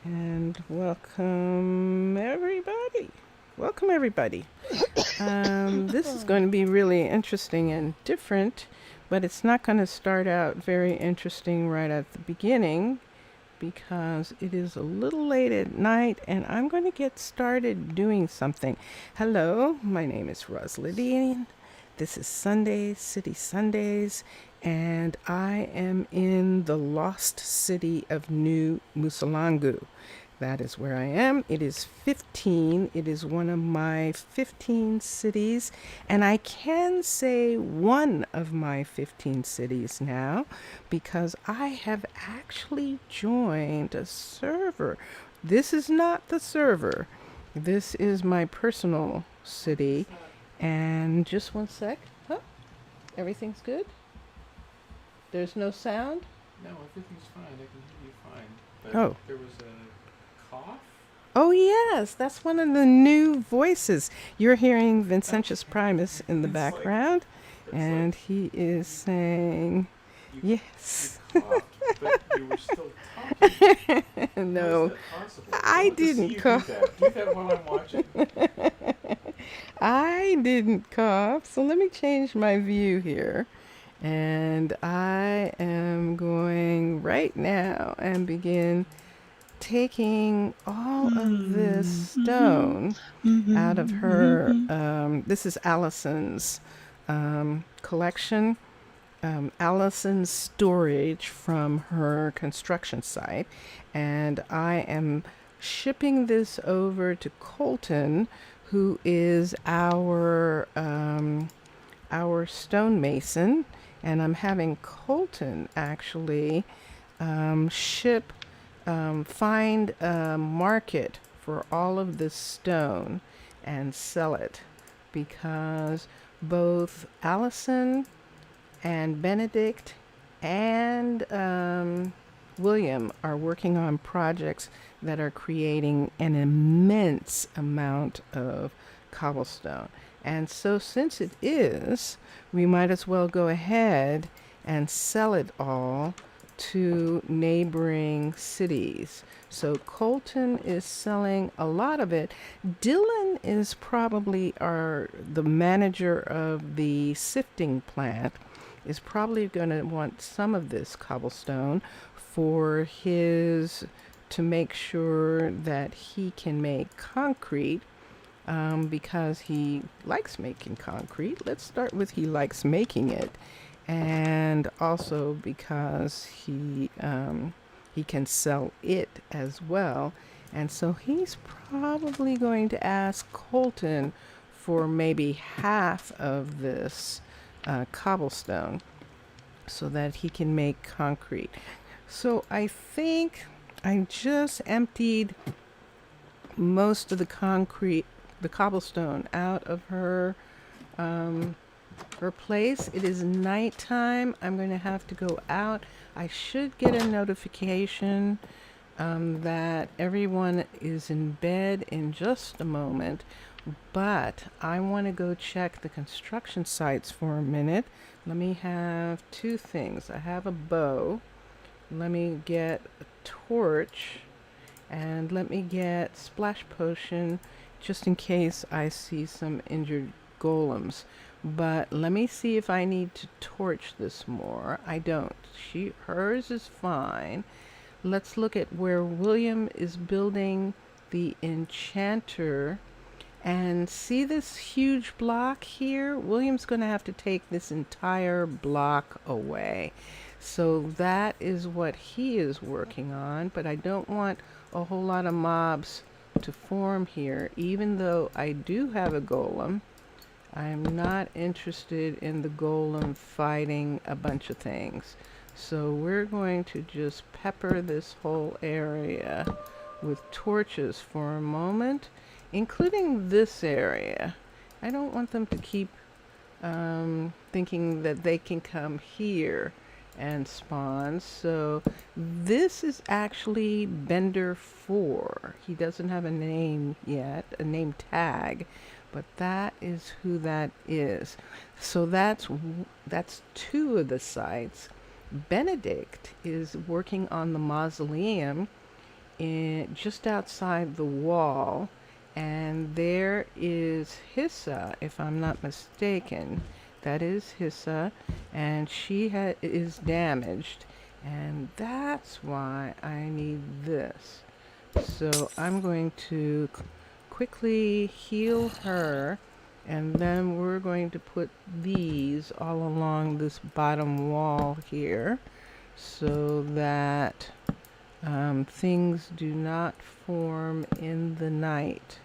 And welcome everybody. Welcome everybody. This is going to be really interesting and different, but it's not going to start out very interesting right at the beginning because it is a little late at night and I'm going to get started doing something. Hello, my name is Rosalyn. This is Sunday, City Sundays, and I am in the lost city of New Musalangu. That is where I am. It is 15. It is one of my 15 cities. And I can say one of my 15 cities now because I have actually joined a server. This is not the server. This is my personal city. And just one sec. Oh, everything's good? There's no sound? No, everything's fine. I can hear you fine. But Oh. there was a cough. Oh, yes, that's one of the new voices. You're hearing Vincentius Primus in the It's background, and he is saying, you, yes. you coughed, but you were still talking. How No, is that possible? I want to see didn't you cough. Do that while I'm watching. I didn't cough. So let me change my view here. And I am going right now and begin taking all of this stone out of her. This is Allison's collection, Allison's storage from her construction site. And I am shipping this over to Colton, who is our stonemason. And I'm having Colton actually ship find a market for all of this stone and sell it because both Allison and Benedict and William are working on projects that are creating an immense amount of cobblestone. And so, since it is, we might as well go ahead and sell it all to neighboring cities. So Colton is selling a lot of it. Dylan is probably the manager of the sifting plant is probably going to want some of this cobblestone for his to make sure that he can make concrete because he likes making concrete. Let's start with he likes making it, and also because he can sell it as well. And so he's probably going to ask Colton for maybe half of this cobblestone so that he can make concrete. So I think I just emptied most of the cobblestone out of her place. It is nighttime. I'm going to have to go out. I should get a notification that everyone is in bed in just a moment, but I want to go check the construction sites for a minute. Let me have two things. I have a bow. Let me get a torch, and let me get splash potion just in case I see some injured golems. But let me see if I need to torch this more. I don't. Hers is fine. Let's look at where William is building the enchanter. And see this huge block here? William's going to have to take this entire block away. So that is what he is working on. But I don't want a whole lot of mobs to form here, even though I do have a golem. I'm not interested in the golem fighting a bunch of things. So we're going to just pepper this whole area with torches for a moment, including this area. I don't want them to keep thinking that they can come here and spawn. So this is actually Bender 4. He doesn't have a name yet, a name tag, but that is who that is. So that's two of the sites. Benedict is working on the mausoleum, just outside the wall, and there is Hissa, if I'm not mistaken. That is Hissa, and she is damaged, and that's why I need this. So I'm going to quickly heal her, and then we're going to put these all along this bottom wall here so that things do not form in the night.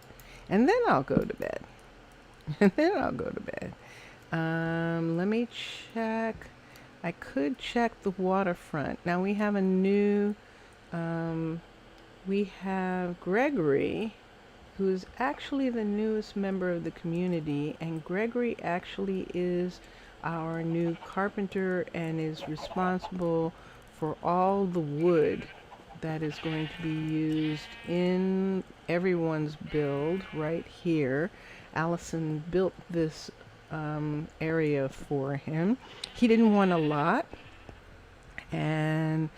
And then I'll go to bed. And then I'll go to bed. Let me check. I could check the waterfront. Now we have a new, we have Gregory, who's actually the newest member of the community, and Gregory actually is our new carpenter and is responsible for all the wood that is going to be used in everyone's build right here. Allison built this area for him. He didn't want a lot, and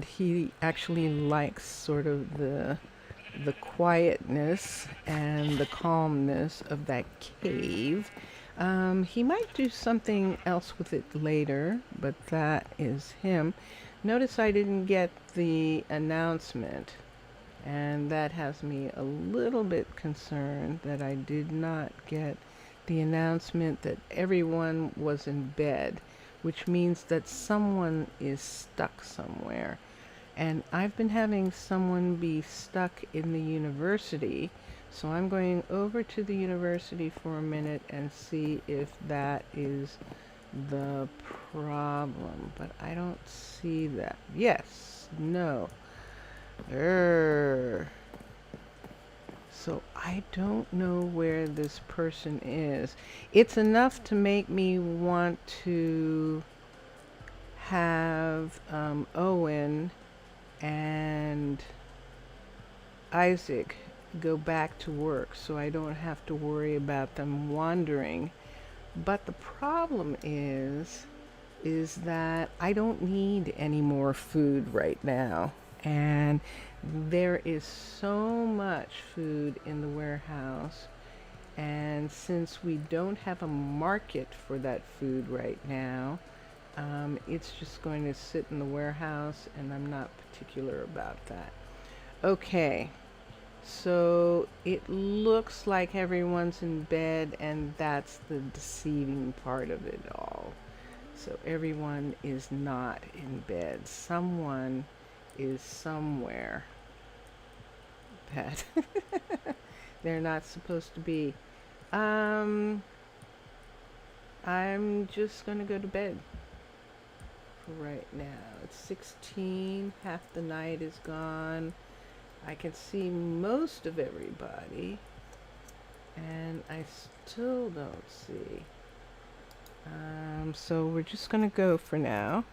he actually likes sort of the quietness and the calmness of that cave. He might do something else with it later, but that is him. Notice I didn't get the announcement, and that has me a little bit concerned that I did not get the announcement that everyone was in bed, which means that someone is stuck somewhere. And I've been having someone be stuck in the university, so I'm going over to the university for a minute and see if that is the problem. But I don't see that. Yes, no. So I don't know where this person is. It's enough to make me want to have Owen and Isaac go back to work so I don't have to worry about them wandering. But the problem is that I don't need any more food right now. And there is so much food in the warehouse. And since we don't have a market for that food right now, it's just going to sit in the warehouse, and I'm not particular about that. Okay, so it looks like everyone's in bed, and that's the deceiving part of it all. So everyone is not in bed. Someone is somewhere that they're not supposed to be. I'm just gonna go to bed for right now. It's 16, half the night is gone. I can see most of everybody, and I still don't see. So we're just gonna go for now.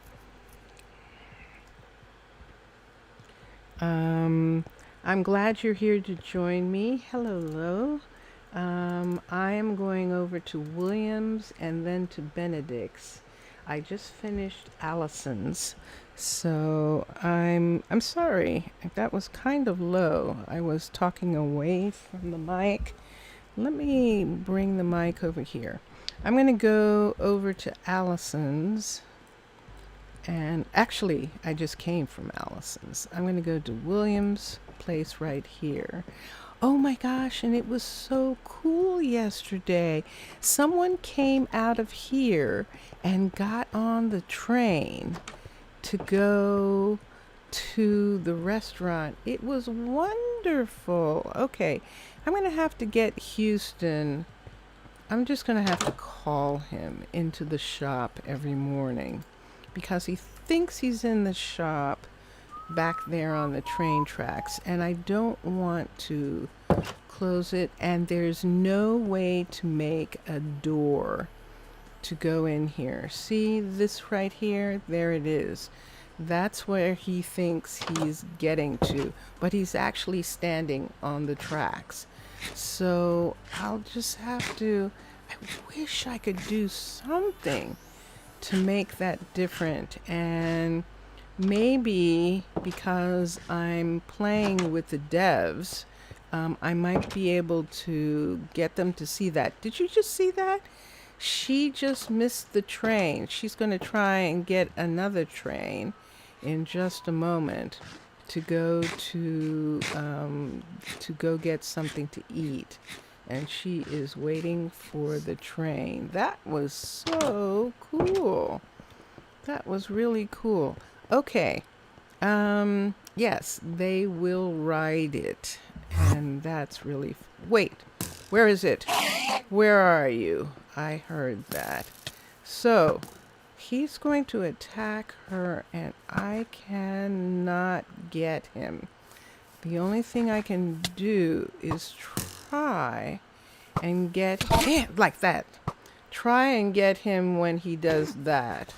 I'm glad you're here to join me. Hello. I am going over to Williams and then to Benedict's. I just finished Allison's, so I'm sorry. That was kind of low. I was talking away from the mic. Let me bring the mic over here. I'm going to go over to Allison's. And actually, I just came from Allison's. I'm going to go to Williams' place right here. Oh my gosh, and it was so cool yesterday. Someone came out of here and got on the train to go to the restaurant. It was wonderful. Okay, I'm going to have to get Houston. I'm just going to have to call him into the shop every morning, because he thinks he's in the shop back there on the train tracks, and I don't want to close it, and there's no way to make a door to go in here. See this right here? There it is. That's where he thinks he's getting to, but he's actually standing on the tracks. So I'll just have to, I wish I could do something to make that different. And maybe because I'm playing with the devs, I might be able to get them to see that. Did you just see that? She just missed the train. She's going to try and get another train in just a moment to go get something to eat. And she is waiting for the train. That was so cool. That was really cool. Okay. Yes, they will ride it. And that's really... Wait, where is it? Where are you? I heard that. So, he's going to attack her, and I cannot get him. The only thing I can do is try and get him like that. Try and get him when he does that.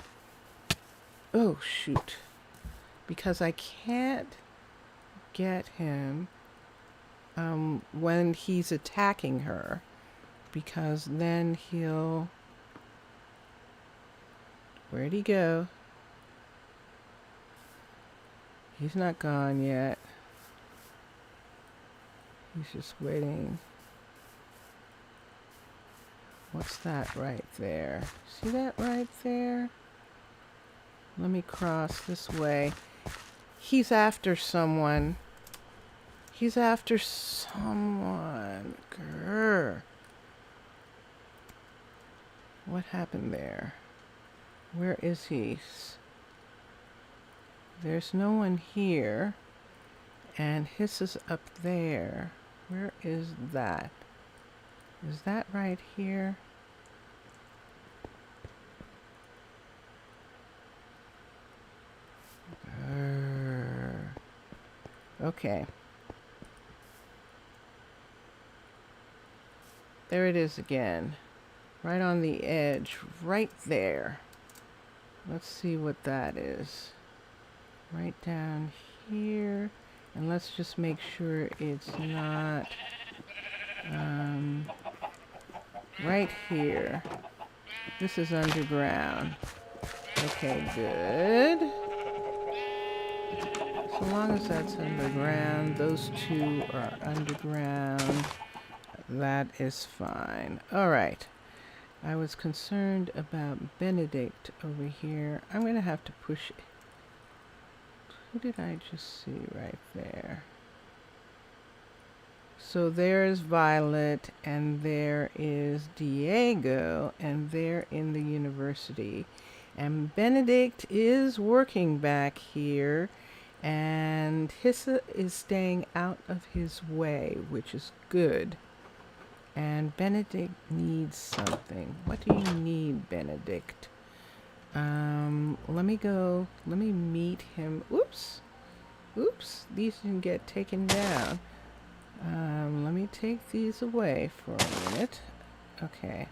Oh, shoot. Because I can't get him when he's attacking her. Because then he'll... Where'd he go? He's not gone yet. He's just waiting. What's that right there? See that right there? Let me cross this way. He's after someone. He's after someone. Grr. What happened there? Where is he? There's no one here. And his is up there. Where is that? Is that right here? Okay. There it is again. Right on the edge. Right there. Let's see what that is. Right down here. And let's just make sure it's not right here. This is underground. Okay, good. So long as that's underground, those two are underground, that is fine. All right. I was concerned about Benedict over here. I'm going to have to push it. Who did I just see right there? So there's Violet, and there is Diego, and they're in the university. And Benedict is working back here, and Hissa is staying out of his way, which is good. And Benedict needs something. What do you need, Benedict? Let me meet him. Oops. Oops, these didn't get taken down. Let me take these away for a minute. Okay.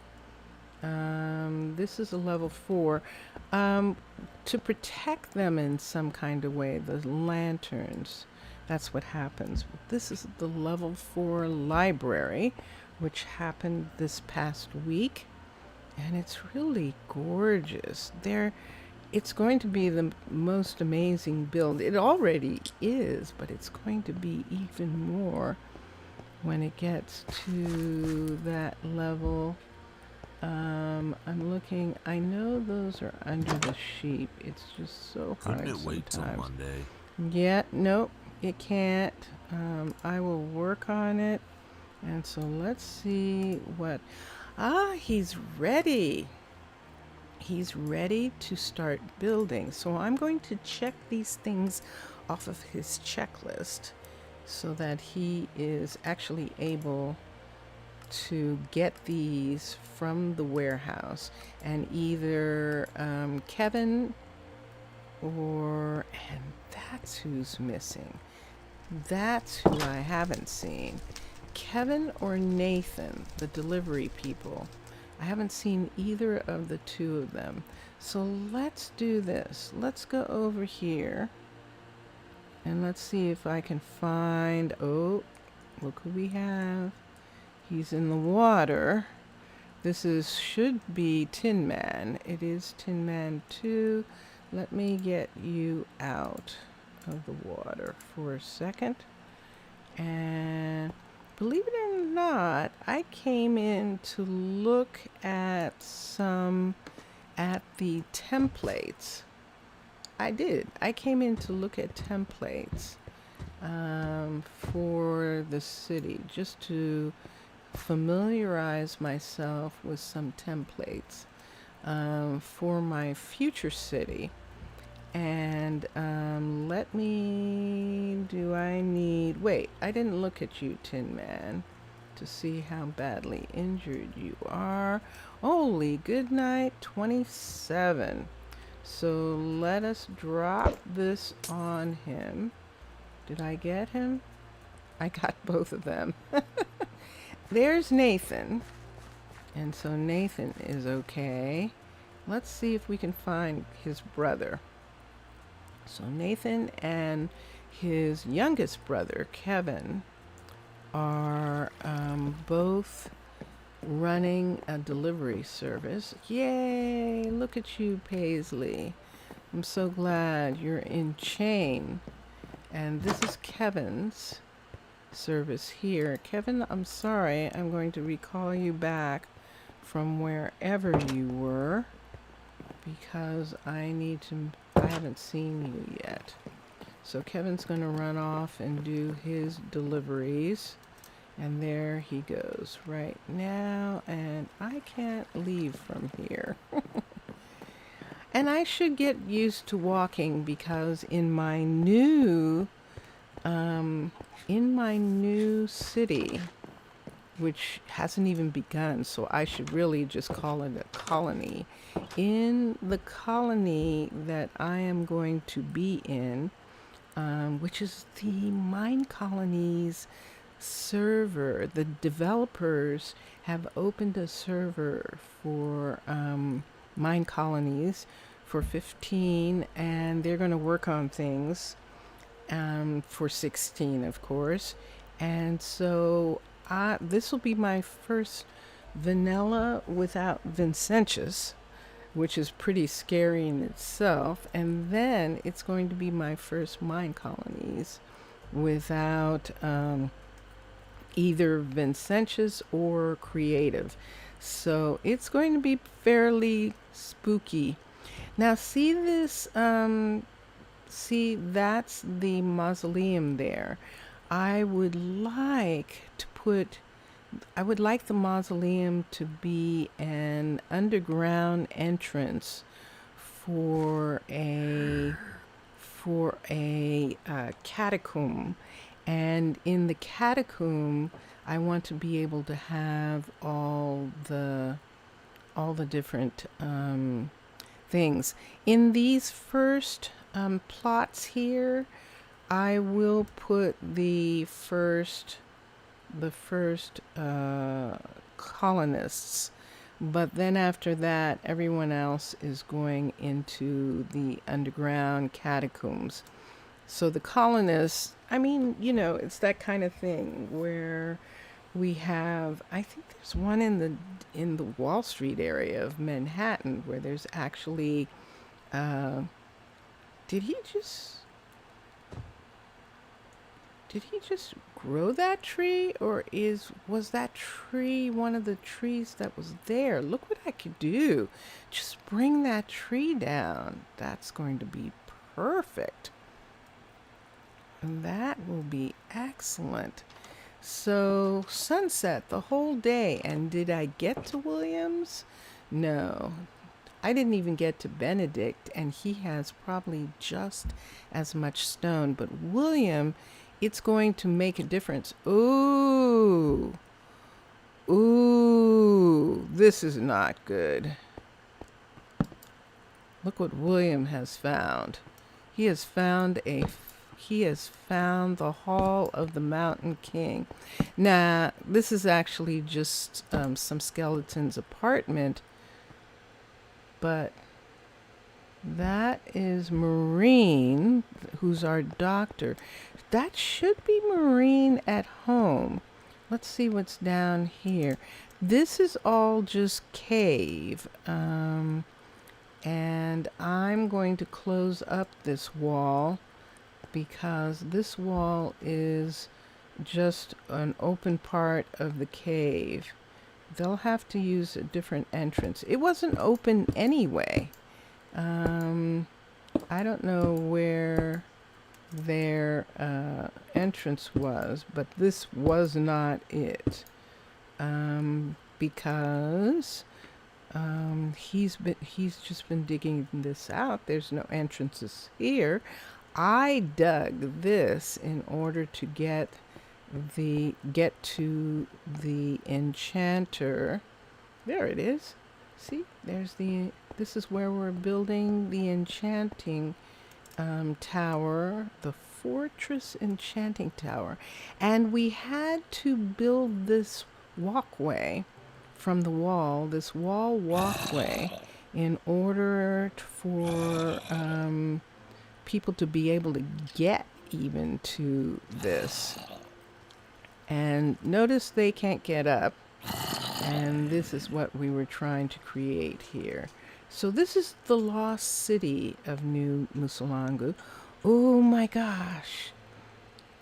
This is a level 4. To protect them in some kind of way, the lanterns, that's what happens. This is the level 4 library, which happened this past week. And it's really gorgeous. It's going to be the most amazing build. It already is, but it's going to be even more when it gets to that level. I'm looking. I know those are under the sheep. It's just so hard Couldn't it wait till sometimes. Monday? Yeah, nope, it can't. I will work on it. And so let's see what... he's ready. He's ready to start building. So I'm going to check these things off of his checklist so that he is actually able to get these from the warehouse. And either Kevin and that's who's missing. That's who I haven't seen. Kevin or Nathan, the delivery people. I haven't seen either of the two of them. So let's do this. Let's go over here and let's see if I can find... Oh, look who we have. He's in the water. This should be Tin Man. It is Tin Man 2. let me get you out of the water for a second. And believe it or not, I came in to look at the templates. I did. I came in to look at templates for the city, just to familiarize myself with some templates for my future city. And wait, I didn't look at you, Tin Man, to see how badly injured you are. Holy good night, 27. So let us drop this on him. Did I get him? I got both of them. There's Nathan. And so Nathan is okay. Let's see if we can find his brother. So Nathan and his youngest brother, Kevin, are both running a delivery service. Yay! Look at you, Paisley. I'm so glad you're in chain. And this is Kevin's service here. Kevin, I'm sorry. I'm going to recall you back from wherever you were because I haven't seen you yet. So Kevin's going to run off and do his deliveries. And there he goes right now. And I can't leave from here. And I should get used to walking because in my new city, which hasn't even begun, so I should really just call it a colony. In the colony that I am going to be in, which is the Minecolonies server, the developers have opened a server for Minecolonies for 15, and they're going to work on things for 16, of course. And so this will be my first vanilla without Vincentius, which is pretty scary in itself. And then it's going to be my first Minecolonies without either Vincentius or Creative. So it's going to be fairly spooky. Now see this, see that's the mausoleum there. I would like the mausoleum to be an underground entrance for a catacomb. And in the catacomb, I want to be able to have all the different things. In these first plots here, I will put the first colonists, but then after that, everyone else is going into the underground catacombs. So the colonists, I mean, you know, it's that kind of thing where we have, I think there's one in the Wall Street area of Manhattan where there's actually, did he just grow that tree, or was that tree one of the trees that was there? Look what I could do. Just bring that tree down. That's going to be perfect. That will be excellent. So sunset the whole day. And did I get to Williams? No. I didn't even get to Benedict, and he has probably just as much stone. But William, it's going to make a difference. Ooh. Ooh. This is not good. Look what William has found. He has found the Hall of the Mountain King. Now, this is actually just some skeleton's apartment, but that is Maureen, who's our doctor. That should be Maureen at home. Let's see what's down here. This is all just cave. And I'm going to close up this wall because this wall is just an open part of the cave. They'll have to use a different entrance. It wasn't open anyway. I don't know where their entrance was, but this was not it. Because he's just been digging this out. There's no entrances here. I dug this in order to get to the enchanter. There it is. See, this is where we're building the enchanting tower, the fortress enchanting tower. And we had to build this walkway from the wall, this wall walkway, in order for people to be able to get even to this. And notice they can't get up. And this is what we were trying to create here. So this is the lost city of New Musalangu. Oh my gosh.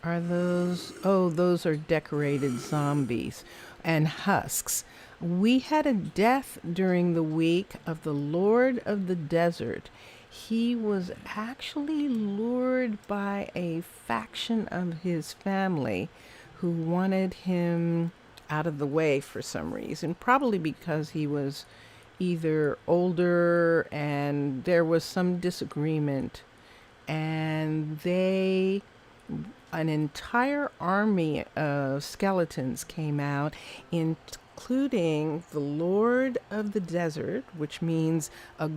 Are those? Oh, those are decorated zombies and husks. We had a death during the week of the Lord of the Desert. He was actually lured by a faction of his family who wanted him out of the way for some reason, probably because he was either older and there was some disagreement, and an entire army of skeletons came out, including the Lord of the Desert, which means a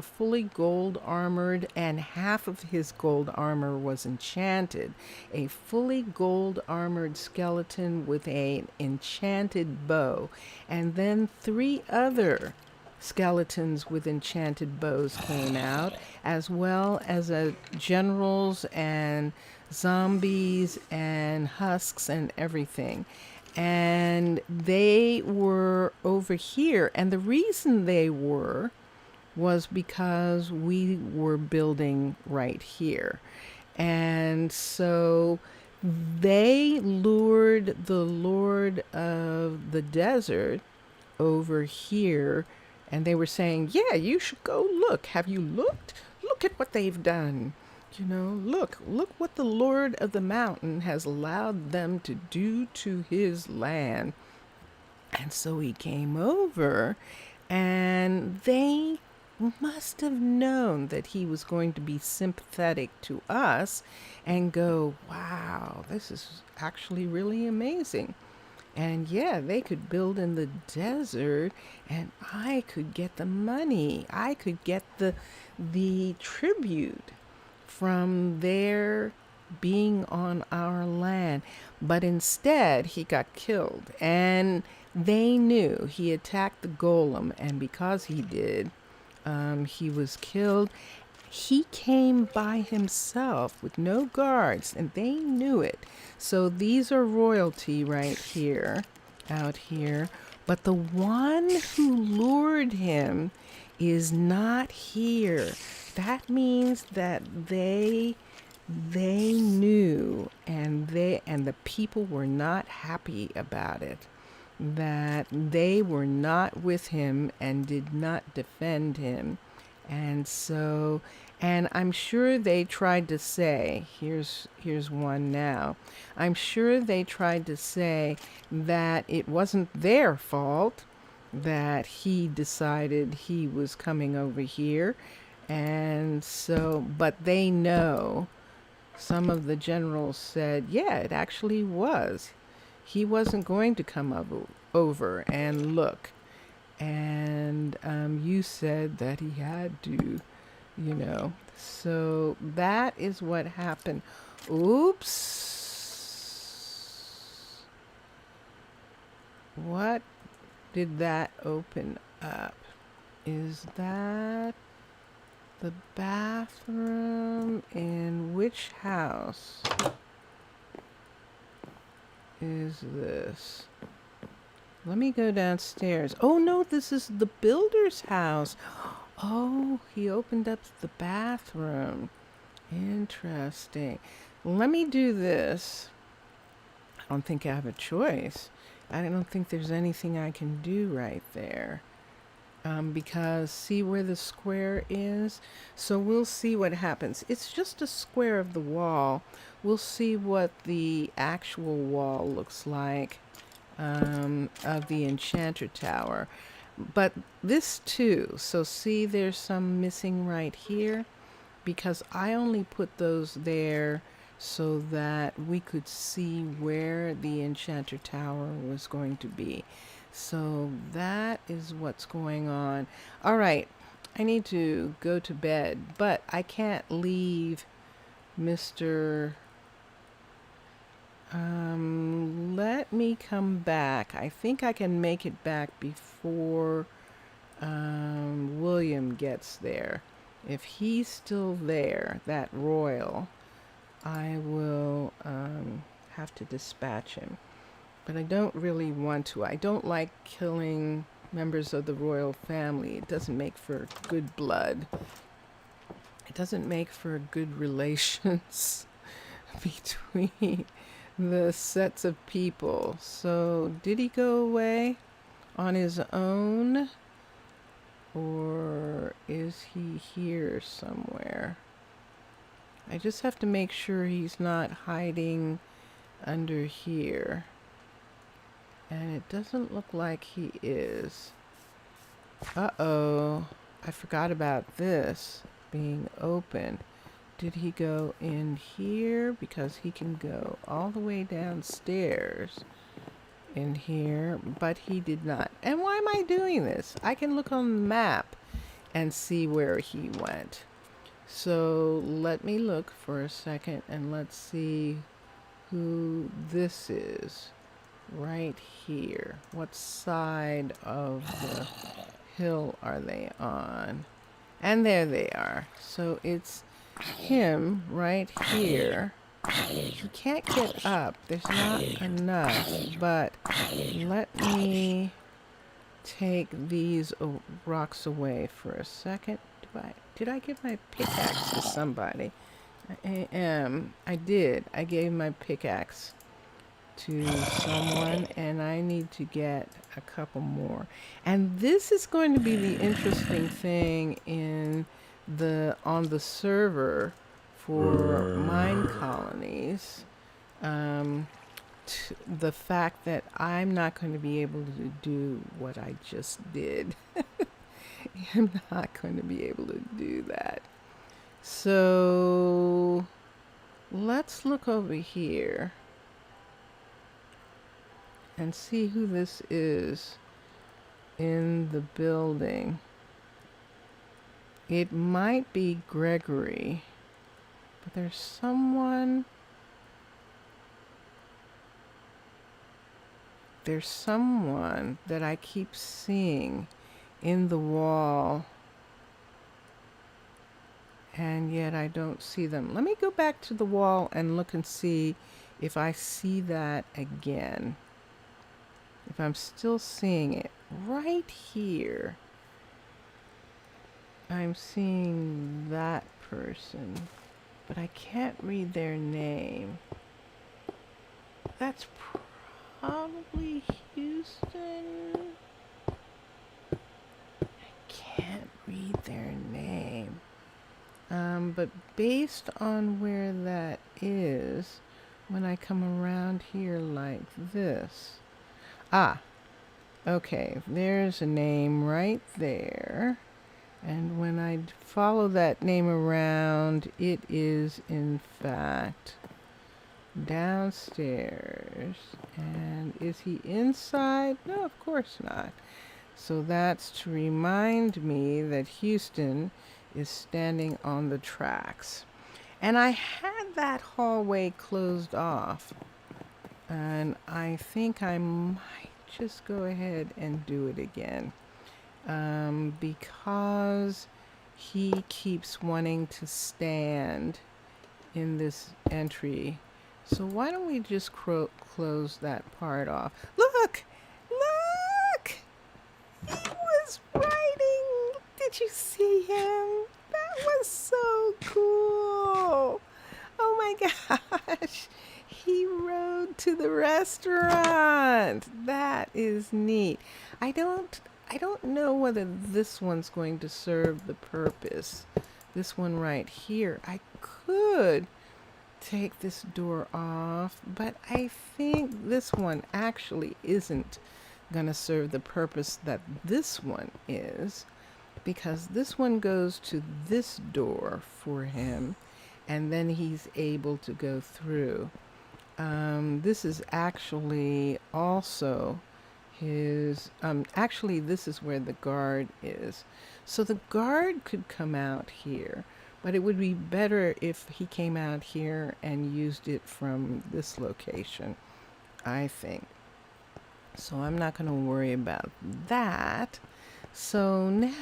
fully gold armored, and half of his gold armor was enchanted. A fully gold armored skeleton with an enchanted bow. And then 3 other skeletons with enchanted bows came out, as well as generals and zombies and husks and everything. And they were over here. And the reason they was because we were building right here. And so they lured the Lord of the Desert over here. And they were saying, yeah, you should go look. Have you looked? Look at what they've done. Look what the Lord of the Mountain has allowed them to do to his land. And so he came over, and they must have known that he was going to be sympathetic to us and go, wow, this is actually really amazing. And yeah, they could build in the desert, and I could get the money. I could get the tribute from their being on our land. But instead, he got killed. And they knew he attacked the golem, and because he did, he was killed. He came by himself with no guards, and they knew it. So these are royalty right here, out here. But the one who lured him is not here. That means that they knew, and the people were not happy about it. That they were not with him and did not defend him. And so, and I'm sure they tried to say, here's one now. I'm sure they tried to say that it wasn't their fault that he decided he was coming over here. And so, but they know, some of the generals said, yeah, it actually was. He wasn't going to come over and look. And you said that he had to, So that is what happened. Oops. What did that open up? Is that the bathroom in which house is this? Let me go downstairs. Oh no, this is the builder's house. Oh, he opened up the bathroom. Interesting. Let me do this. I don't think I have a choice. I don't think there's anything I can do right there. Because see where the square is? So we'll see what happens. It's just a square of the wall. We'll see what the actual wall looks like of the Enchanter Tower. But this too, so see there's some missing right here because I only put those there so that we could see where the Enchanter Tower was going to be. So that is what's going on. All right, I need to go to bed, but I can't leave Mr. Let me come back. I think I can make it back before William gets there. If he's still there, that royal, I will have to dispatch him. But I don't really want to. I don't like killing members of the royal family. It doesn't make for good blood. It doesn't make for good relations between the sets of people. So, did he go away on his own? Or is he here somewhere? I just have to make sure he's not hiding under here. And it doesn't look like he is. Uh-oh. I forgot about this being open. Did he go in here? Because he can go all the way downstairs in here, but he did not. And why am I doing this? I can look on the map and see where he went. So let me look for a second and let's see who this is. Right here. What side of the hill are they on? And there they are. So it's him right here. You can't get up. There's not enough. But let me take these rocks away for a second. Did I give my pickaxe to somebody? I did. I gave my pickaxe to someone, and I need to get a couple more. And this is going to be the interesting thing on the server for Minecolonies. The fact that I'm not going to be able to do what I just did. I'm not going to be able to do that. So let's look over here and see who this is in the building. It might be Gregory, but there's someone that I keep seeing in the wall, and yet I don't see them. Let me go back to the wall and look and see if I see that again. If I'm still seeing it right here. I'm seeing that person, but I can't read their name. That's probably Houston. I can't read their name. But based on where that is, when I come around here like this. Ah, okay, there's a name right there. And when I follow that name around, it is in fact downstairs. And is he inside? No, of course not. So that's to remind me that Houston is standing on the tracks. And I had that hallway closed off. And I think I might just go ahead and do it again. Because he keeps wanting to stand in this entry. So why don't we just close that part off? Look! Look! He was writing. Did Did you see him? That was so cool. Oh my gosh. He rode to the restaurant. That is neat. I don't know whether this one's going to serve the purpose. This one right here. I could take this door off, but I think this one actually isn't going to serve the purpose that this one is, because this one goes to this door for him, and then he's able to go through. This is actually also his, actually this is where the guard is. So the guard could come out here, but it would be better if he came out here and used it from this location, I think. So I'm not going to worry about that. So now,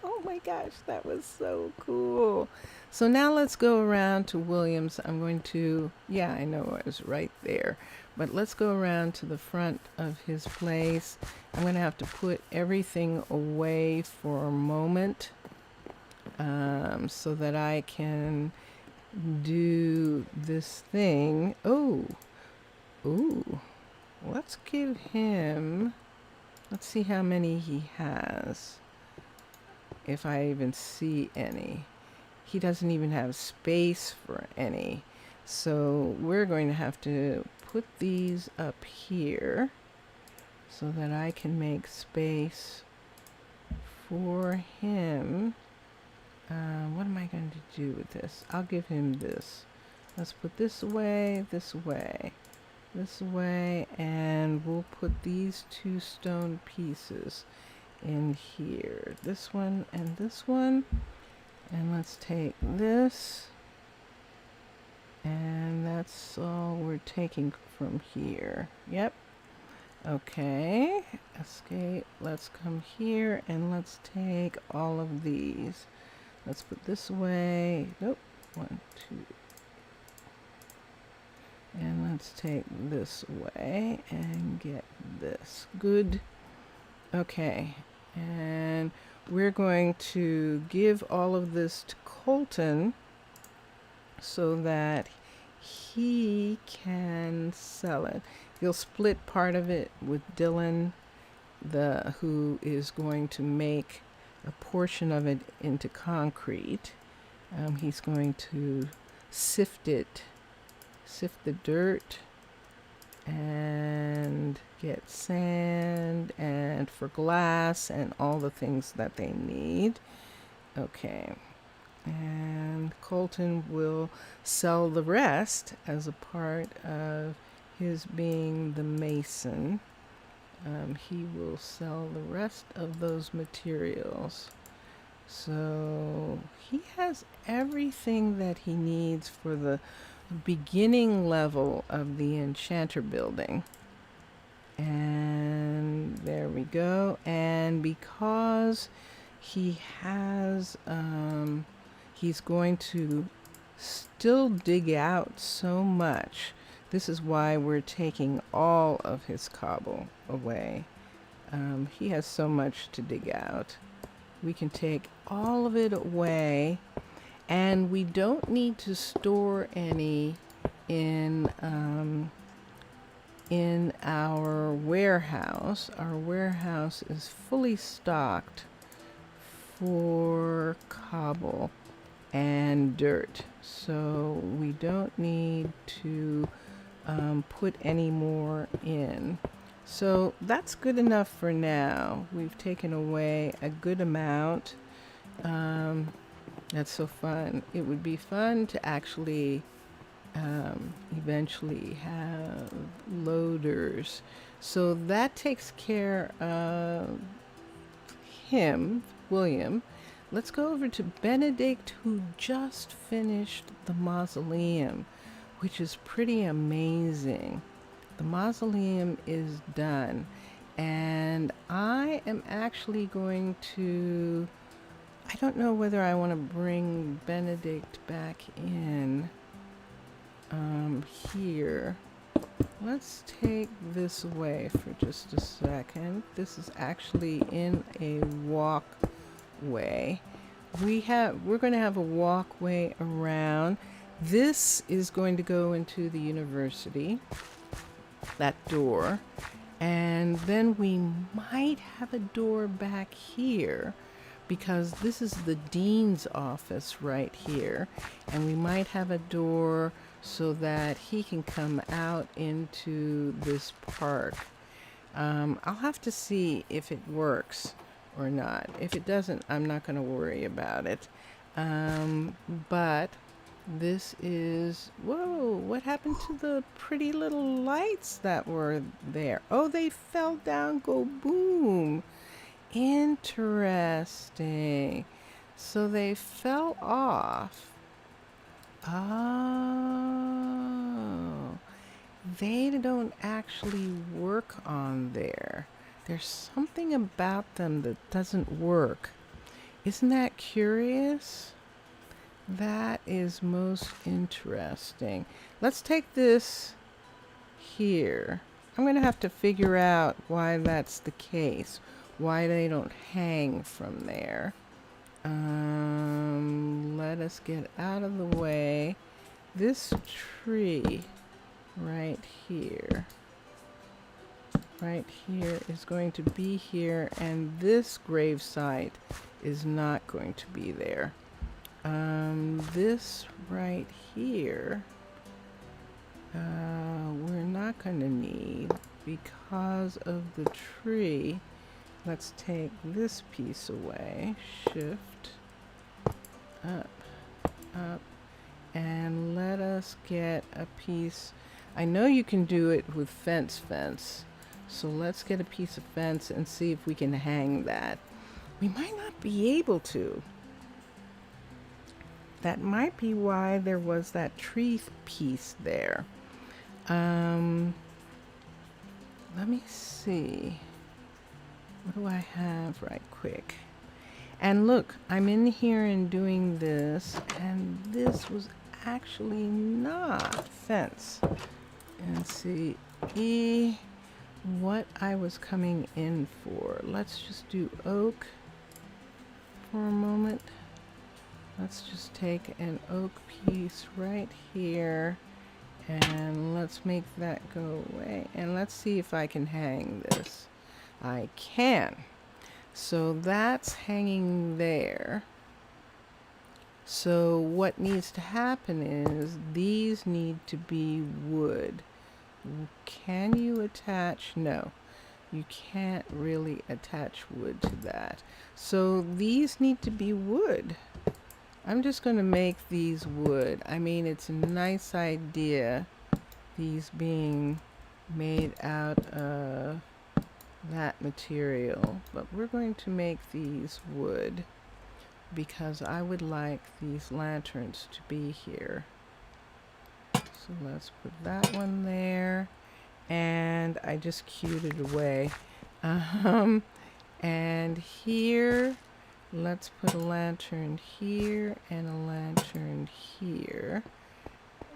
oh my gosh, that was so cool. So now let's go around to Williams. I'm going to, yeah, I know I was right there, but let's go around to the front of his place. I'm going to have to put everything away for a moment so that I can do this thing. Oh, ooh, let's give him, let's see how many he has, if I even see any. He doesn't even have space for any. So we're going to have to put these up here so that I can make space for him. What am I going to do with this? I'll give him this. Let's put this away, this way, this way, and we'll put these two stone pieces in here. This one and this one. And let's take this, and that's all we're taking from here. Yep. Okay. Escape. Let's come here and let's take all of these. Let's put this away. Nope. 1, 2. And let's take this away and get this. Good. Okay. And we're going to give all of this to Colton so that he can sell it. He'll split part of it with Dylan, who is going to make a portion of it into concrete. He's going to sift the dirt, and get sand and for glass and all the things that they need. Okay. And Colton will sell the rest as a part of his being the mason. He will sell the rest of those materials. So he has everything that he needs for the beginning level of the enchanter building. And there we go. And because he has, he's going to still dig out so much. This is why we're taking all of his cobble away. He has so much to dig out. We can take all of it away, and we don't need to store any in our warehouse. Our warehouse is fully stocked for cobble and dirt, so we don't need to put any more in. So that's good enough for now. We've taken away a good amount. That's so fun. It would be fun to actually eventually have loaders. So that takes care of him, William. Let's go over to Benedict, who just finished the mausoleum, which is pretty amazing. The mausoleum is done, and I am actually going to, I don't know whether I want to bring Benedict back in here. Let's take this away for just a second. This is actually in a walk way. We're going to have a walkway around. This is going to go into the university, that door. And then we might have a door back here because this is the dean's office right here. And we might have a door so that he can come out into this park. I'll have to see if it works or not. If it doesn't, I'm not going to worry about it. But this is, whoa, what happened to the pretty little lights that were there? Oh, they fell down, go boom. Interesting. So they fell off. Oh, they don't actually work on there. There's something about them that doesn't work. Isn't that curious? That is most interesting. Let's take this here. I'm going to have to figure out why that's the case, why they don't hang from there. Let us get out of the way. This tree right here is going to be here, and this gravesite is not going to be there. This right here, we're not going to need because of the tree. Let's take this piece away, shift, up, and let us get a piece. I know you can do it with fence, so let's get a piece of fence and see if we can hang that. We might not be able to. That might be why there was that tree piece there. Let me see. What do I have right quick? And look, I'm in here and doing this, and this was actually not fence. And see what I was coming in for. Let's just do oak for a moment. Let's just take an oak piece right here and let's make that go away. And let's see if I can hang this. I can. So that's hanging there. So what needs to happen is these need to be wood. Can you attach? No, you can't really attach wood to that. So these need to be wood. I'm just going to make these wood. I mean, it's a nice idea, these being made out of that material, but we're going to make these wood because I would like these lanterns to be here. So let's put that one there, and I just queued it away. And here, let's put a lantern here and a lantern here.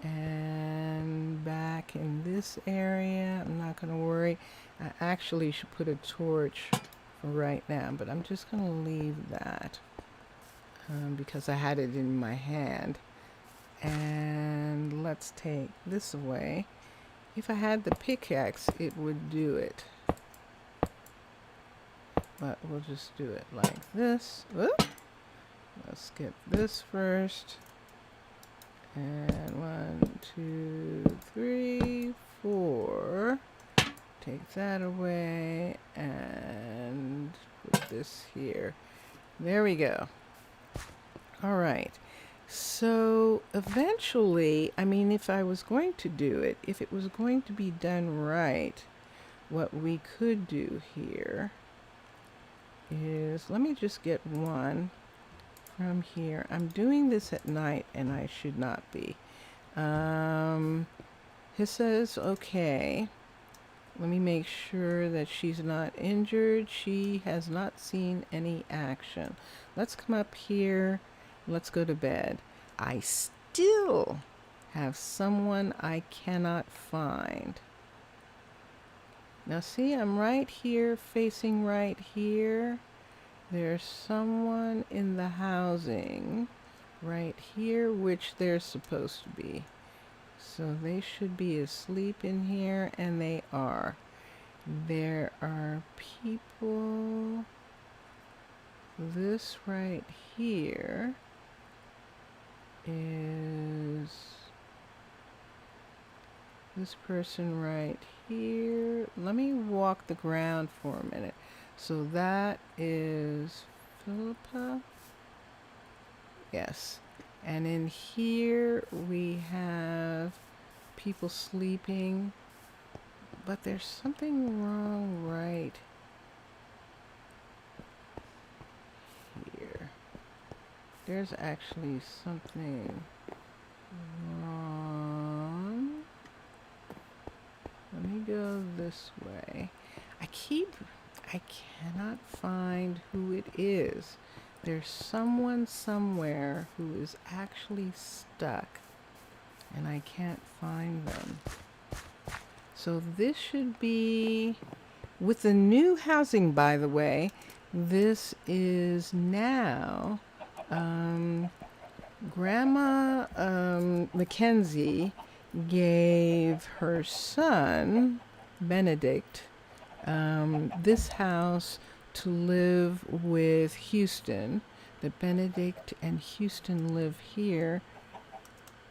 And back in this area, I'm not going to worry. I actually should put a torch for right now, but I'm just going to leave that because I had it in my hand. And let's take this away. If I had the pickaxe, it would do it. But we'll just do it like this. Whoop. Let's get this first. And 1, 2, 3, 4. Take that away and put this here. There we go. All right. So eventually, I mean, if I was going to do it, if it was going to be done right, what we could do here is, let me just get one from here. I'm doing this at night and I should not be. He says, okay, let me make sure that she's not injured. She has not seen any action. Let's come up here. Let's go to bed. I still have someone I cannot find. Now see, I'm right here, facing right here. there's someone in the housing right here, which they're supposed to be. So they should be asleep in here, and they are. There are people. This right here is this person right here. Let me walk the ground for a minute. So that is Philippa. Yes. And in here we have people sleeping, but there's something wrong right here. There's actually something wrong. Let me go this way. I cannot find who it is. There's someone somewhere who is actually stuck, and I can't find them. So this should be, with the new housing, by the way, this is now Grandma Mackenzie gave her son, Benedict, this house to live with Houston. That Benedict and Houston live here,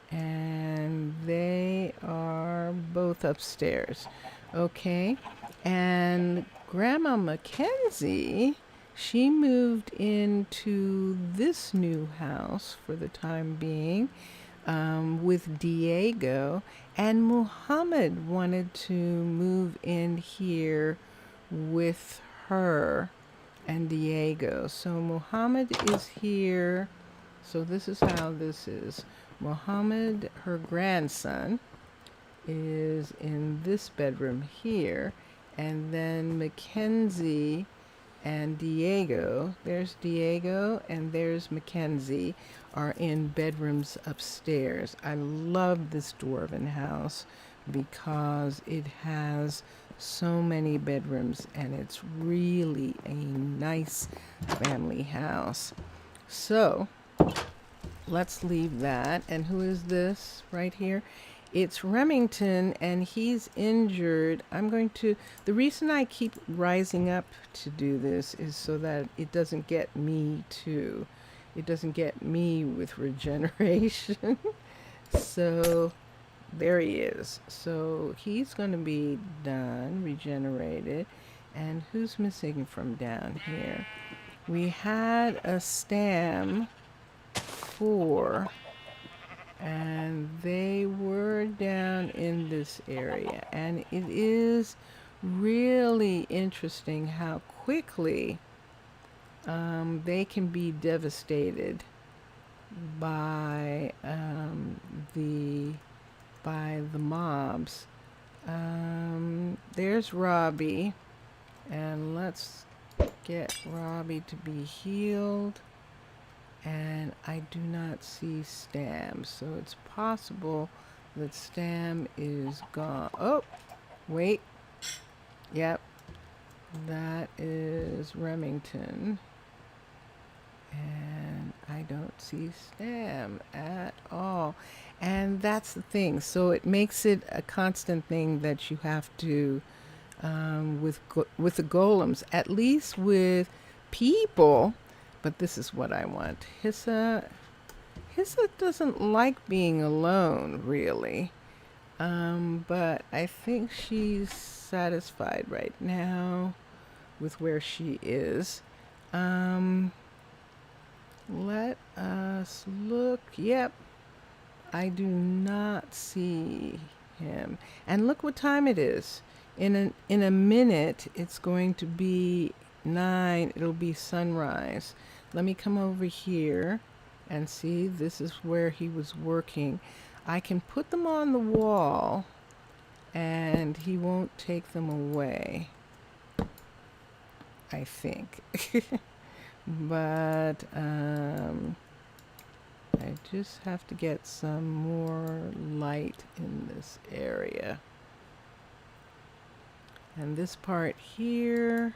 and they are both upstairs. Okay, and Grandma Mackenzie, she moved into this new house for the time being with Diego, and Muhammad wanted to move in here with her and Diego. So Muhammad is here. So this is how this is. Muhammad, her grandson, is in this bedroom here, and then Mackenzie and Diego, there's Diego and there's Mackenzie, are in bedrooms upstairs. I love this dwarven house because it has so many bedrooms, and it's really a nice family house. So let's leave that. And who is this right here? It's Remington, and he's injured. The reason I keep rising up to do this is so that it doesn't get me too. It doesn't get me with regeneration. So there he is. So he's going to be done, regenerated. And who's missing from down here? We had a stam 4, and they were down in this area. And it is really interesting how quickly they can be devastated by the mobs. There's Robbie, and let's get Robbie to be healed. And I do not see Stam, so it's possible that Stam is gone. Oh, wait. Yep, that is Remington. And I don't see Stam at all. And that's the thing. So it makes it a constant thing that you have to, with the golems, at least with people. But this is what I want. Hissa doesn't like being alone, really. But I think she's satisfied right now with where she is. Let us look. Yep. I do not see him. And look what time it is. In a minute, it's going to be 9. It'll be sunrise. Let me come over here and see. This is where he was working. I can put them on the wall, and he won't take them away, I think. But I just have to get some more light in this area. And this part here,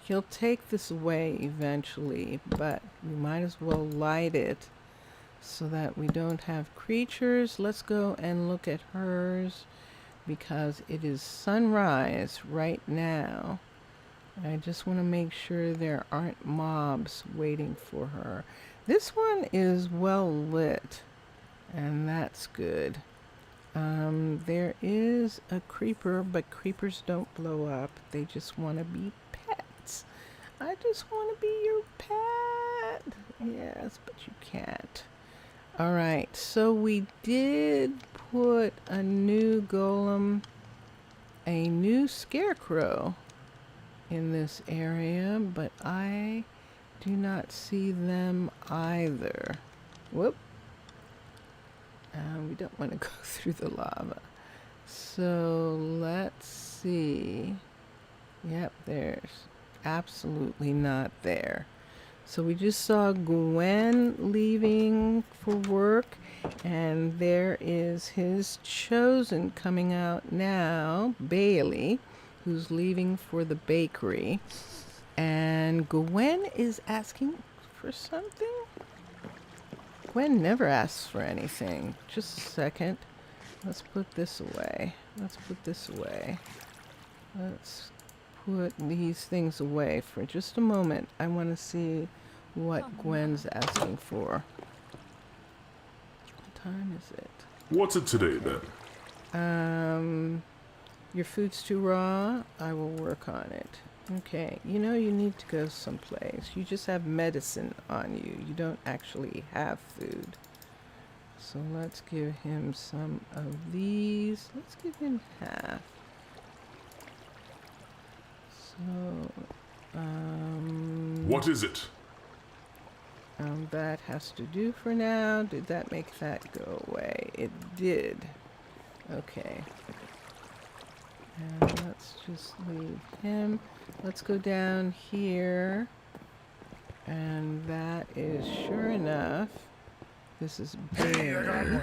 He'll take this away eventually, but we might as well light it so that we don't have creatures. Let's go and look at hers because it is sunrise right now. I just want to make sure there aren't mobs waiting for her. This one is well lit, and that's good. There is a creeper, but creepers don't blow up. They just want to be pets. I just want to be your pet. Yes, but you can't. All right, so we did put a new golem, a new scarecrow in this area, but I do not see them either. Whoop. We don't want to go through the lava. So let's see. Yep, there's absolutely not there. So we just saw Gwen leaving for work, and there is his chosen coming out now, Bailey, who's leaving for the bakery. And Gwen is asking for something? Gwen never asks for anything. Just a second. Let's put this away. Let's put this away. Let's put these things away for just a moment. I want to see what Gwen's asking for. What time is it? What's it today, then? Your food's too raw. I will work on it. Okay, you know you need to go someplace. You just have medicine on you. You don't actually have food. So let's give him some of these. Let's give him half. So, What is it? that has to do for now. Did that make that go away? It did. Okay. And let's just leave him. Let's go down here. And that is sure enough. This is Bailey.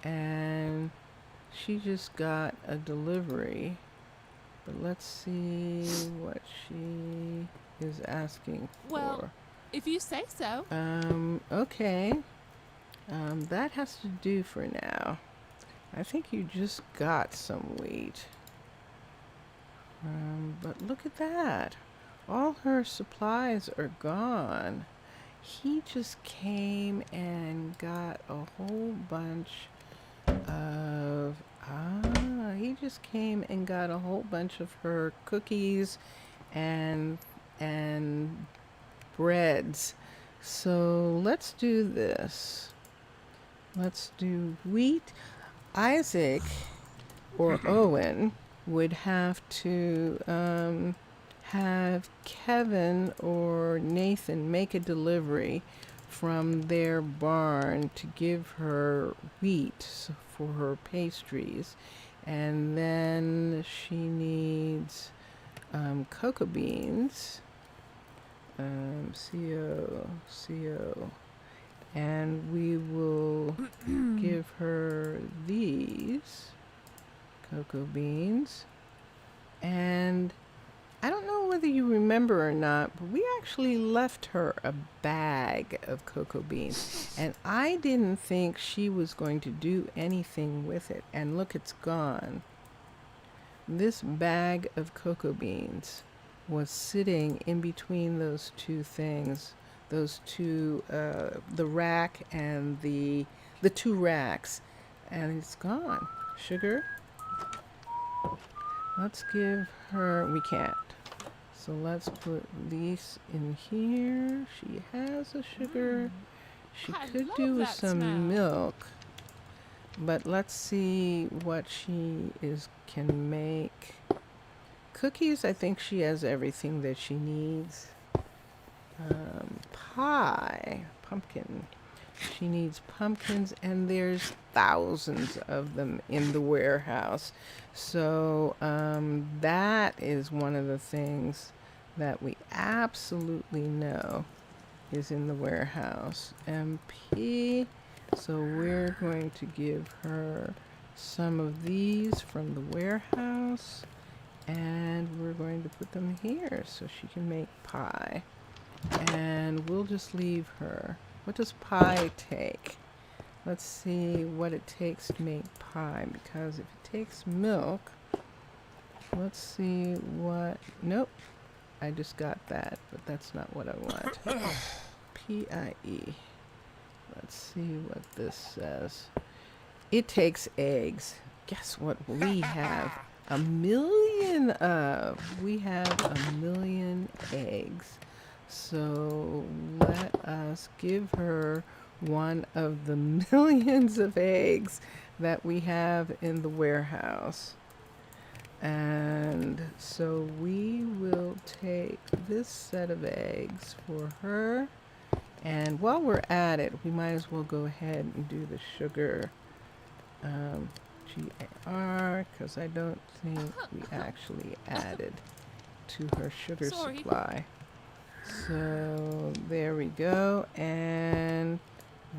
And she just got a delivery. But let's see what she is asking for. Well, if you say so. Okay. That has to do for now. I think you just got some wheat. But look at that. All her supplies are gone. He just came and got a whole bunch of... he just came and got a whole bunch of her cookies and breads. So let's do this. Let's do wheat. Isaac or Owen would have to have Kevin or Nathan make a delivery from their barn to give her wheat for her pastries. And then she needs cocoa beans, CO. And we will give her these cocoa beans. And I don't know whether you remember or not, but we actually left her a bag of cocoa beans. And I didn't think she was going to do anything with it. And look, it's gone. This bag of cocoa beans was sitting in between those two things. Those two, the rack and the two racks. And it's gone. Sugar. Let's give her, we can't. So let's put these in here. She has a sugar. She could do with some milk. But let's see what she can make. Cookies, I think she has everything that she needs. Pie, pumpkin. She needs pumpkins, and there's thousands of them in the warehouse. So that is one of the things that we absolutely know is in the warehouse. MP. So we're going to give her some of these from the warehouse. And we're going to put them here so she can make pie. And we'll just leave her. What does pie take? Let's see what it takes to make pie, because if it takes milk, let's see what, nope, I just got that, but that's not what I want. P-I-E. Let's see what this says. It takes eggs. Guess what we have? 1,000,000 of. We have 1,000,000 eggs. So let us give her one of the millions of eggs that we have in the warehouse. And so we will take this set of eggs for her. And while we're at it, we might as well go ahead and do the sugar GAR, because I don't think we actually added to her sugar Sorry. supply. So there we go, and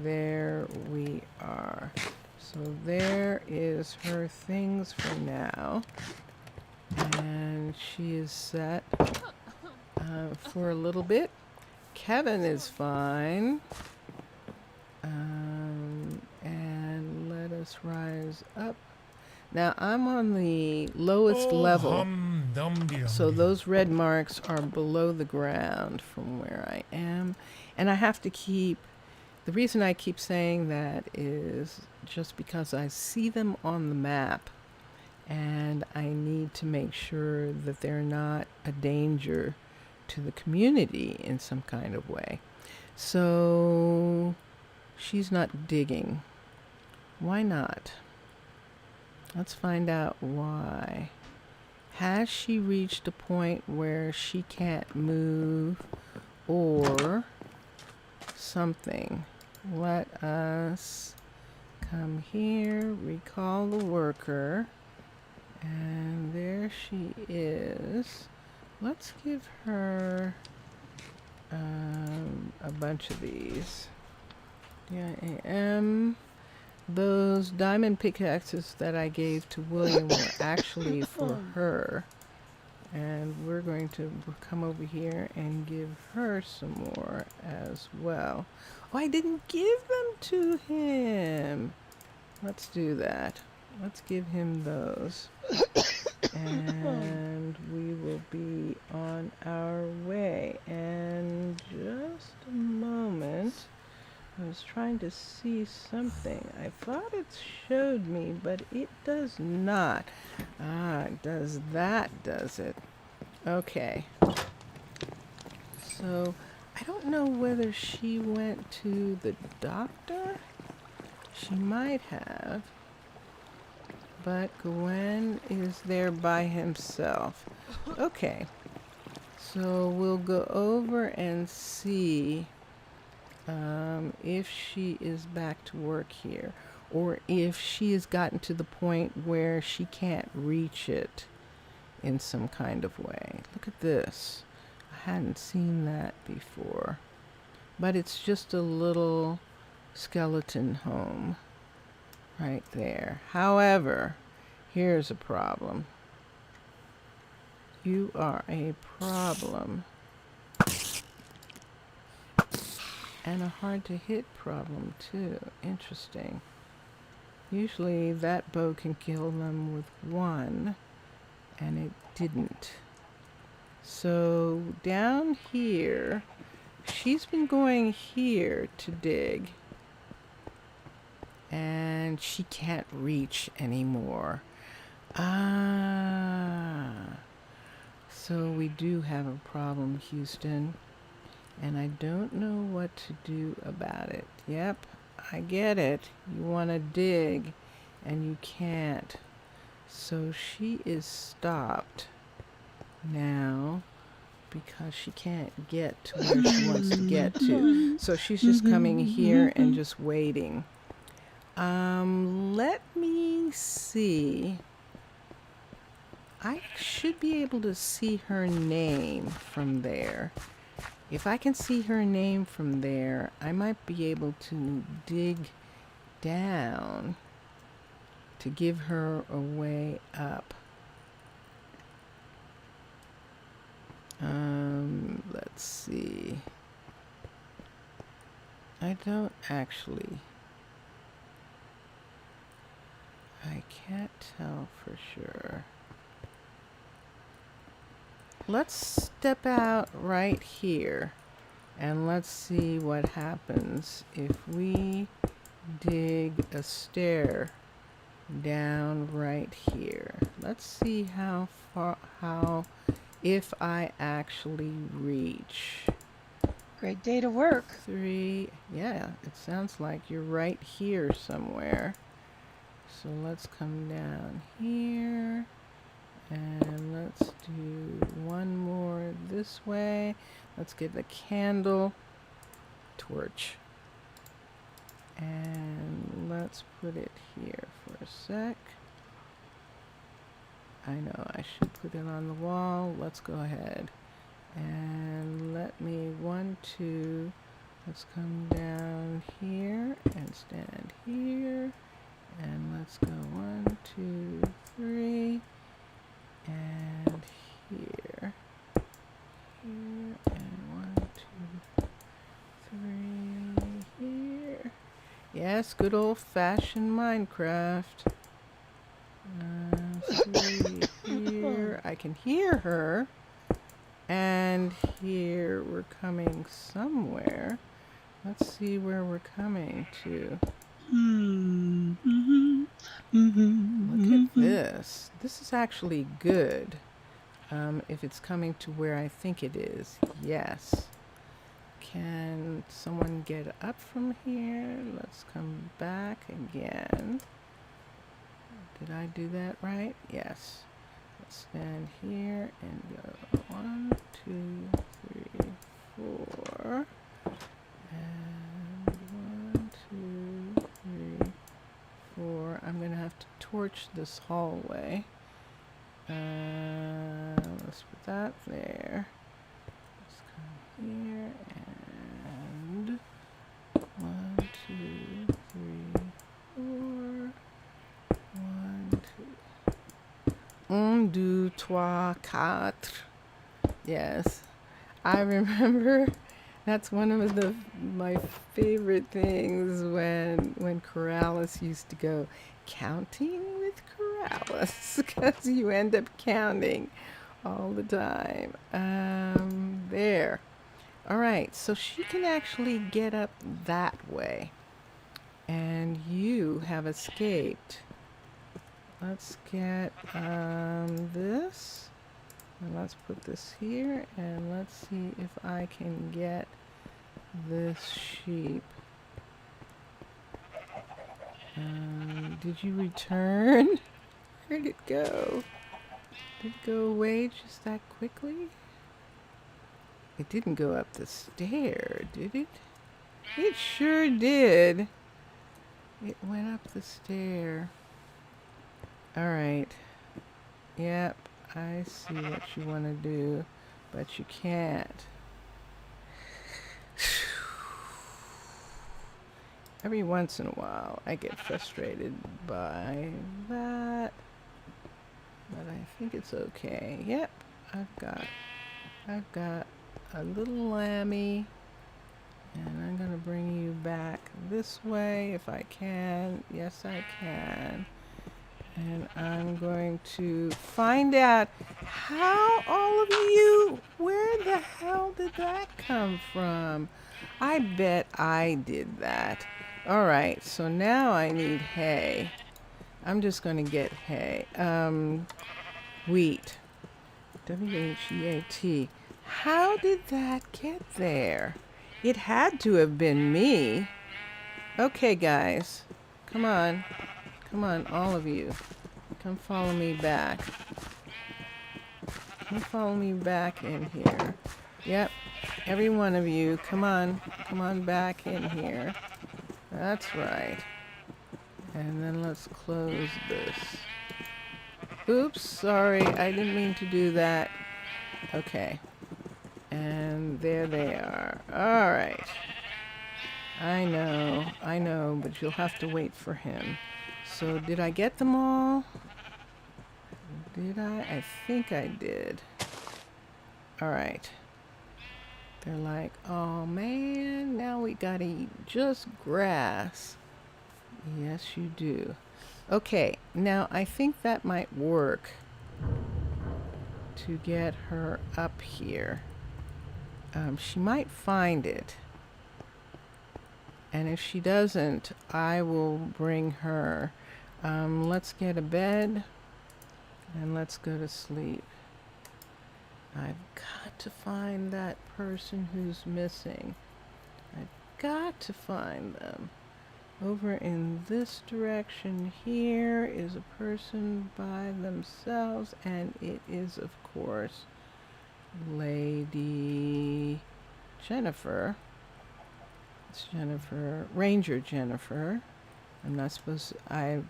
there we are. So there is her things for now, and she is set for a little bit. Kevin is fine, and let us rise up. Now I'm on the lowest level, so those red marks are below the ground from where I am. And I have to keep, the reason I keep saying that is just because I see them on the map and I need to make sure that they're not a danger to the community in some kind of way. So she's not digging. Why not? Let's find out why. Has she reached a point where she can't move or something? Let us come here, recall the worker, and there she is. Let's give her a bunch of these. D-I-A-M. Those diamond pickaxes that I gave to William were actually for her. And we're going to come over here and give her some more as well. Oh, I didn't give them to him. Let's do that. Let's give him those. And we will be on our way. And just a moment. I was trying to see something. I thought it showed me, but it does not. Ah, it does that, does it? Okay. So, I don't know whether she went to the doctor. She might have. But Gwen is there by himself. Okay. So, we'll go over and see if she is back to work here, or if she has gotten to the point where she can't reach it in some kind of way. Look at this. I hadn't seen that before. But it's just a little skeleton home right there. However, here's a problem. You are a problem. And a hard to hit problem too. Interesting. Usually that bow can kill them with one, and it didn't. So down here, she's been going here to dig, and she can't reach anymore. Ah. So we do have a problem, Houston. And I don't know what to do about it. Yep, I get it. You want to dig, and you can't. So she is stopped now because she can't get to where she wants to get to. So she's just coming here and just waiting. Let me see. I should be able to see her name from there. If I can see her name from there, I might be able to dig down to give her a way up. Let's see. I don't actually. I can't tell for sure. Let's step out right here and let's see what happens if we dig a stair down right here. Let's see how far, if I actually reach. Great day to work. 3, yeah, it sounds like you're right here somewhere. So let's come down here and let's do one more this way. Let's get the candle torch and let's put it here for a sec. I know I should put it on the wall. Let's go ahead and let me 1, 2. Let's come down here and stand here. And let's go 1, 2, 3, and here, and 1, 2, 3, here. Yes, good old-fashioned Minecraft. 3 here. I can hear her, and here we're coming somewhere. Let's see where we're coming to. Look at this. This is actually good. If it's coming to where I think it is. Yes. Can someone get up from here? Let's come back again. Did I do that right? Yes. Let's stand here and go 1, 2, 3, 4. And 1, 2, 3, 4. I'm going to have to torch this hallway. Let's put that there. Let's come here and 1, 2, 3, 4. 1, 2. 1, 2, 3, 4. Yes. I remember that's one of my favorite things when Corrales used to go counting with Corrales because you end up counting all the time. There. All right, so she can actually get up that way. And you have escaped. Let's get this. And let's put this here. And let's see if I can get this sheep. Did you return? Where did it go? Did it go away just that quickly? It didn't go up the stair, did it? It sure did. It went up the stair. All right. Yep, I see what you want to do, but you can't. Every once in a while, I get frustrated by that, but I think it's okay. Yep, I've got a little lammy, and I'm gonna bring you back this way if I can. Yes, I can. And I'm going to find out how all of you, where the hell did that come from? I bet I did that. All right, so now I need hay. I'm just going to get hay. Wheat. W-H-E-A-T. How did that get there? It had to have been me. Okay, guys. Come on. Come on, all of you. Come follow me back. Come follow me back in here. Yep, every one of you. Come on. Come on back in here. That's right. And then let's close this. Oops, sorry. I didn't mean to do that. Okay. And there they are. All right. I know, but you'll have to wait for him. So did I get them all? Did I? I think I did. All right. They're like, oh man, now we gotta eat just grass. Yes, you do. Okay, now I think that might work to get her up here. She might find it. And if she doesn't, I will bring her. Let's get a bed and let's go to sleep. I've got to find that person who's missing. I've got to find them. Over in this direction here is a person by themselves, and it is, of course, Lady Jennifer. It's Jennifer, Ranger Jennifer. I'm not supposed to, I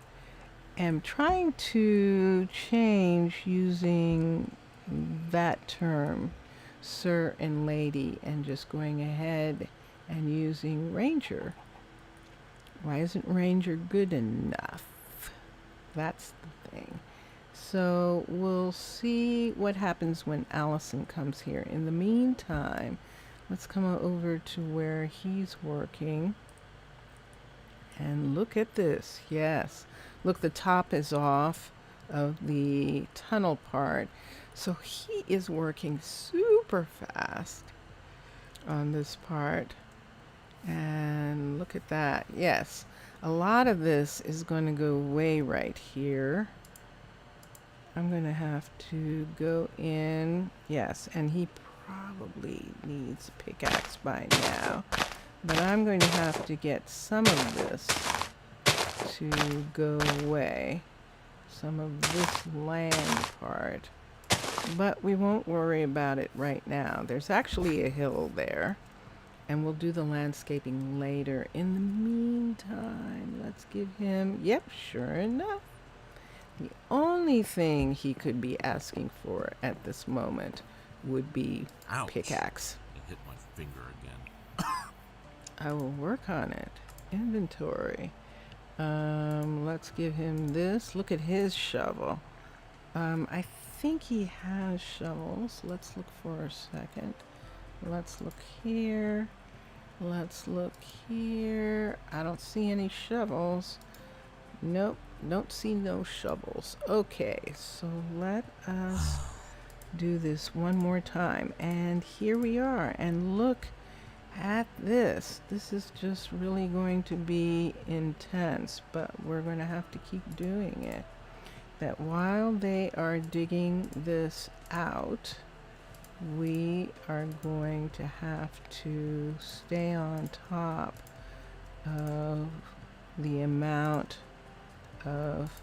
am trying to change using that term, sir and lady, and just going ahead and using ranger. Why isn't ranger good enough? That's the thing. So we'll see what happens when Allison comes here. In the meantime, let's come over to where he's working. And look at this. Yes. Look, the top is off of the tunnel part. So he is working super fast on this part. And look at that. Yes. A lot of this is going to go away right here. I'm going to have to go in. Yes. And he probably needs a pickaxe by now. But I'm going to have to get some of this to go away. Some of this land part. But we won't worry about it right now. There's actually a hill there. And we'll do the landscaping later. In the meantime, let's give him... Yep, sure enough. The only thing he could be asking for at this moment would be Ouch. pickaxe. I hit my finger again. I will work on it. Inventory. Let's give him this. Look at his shovel. I think he has shovels. Let's look for a second. Let's look here. Let's look here. I don't see any shovels. Nope, don't see no shovels. Okay, so let us do this one more time. And here we are. And look at this. This is just really going to be intense, but we're going to have to keep doing it. That while they are digging this out, we are going to have to stay on top of the amount of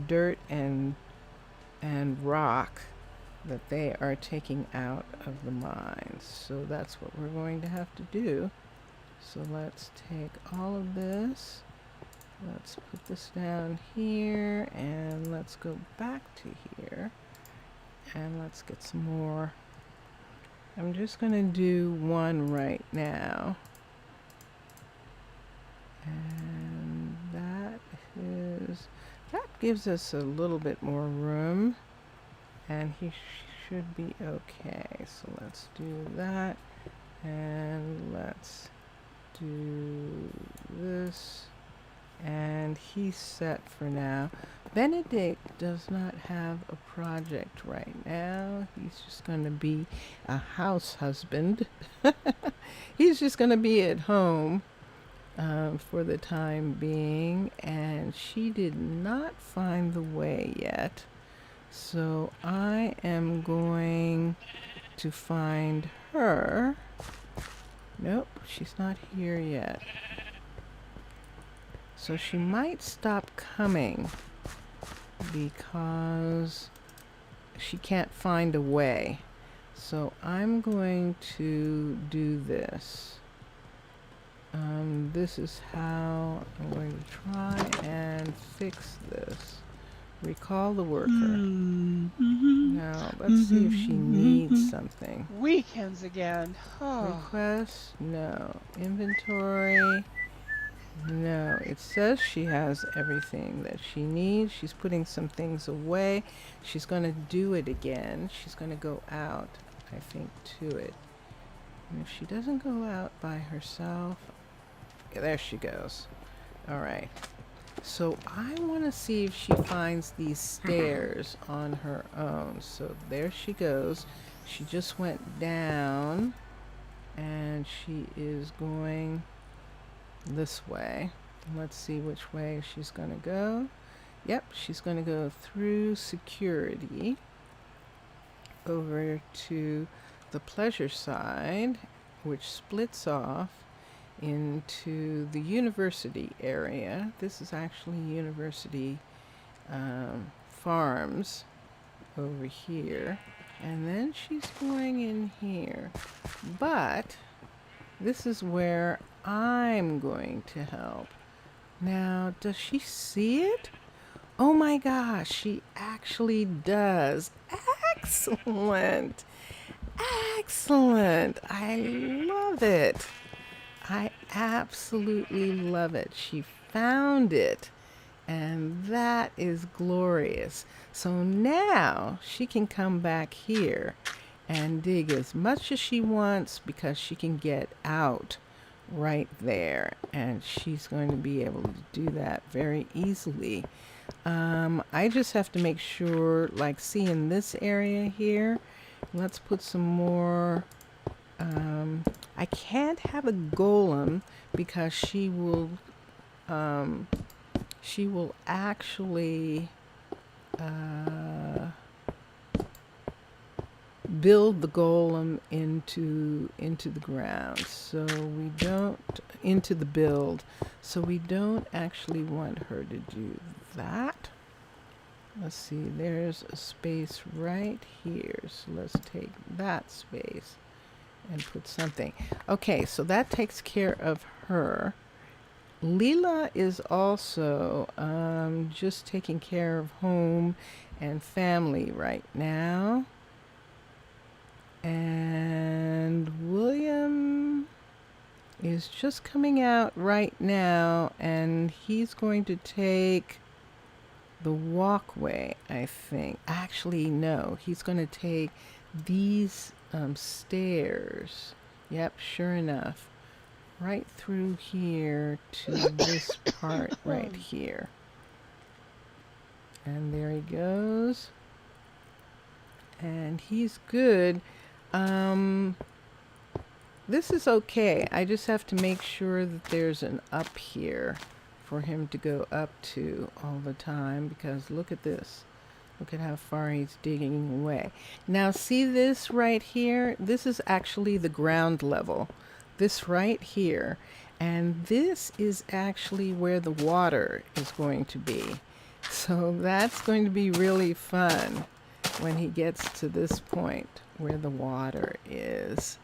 dirt and rock that they are taking out of the mines. So that's what we're going to have to do. So let's take all of this. Let's put this down here and let's go back to here and let's get some more. I'm just going to do one right now. And that gives us a little bit more room. And he should be okay. So let's do that. And let's do this. And he's set for now. Benedict does not have a project right now. He's just going to be a house husband. He's just going to be at home for the time being. And she did not find the way yet. So I am going to find her. Nope, she's not here yet. So she might stop coming because she can't find a way. So I'm going to do this. This is how I'm going to try and fix this. Recall the worker. Now, let's see if she needs something. Weekends again. Oh. Request? No. Inventory? No. It says she has everything that she needs. She's putting some things away. She's going to do it again. She's going to go out. I think, to it. And if she doesn't go out by herself, yeah, there she goes. All right. So I want to see if she finds these stairs on her own. So there she goes. She just went down and she is going this way. Let's see which way she's going to go. Yep, she's going to go through security over to the pleasure side, which splits off into the university area. This is actually University Farms over here. And then she's going in here. But this is where I'm going to help. Now, does she see it? Oh my gosh, she actually does. Excellent. Excellent. I love it. I absolutely love it. She found it. And that is glorious. So now she can come back here and dig as much as she wants because she can get out right there. And she's going to be able to do that very easily. I just have to make sure, like, see in this area here, let's put some more. I can't have a golem because she will actually build the golem into the ground. So we don't, into the build. So we don't actually want her to do that. Let's see, there's a space right here. So let's take that space and put something. Okay, so that takes care of her. Leela is also just taking care of home and family right now. And William is just coming out right now, and he's going to take the walkway, I think. Actually, no, he's going to take these stairs. Yep, sure enough. Right through here to this part right here. And there he goes. And he's good. This is okay. I just have to make sure that there's an up here for him to go up to all the time, because look at this. Look at how far he's digging away. Now see this right here? This is actually the ground level. This right here. And this is actually where the water is going to be. So that's going to be really fun when he gets to this point where the water is.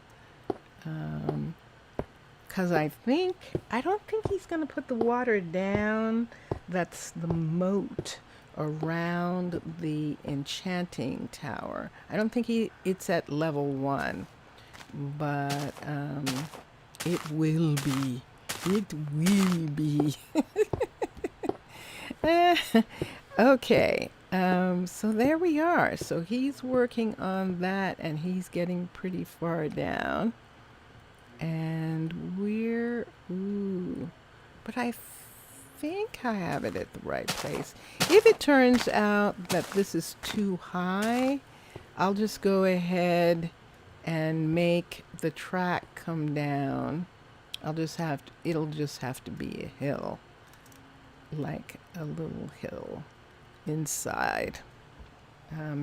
Because I don't think he's going to put the water down. That's the moat around the enchanting tower. I don't think it's at level 1, but it will be. It will be. Okay, so there we are. So he's working on that, and he's getting pretty far down. And but I think I have it at the right place. If it turns out that this is too high, I'll just go ahead and make the track come down. It'll just have to be a hill, like a little hill inside,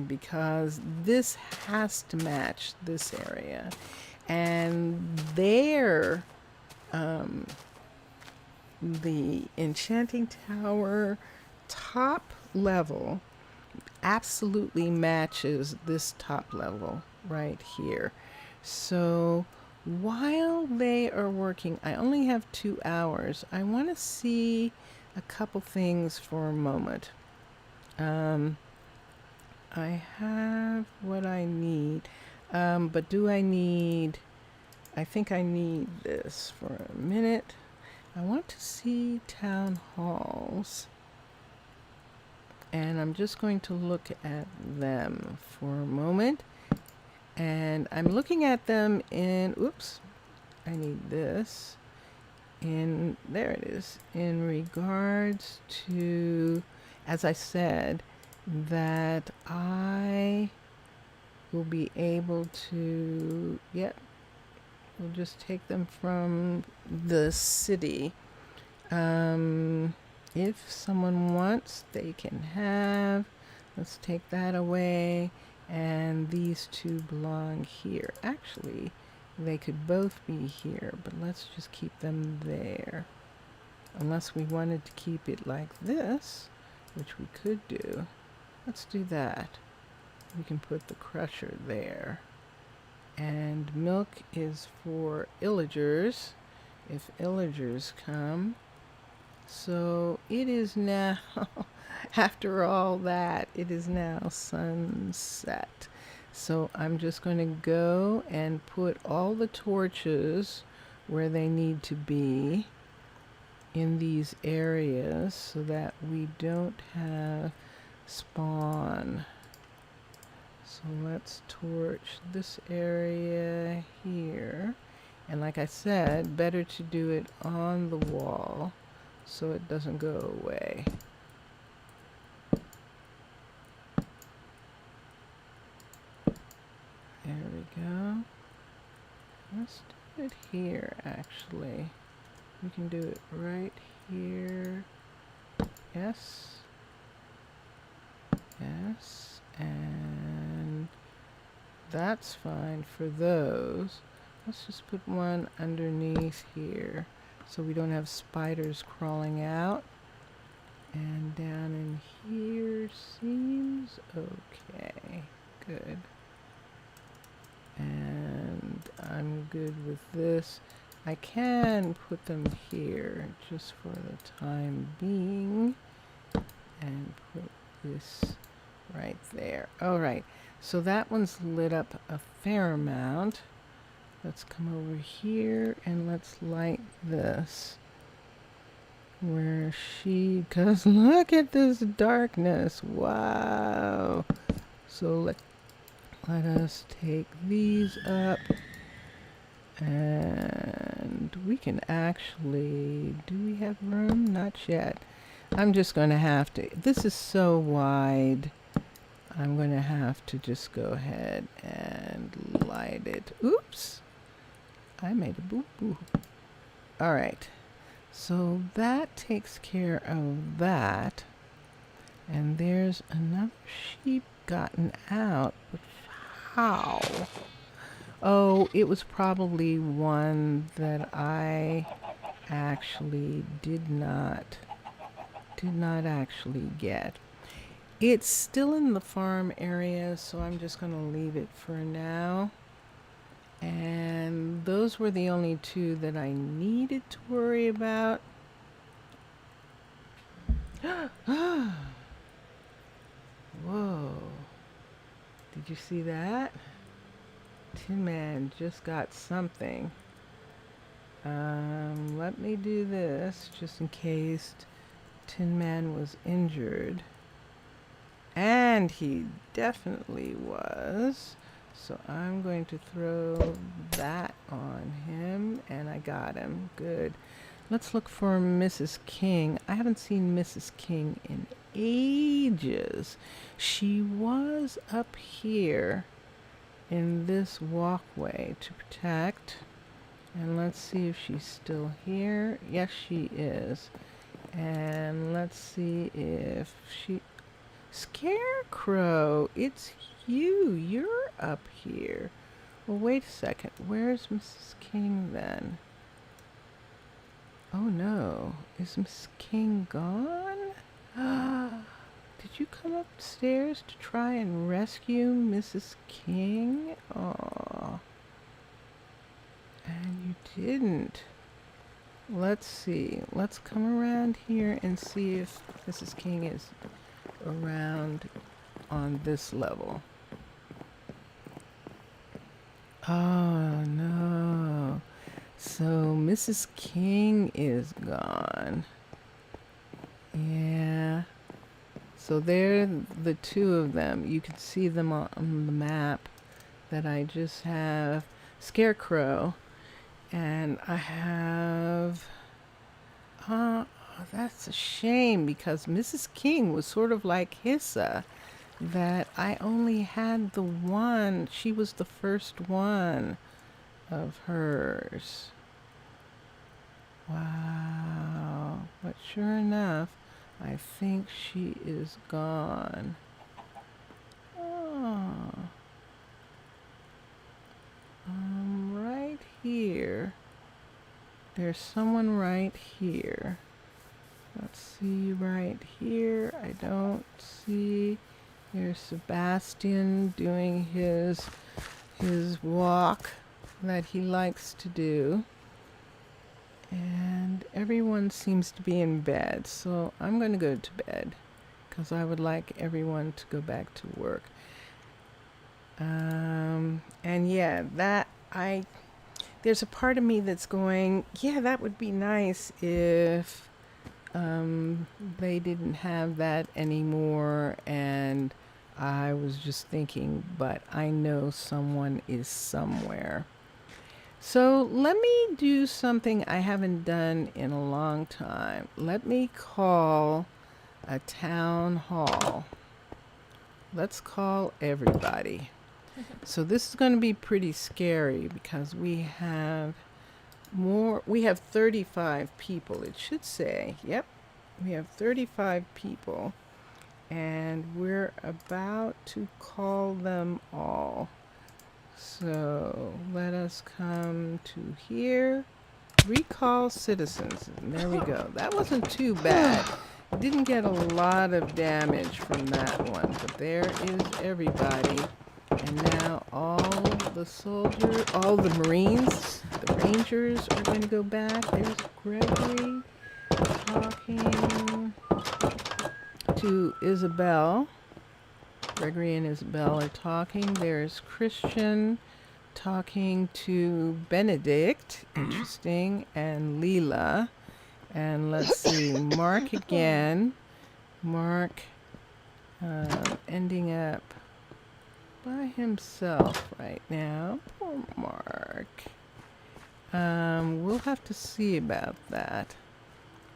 because this has to match this area. And there, the enchanting tower top level absolutely matches this top level right here. So while they are working, I only have 2 hours. I want to see a couple things for a moment. I have what I need. But do I need... I think I need this for a minute. I want to see town halls. And I'm just going to look at them for a moment. And I'm looking at them in, oops, I need this. There it is. In regards to, as I said, that I will be able to, yep, we'll just take them from the city. If someone wants, they can have. Let's take that away. And these two belong here. Actually, they could both be here, but let's just keep them there. Unless we wanted to keep it like this, which we could do. Let's do that. We can put the crusher there. And milk is for illagers, if illagers come. So it is now, after all that, it is now sunset. So I'm just going to go and put all the torches where they need to be in these areas so that we don't have spawn. So let's torch this area here. And like I said, better to do it on the wall so it doesn't go away. There we go. Let's do it here, actually. We can do it right here. Yes. Yes. And that's fine for those. Let's just put one underneath here so we don't have spiders crawling out. And down in here seems okay. Good. And I'm good with this. I can put them here just for the time being. And put this right there. All right. So that one's lit up a fair amount. Let's come over here and let's light this. Where she, cause look at this darkness. Wow. So let us take these up. And we can actually, do we have room? Not yet. I'm just going to have to, this is so wide. I'm going to have to just go ahead and light it. Oops. I made a boo-boo. All right. So that takes care of that. And there's another sheep gotten out. But how? Oh, it was probably one that I actually did not actually get. It's still in the farm area, so I'm just going to leave it for now. And those were the only two that I needed to worry about. Whoa. Did you see that? Tin Man just got something. Let me do this just in case Tin Man was injured. And he definitely was. So I'm going to throw that on him, and I got him. Good. Let's look for Mrs. King. I haven't seen Mrs. King in ages. She was up here in this walkway to protect. And let's see if she's still here. Yes, she is. And let's see if she... Scarecrow, it's you. You're up here. Well, wait a second. Where's Mrs. King then? Oh no. Is Mrs. King gone? Did you come upstairs to try and rescue Mrs. King? Aw. And you didn't. Let's see. Let's come around here and see if Mrs. King is around on this level. Oh no. So Mrs. King is gone. Yeah. So they're the two of them. You can see them on the map that I just have Scarecrow, and I have, that's a shame because Mrs. King was sort of like Hissa, that I only had the one. She was the first one of hers. Wow. But sure enough, I think she is gone. Oh. Right here. There's someone right here. Let's see, right here. I don't see. Here's Sebastian doing his walk that he likes to do. And everyone seems to be in bed, so I'm going to go to bed because I would like everyone to go back to work. And yeah, there's a part of me that's going, yeah, that would be nice if they didn't have that anymore. And I was just thinking, but I know someone is somewhere. So let me do something I haven't done in a long time. Let me call a town hall. Let's call everybody. So this is going to be pretty scary because we have 35 people. It should say, yep, we have 35 people, and we're about to call them all. So let us come to here. Recall citizens. And there we go. That wasn't too bad. Didn't get a lot of damage from that one, but there is everybody. And now all the soldiers, all the Marines, the Rangers are going to go back. There's Gregory talking to Isabel. Gregory and Isabel are talking. There's Christian talking to Benedict. Interesting. And Leela. And let's see, Mark again. Mark ending up by himself right now. Poor Mark. We'll have to see about that.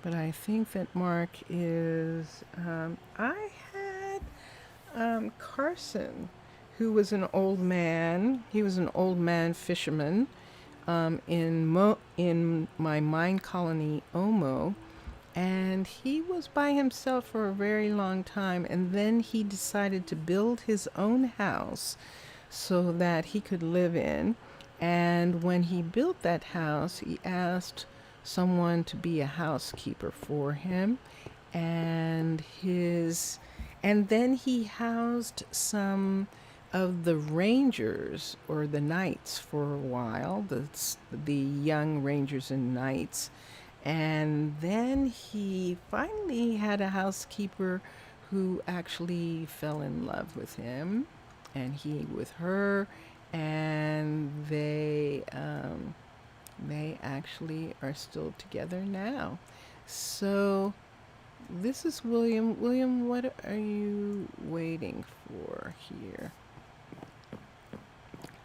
But I think that Mark is... I had Carson, who was an old man. He was an old man fisherman in my mine colony, Omo. And he was by himself for a very long time, and then he decided to build his own house so that he could live in. And when he built that house, he asked someone to be a housekeeper for him, and then he housed some of the rangers or the knights for a while, the young rangers and knights. And then he finally had a housekeeper who actually fell in love with him, and he with her, and they actually are still together now. So this is William. William, what are you waiting for here?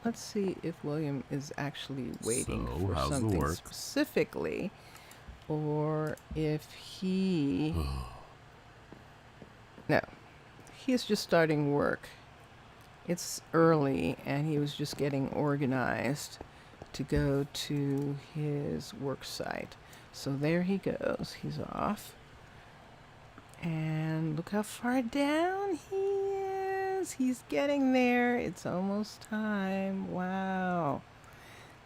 Let's see if William is actually waiting for how's the something work? specifically, or if he... No, he's just starting work. It's early, and he was just getting organized to go to his work site. So there he goes. He's off. And look how far down he is. He's getting there. It's almost time. Wow.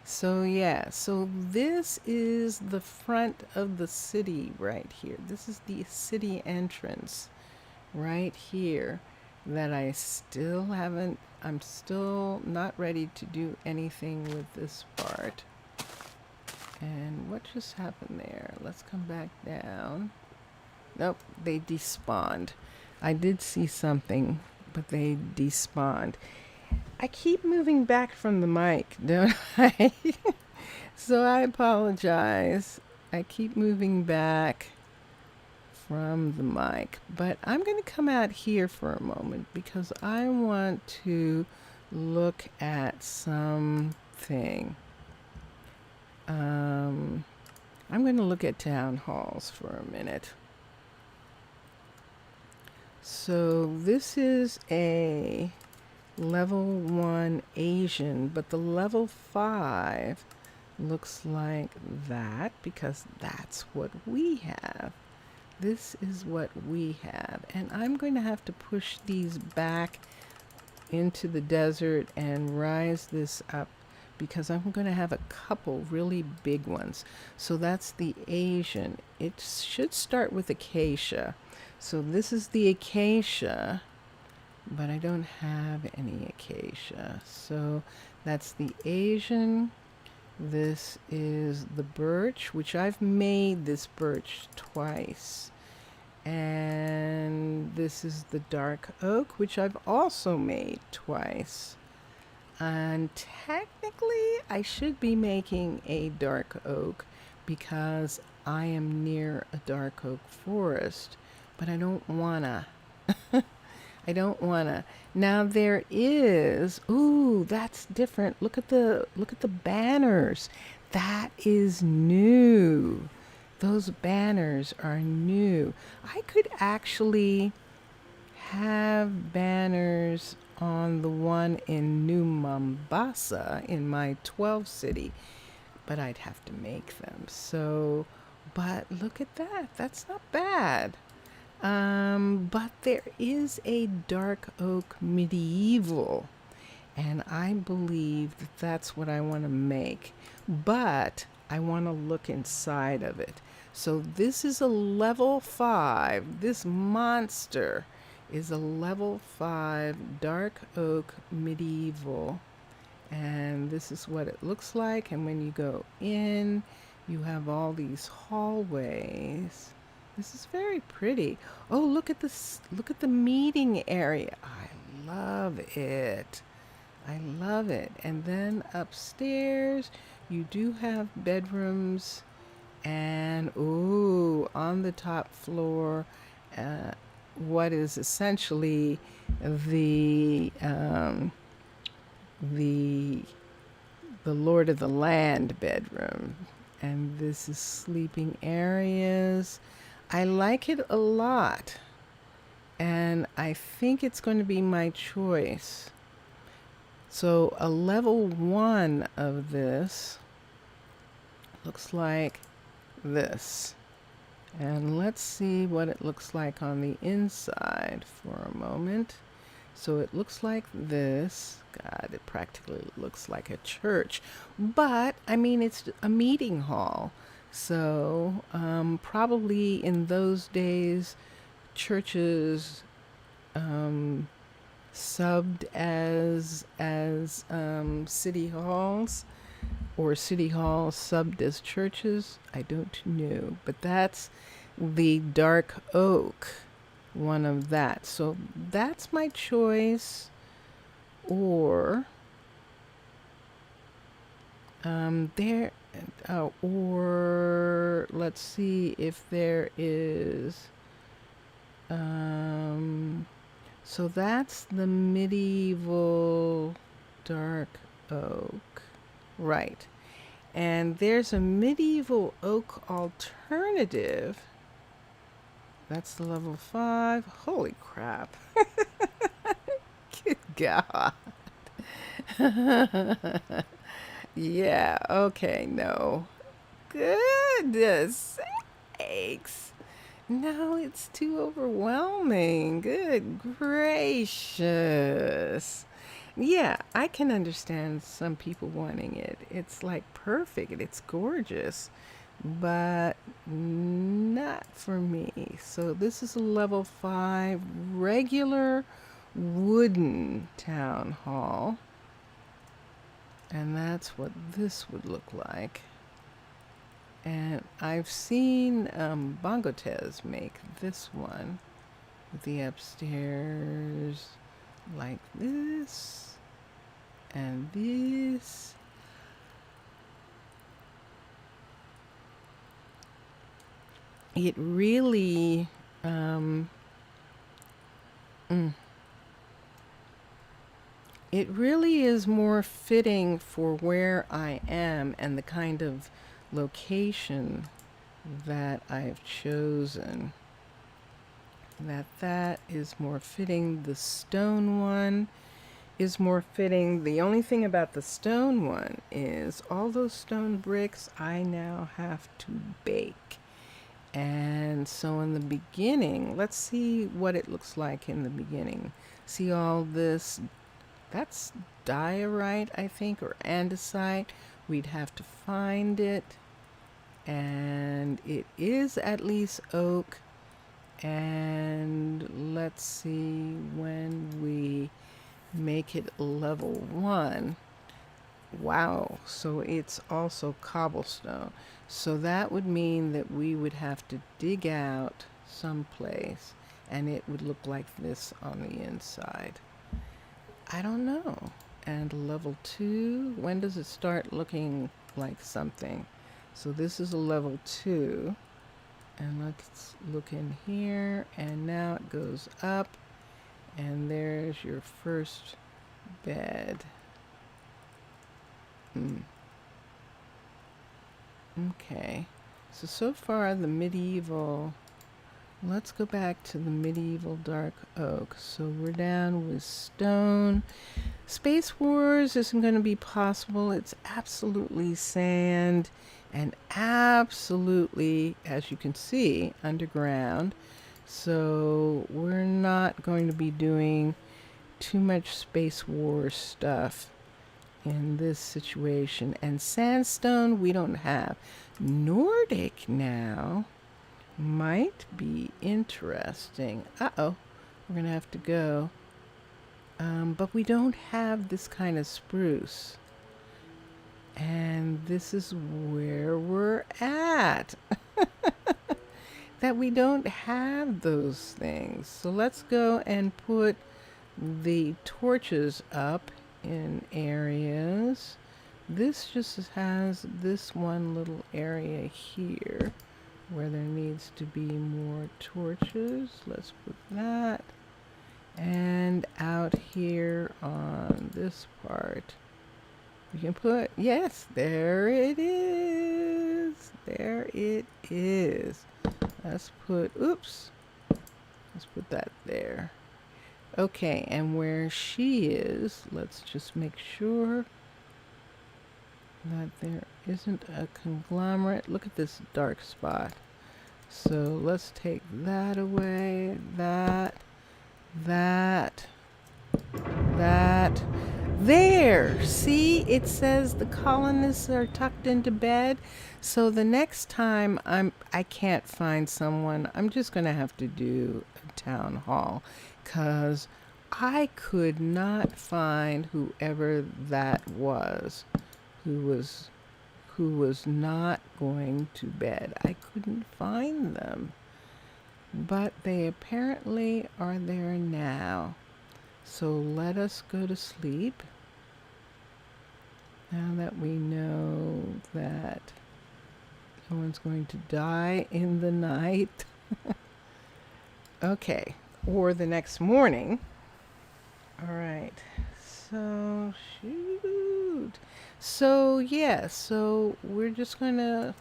So yeah, so this is the front of the city right here. This is the city entrance right here that I'm still not ready to do anything with this part. And what just happened there? Let's come back down. Nope, they despawned. I did see something, but they despawned. I keep moving back from the mic, don't I? So I apologize. I keep moving back from the mic. But I'm going to come out here for a moment because I want to look at something. I'm going to look at town halls for a minute. So this is a level 1 Asian, but the level 5 looks like that because that's what we have. This is what we have. And I'm going to have to push these back into the desert and rise this up because I'm going to have a couple really big ones. So that's the Asian. It should start with acacia. So this is the acacia, but I don't have any acacia. So that's the Asian. This is the birch, which I've made this birch twice. And this is the dark oak, which I've also made twice. And technically, I should be making a dark oak because I am near a dark oak forest, but I don't wanna. I don't wanna. Now there is, ooh, that's different. Look at the banners. That is new. Those banners are new. I could actually have banners on the one in New Mombasa in my 12 city, but I'd have to make them. So, but look at that. That's not bad. But there is a dark oak medieval, and I believe that that's what I want to make, but I want to look inside of it. So this is a level 5. This monster is a level 5 dark oak medieval, and this is what it looks like. And when you go in, you have all these hallways. This is very pretty. Oh, look at this. Look at the meeting area. I love it. I love it. And then upstairs, you do have bedrooms. And, ooh, on the top floor, what is essentially the Lord of the Land bedroom. And this is sleeping areas. I like it a lot, and I think it's going to be my choice. So a level 1 of this looks like this. And let's see what it looks like on the inside for a moment. So it looks like this. God, it practically looks like a church. But, I mean, it's a meeting hall. So, probably in those days, churches subbed as city halls, or city halls subbed as churches. I don't know, but that's the dark oak, one of that. So that's my choice. Or or let's see if there is. So that's the medieval dark oak, right? And there's a medieval oak alternative. That's the level 5. Holy crap! Good God. Yeah, okay, no. Goodness sakes. No, it's too overwhelming. Good gracious. Yeah, I can understand some people wanting it. It's like perfect. It's gorgeous. But not for me. So this is a level 5 regular wooden town hall. And that's what this would look like. And I've seen Bongotez make this one with the upstairs like this and this. It really it really is more fitting for where I am and the kind of location that I've chosen. That is more fitting. The stone one is more fitting. The only thing about the stone one is all those stone bricks I now have to bake. And so in the beginning, let's see what it looks like in the beginning. See all this, that's diorite, I think, or andesite. We'd have to find it. And it is at least oak. And let's see when we make it level 1. Wow, so it's also cobblestone. So that would mean that we would have to dig out someplace and it would look like this on the inside. I don't know. And level 2, when does it start looking like something? So this is a level 2. And let's look in here, and now it goes up, and there's your first bed. Okay, so far the medieval, let's go back to the medieval dark oak. So we're down with stone. Space Wars isn't going to be possible. It's absolutely sand and absolutely, as you can see, underground. So we're not going to be doing too much Space War stuff in this situation. And sandstone we don't have. Nordic now might be interesting. Uh-oh, we're gonna have to go. But we don't have this kind of spruce. And this is where we're at. That we don't have those things. So let's go and put the torches up in areas. This just has this one little area here where there needs to be more torches. Let's put that. And out here on this part, we can put, yes, there it is. There it is. Let's put, oops, let's put that there. Okay, and where she is, let's just make sure that there isn't a conglomerate. Look at this dark spot. So let's take that away, that. There! See, it says the colonists are tucked into bed. So the next time I can't find someone, I'm just going to have to do a town hall, because I could not find whoever that was who was not going to bed. I couldn't find them. But they apparently are there now. So let us go to sleep. Now that we know that no one's going to die in the night. Okay, or the next morning. All right, so shoot. So yeah, so we're just going to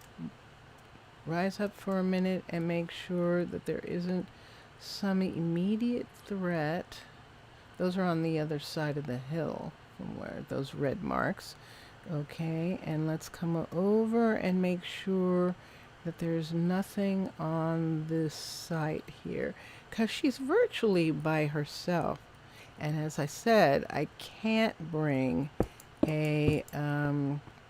rise up for a minute and make sure that there isn't some immediate threat. Those are on the other side of the hill from where those red marks. Okay, and let's come over and make sure that there's nothing on this site here, because she's virtually by herself. And as I said, I can't bring a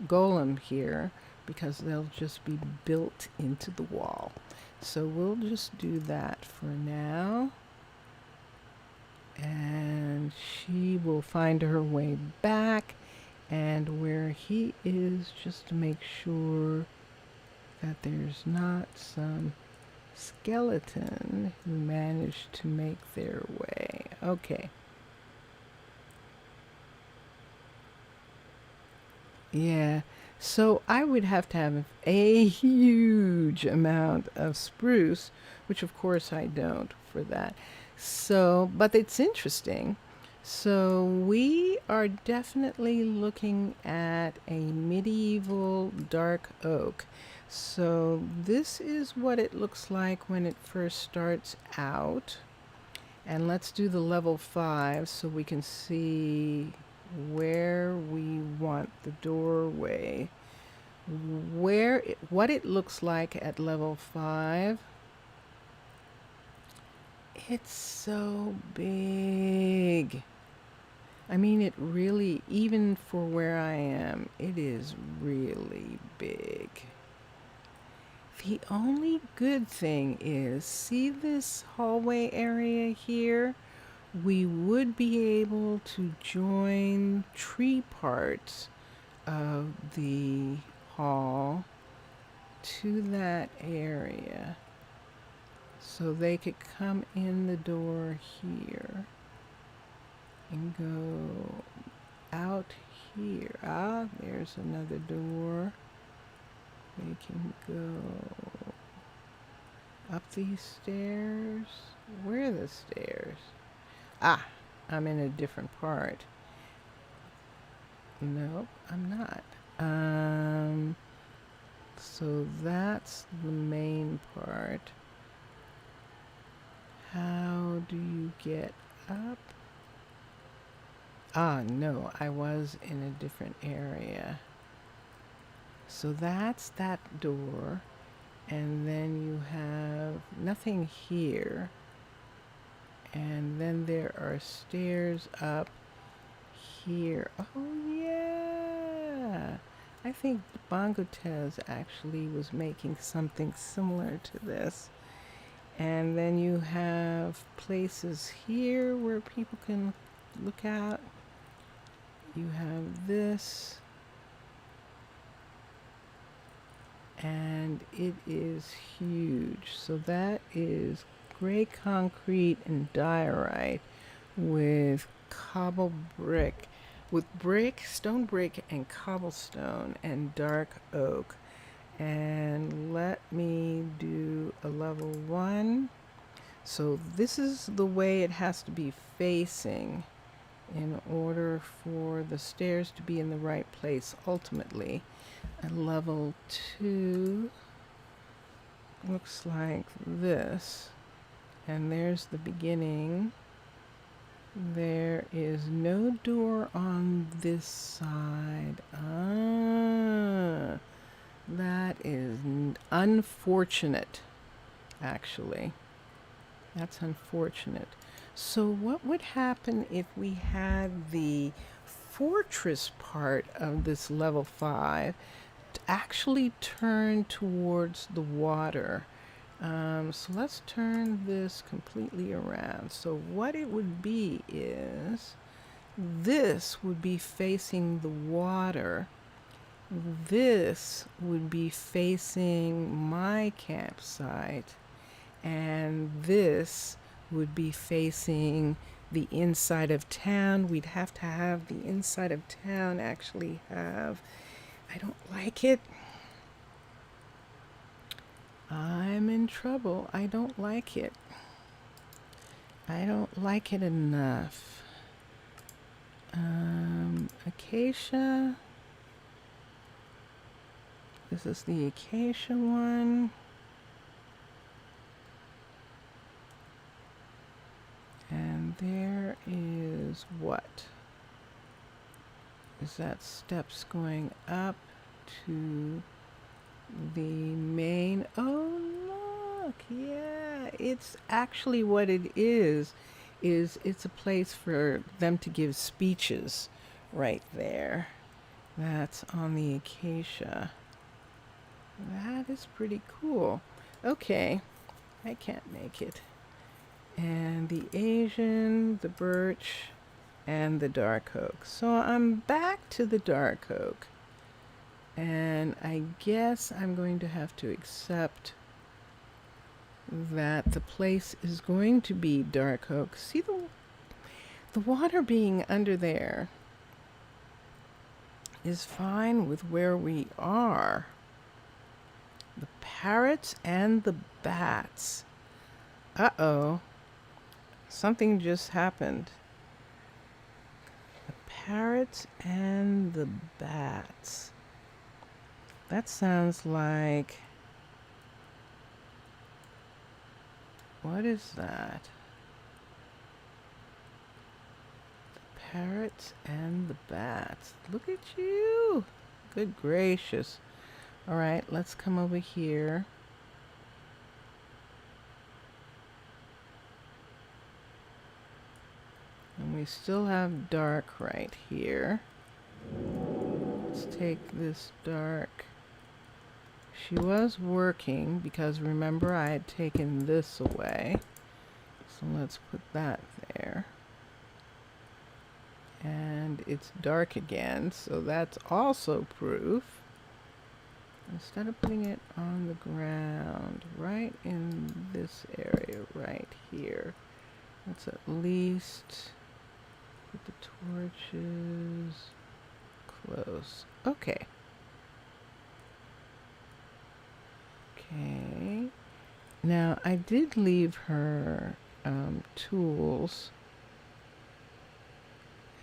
golem here because they'll just be built into the wall. So we'll just do that for now. And she will find her way back and where he is, just to make sure that there's not some skeleton who managed to make their way. Okay. Yeah, so I would have to have a huge amount of spruce, which of course I don't for that. So, but it's interesting So we are definitely looking at a medieval dark oak. So this is what it looks like when it first starts out. And let's do the level 5 so we can see where we want the doorway. What it looks like at level 5. It's so big. I mean, it really, even for where I am, it is really big. The only good thing is, see this hallway area here? We would be able to join tree parts of the hall to that area. So they could come in the door here and go out here. Ah, there's another door. They can go up these stairs. Where are the stairs? Ah, I'm in a different part. Nope, I'm not. So that's the main part. How do you get up? Ah, no, I was in a different area. So that's that door. And then you have nothing here. And then there are stairs up here. Oh, yeah. I think Bangotez actually was making something similar to this. And then you have places here where people can look out. You have this. And it is huge. So that is gray concrete and diorite with cobble brick, with brick, stone brick and cobblestone and dark oak. And let me do a level 1. So this is the way it has to be facing in order for the stairs to be in the right place ultimately. And level 2 looks like this. And there's the beginning. There is no door on this side. Ah, that is unfortunate, actually. That's unfortunate. So what would happen if we had the fortress part of this level 5 to actually turn towards the water? So let's turn this completely around. So what it would be is, this would be facing the water. This would be facing my campsite. And this would be facing the inside of town. We'd have to have the inside of town actually have, I don't like it. I'm in trouble. I don't like it. I don't like it enough. Acacia. This is the acacia one. And there is what? Is that steps going up to the main? Oh, look, yeah, it's actually what it is it's a place for them to give speeches right there. That's on the acacia. That is pretty cool. Okay, I can't make it. And the Asian, the birch, and the dark oak. So I'm back to the dark oak. And I guess I'm going to have to accept that the place is going to be dark oak. See the water being under there is fine with where we are. The parrots and the bats. Uh-oh. Something just happened. parrots and the bats. That sounds like... What is that? The parrots and the bats. Look at you. Good gracious. All right, let's come over here. And we still have dark right here. Let's take this dark. She was working because remember I had taken this away. So let's put that there. And it's dark again, so that's also proof. Instead of putting it on the ground, right in this area right here, let's at least put the torches close. Okay. Okay. Now, I did leave her tools.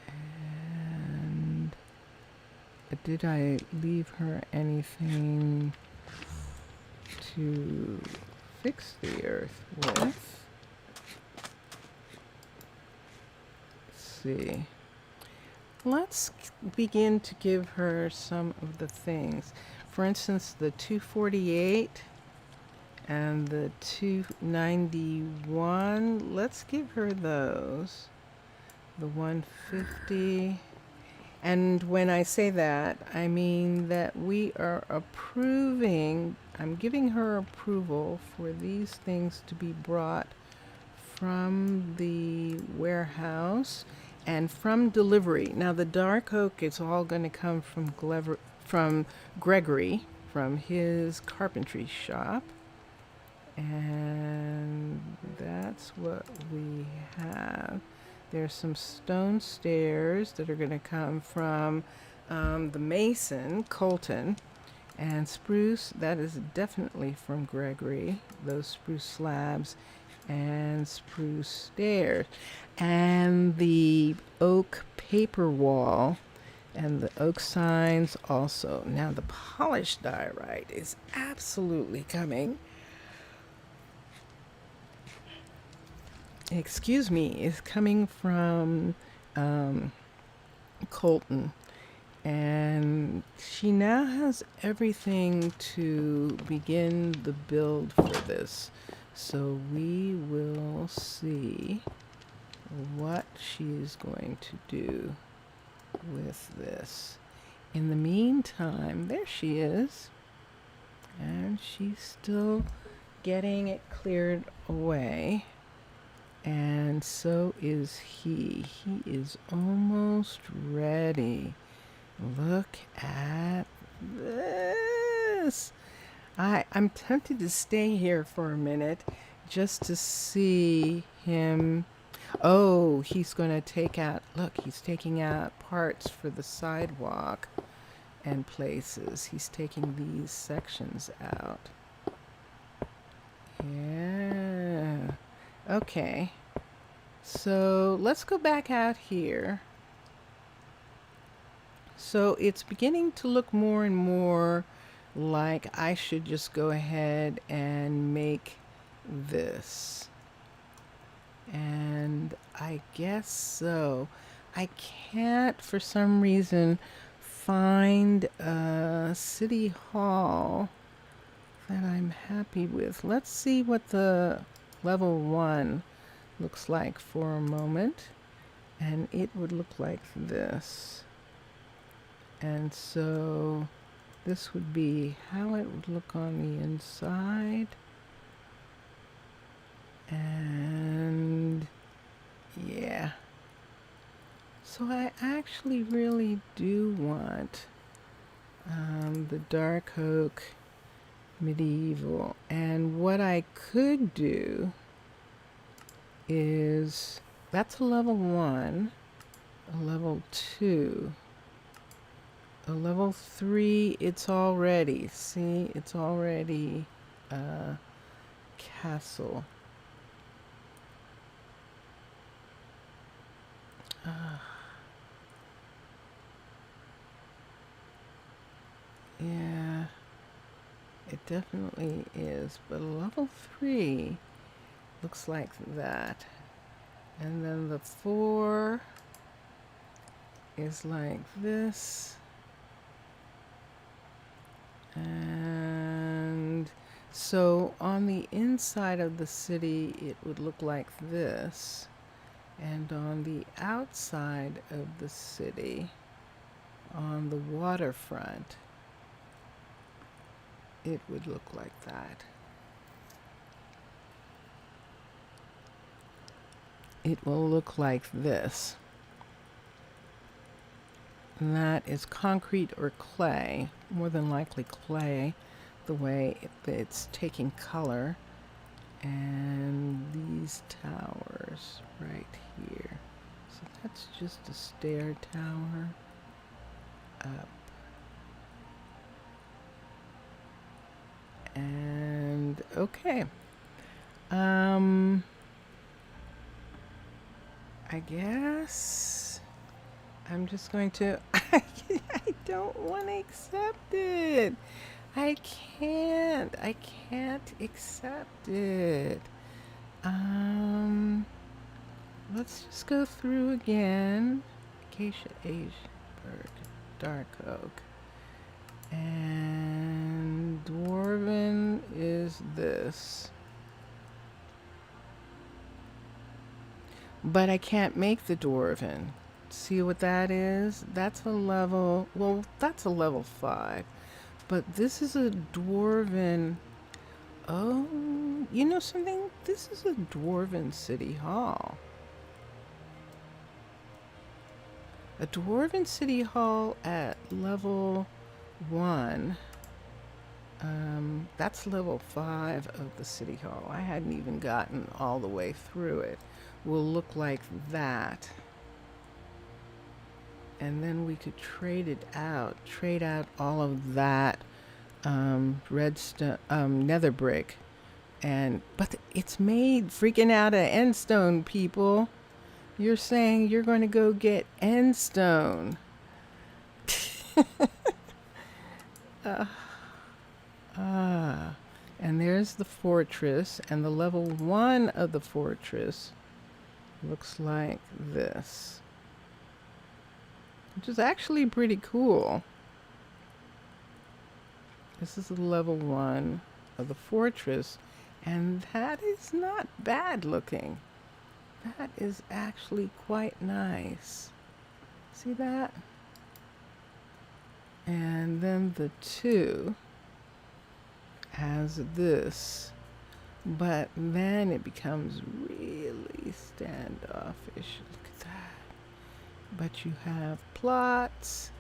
And did I leave her anything to fix the earth with? Let's see. Let's begin to give her some of the things. For instance, the 248 and the 291. Let's give her those. The 150. And when I say that, I mean that we are approving, I'm giving her approval for these things to be brought from the warehouse and from delivery. Now the dark oak is all going to come from Gregory, from his carpentry shop. And that's what we have. There's some stone stairs that are going to come from the mason, Colton, and spruce, that is definitely from Gregory, those spruce slabs and spruce stairs. And the oak paper wall and the oak signs also. Now the polished diorite is absolutely coming. Excuse me, is coming from Colton, and she now has everything to begin the build for this. So we will see what she's going to do with this. In the meantime, there she is, and she's still getting it cleared away. And so is he. He is almost ready. Look at this. I'm tempted to stay here for a minute just to see him. Oh, he's going to take out, look, he's taking out parts for the sidewalk and places. He's taking these sections out. Yeah. Okay, so let's go back out here. So it's beginning to look more and more like I should just go ahead and make this. And I guess so. I can't, for some reason, find a city hall that I'm happy with. Let's see what the level 1 looks like for a moment, and it would look like this. And so this would be how it would look on the inside. And yeah, so I actually really do want the dark oak medieval. And what I could do is, that's a level 1, a level 2, a level 3. It's already, see, it's already a castle. It definitely is. But level 3 looks like that. And then the 4 is like this. And so on the inside of the city, it would look like this. And on the outside of the city, on the waterfront, it would look like that. It will look like this. And that is concrete or clay, more than likely clay, the way it's taking color. And these towers right here. So that's just a stair tower up. And okay. I guess I'm just going to I don't want to accept it. I can't accept it. Let's just go through again. Acacia, Bird, Dark Oak. And Dwarven is this. But I can't make the Dwarven. See what that is? That's a level, well, that's a level 5. But this is a Dwarven. Oh, you know something? This is a Dwarven City Hall. A Dwarven City Hall at level 1. That's level 5 of the City Hall. I hadn't even gotten all the way through it. Will look like that. And then we could trade out all of that redstone, nether brick, but it's made freaking out of endstone, people. You're saying you're going to go get endstone. And there's the fortress, and the level 1 of the fortress looks like this, which is actually pretty cool. This is the level 1 of the fortress, and that is not bad looking. That is actually quite nice. See that? And then the 2 has this, but then it becomes really standoffish. Look at that. But you have plots,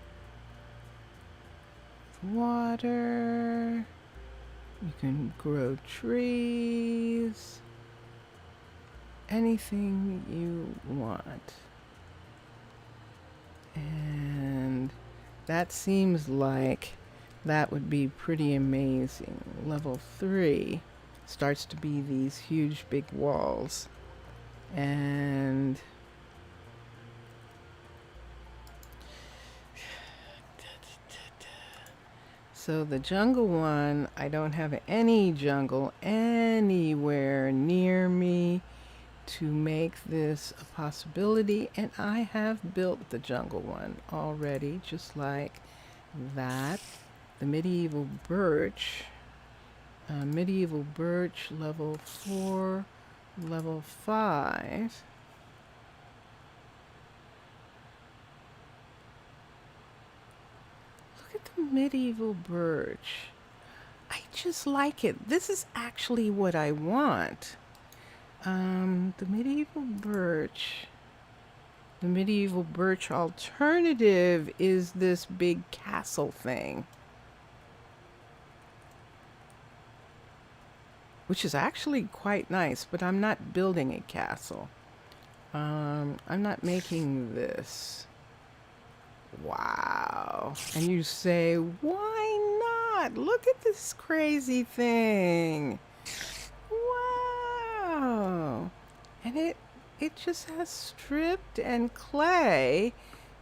water, you can grow trees, anything you want. And that seems like that would be pretty amazing. Level 3 starts to be these huge big walls. And so the jungle one, I don't have any jungle anywhere near me to make this a possibility, and I have built the jungle one already, just like that. The medieval birch level 4, level 5. Look at the medieval birch. I just like it. This is actually what I want. The medieval birch alternative is this big castle thing, which is actually quite nice, but I'm not building a castle. I'm not making this. Wow. And you say, why not? Look at this crazy thing. Wow. And it just has stripped and clay,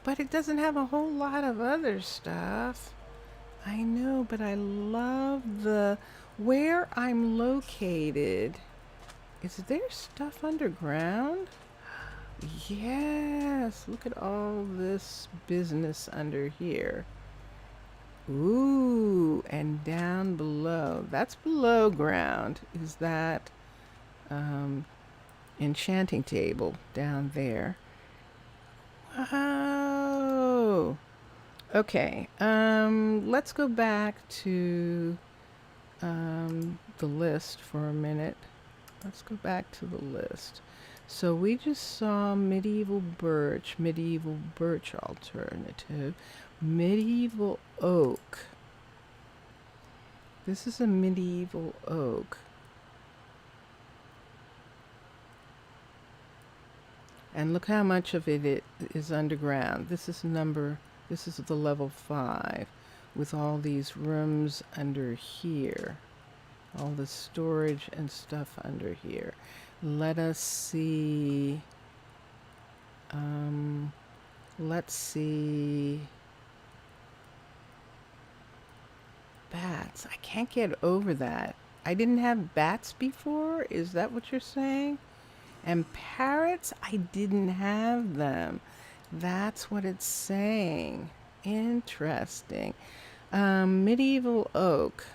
but it doesn't have a whole lot of other stuff. I know, but I love the where I'm located. Is there stuff underground? Yes, look at all this business under here. Ooh, and down below. That's below ground. Is that enchanting table down there? Wow. Okay, let's go back to the list for a minute. Let's go back to the list. So we just saw medieval birch alternative, medieval oak. This is a medieval oak. And look how much of it is underground. This is the level 5 with all these rooms under here. All the storage and stuff under here. Let us see. Let's see. Bats. I can't get over that. I didn't have bats before? Is that what you're saying? And parrots? I didn't have them. That's what it's saying. Interesting. Medieval oak.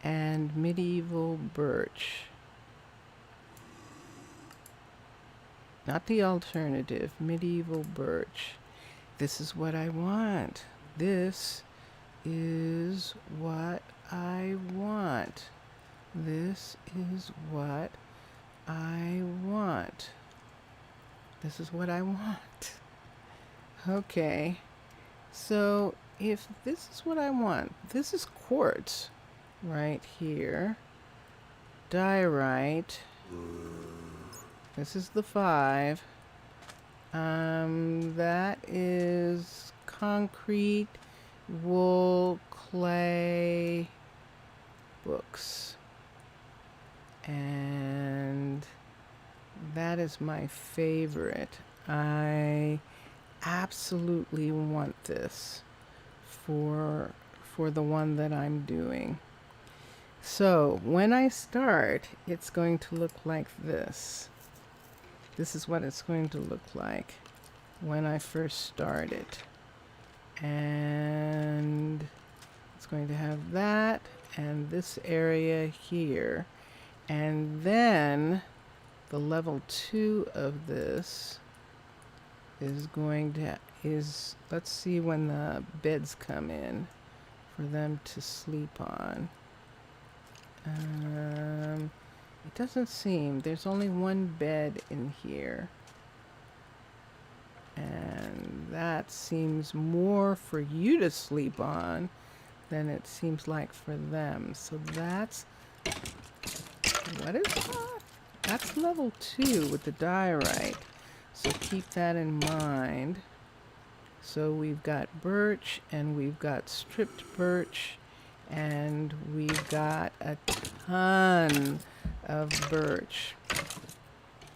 And medieval birch. Not the alternative, medieval birch. This is what I want. This is what I want. This is what I want. This is what I want. Okay. So if this is what I want, this is quartz right here. Diorite. This is the 5. That is concrete, wool, clay, books. And that is my favorite. I absolutely want this for the one that I'm doing. So when I start, it's going to look like this. This is what it's going to look like when I first start it. And it's going to have that and this area here. And then the level 2 of this is going to, let's see when the beds come in for them to sleep on. It doesn't seem, there's only one bed in here. And that seems more for you to sleep on than it seems like for them. So that's, what is that? That's level 2 with the diorite. So keep that in mind. So we've got birch and we've got stripped birch and we've got a ton of birch.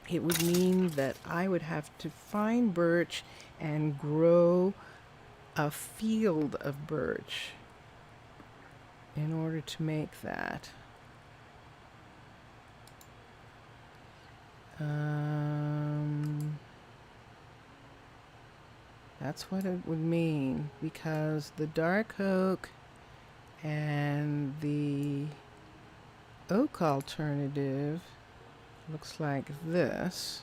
It would mean that I would have to find birch and grow a field of birch in order to make that. That's what it would mean, because the dark oak and the oak alternative looks like this.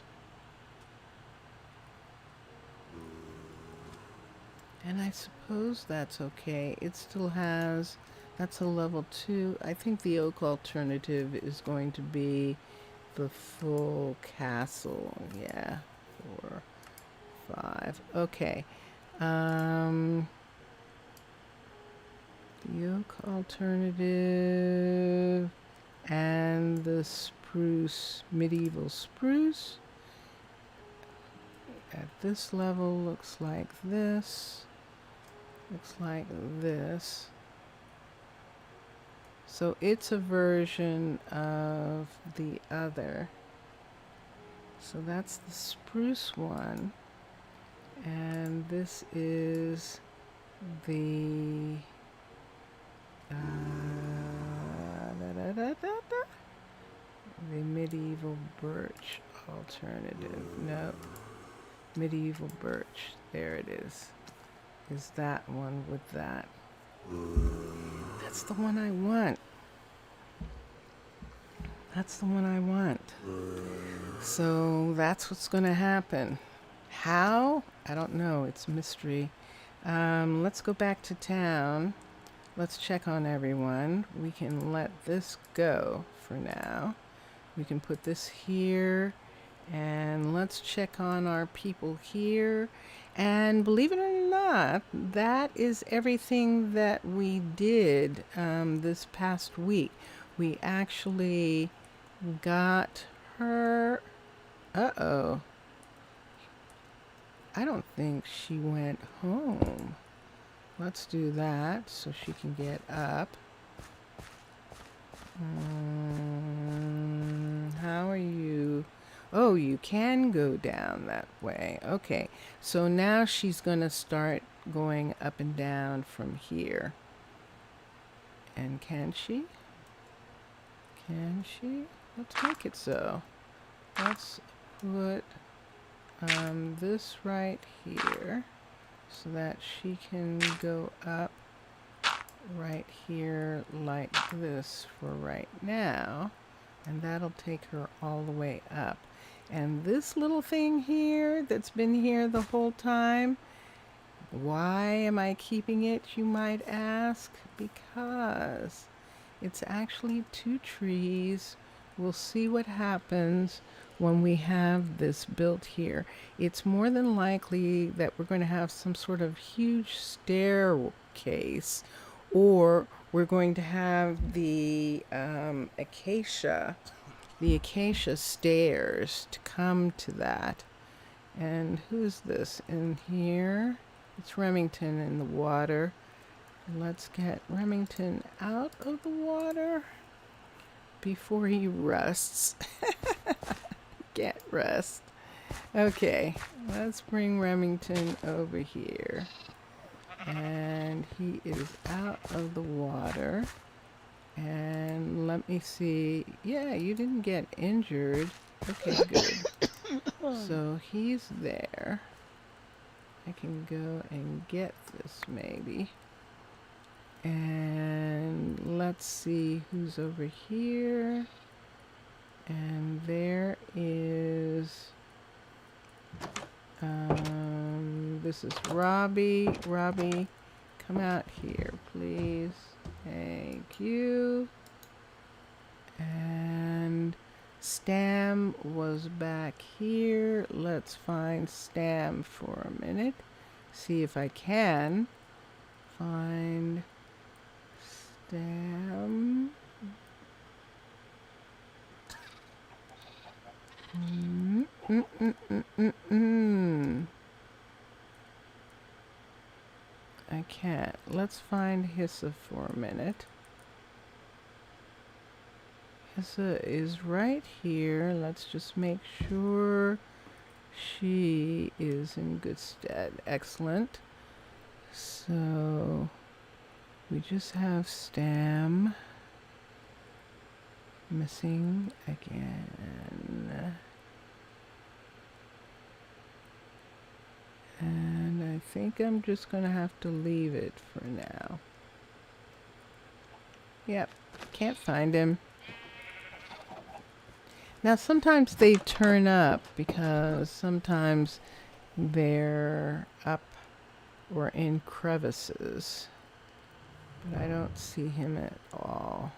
And I suppose that's okay. It still has, that's a level 2. I think the oak alternative is going to be the full castle. Yeah, 4, 5. Okay. The oak alternative and the spruce, medieval spruce. At this level looks like this. Looks like this. So it's a version of the other. So that's the spruce one. And this is the the medieval birch alternative. No, medieval birch. There it is. Is that one with that? That's the one I want. That's the one I want. So that's what's going to happen. How? I don't know. It's a mystery. Let's go back to town. Let's check on everyone. We can let this go for now. We can put this here. And let's check on our people here. And believe it or not, that is everything that we did this past week. We actually got her. Uh-oh. I don't think she went home. Let's do that so she can get up. How are you? Oh, you can go down that way. Okay, so now she's going to start going up and down from here. And can she? Can she? Let's make it so. Let's put this right here so that she can go up right here like this for right now. And that'll take her all the way up. And this little thing here that's been here the whole time, why am I keeping it, you might ask? Because it's actually 2 trees. We'll see what happens when we have this built here. It's more than likely that we're going to have some sort of huge staircase, or we're going to have the acacia stairs to come to that. And who's this in here? It's Remington in the water. Let's get Remington out of the water before he rusts. Get rust. Okay, let's bring Remington over here. And he is out of the water. And let me see. Yeah, you didn't get injured. Okay, good. So he's there. I can go and get this maybe. And let's see who's over here. And there is, this is Robbie. Robbie, come out here, please. Thank you. And Stam was back here. Let's find Stam for a minute. See if I can find Stam. I can't. Let's find Hissa for a minute. Hissa is right here. Let's just make sure she is in good stead. Excellent. So we just have Stam missing again. And I think I'm just going to have to leave it for now. Yep, can't find him. Now sometimes they turn up because sometimes they're up or in crevices. But I don't see him at all.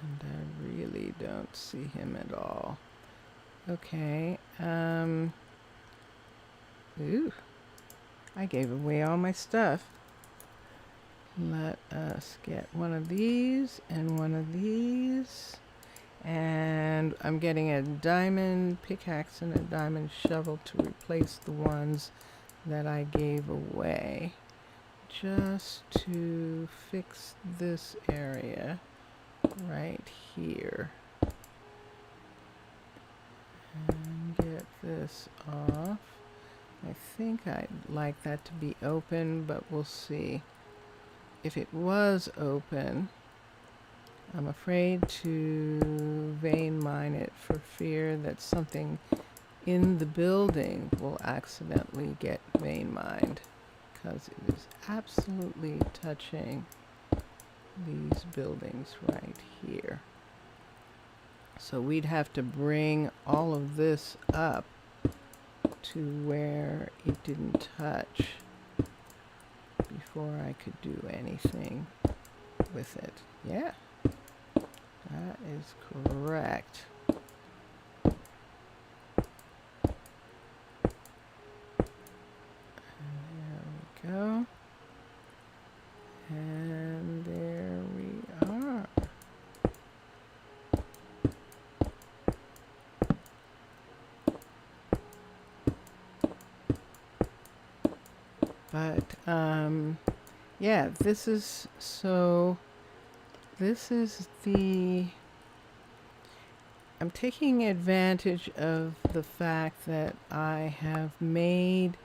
And I really don't see him at all. Okay, ooh, I gave away all my stuff. Let us get one of these and one of these. And I'm getting a diamond pickaxe and a diamond shovel to replace the ones that I gave away. Just to fix this area right here. And get this off. I think I'd like that to be open, but we'll see. If it was open, I'm afraid to vein mine it for fear that something in the building will accidentally get vein mined, because it is absolutely touching these buildings right here. So we'd have to bring all of this up to where it didn't touch before I could do anything with it. Yeah, that is correct. And there we go. And there we are. But yeah, this is the, I'm taking advantage of the fact that I have made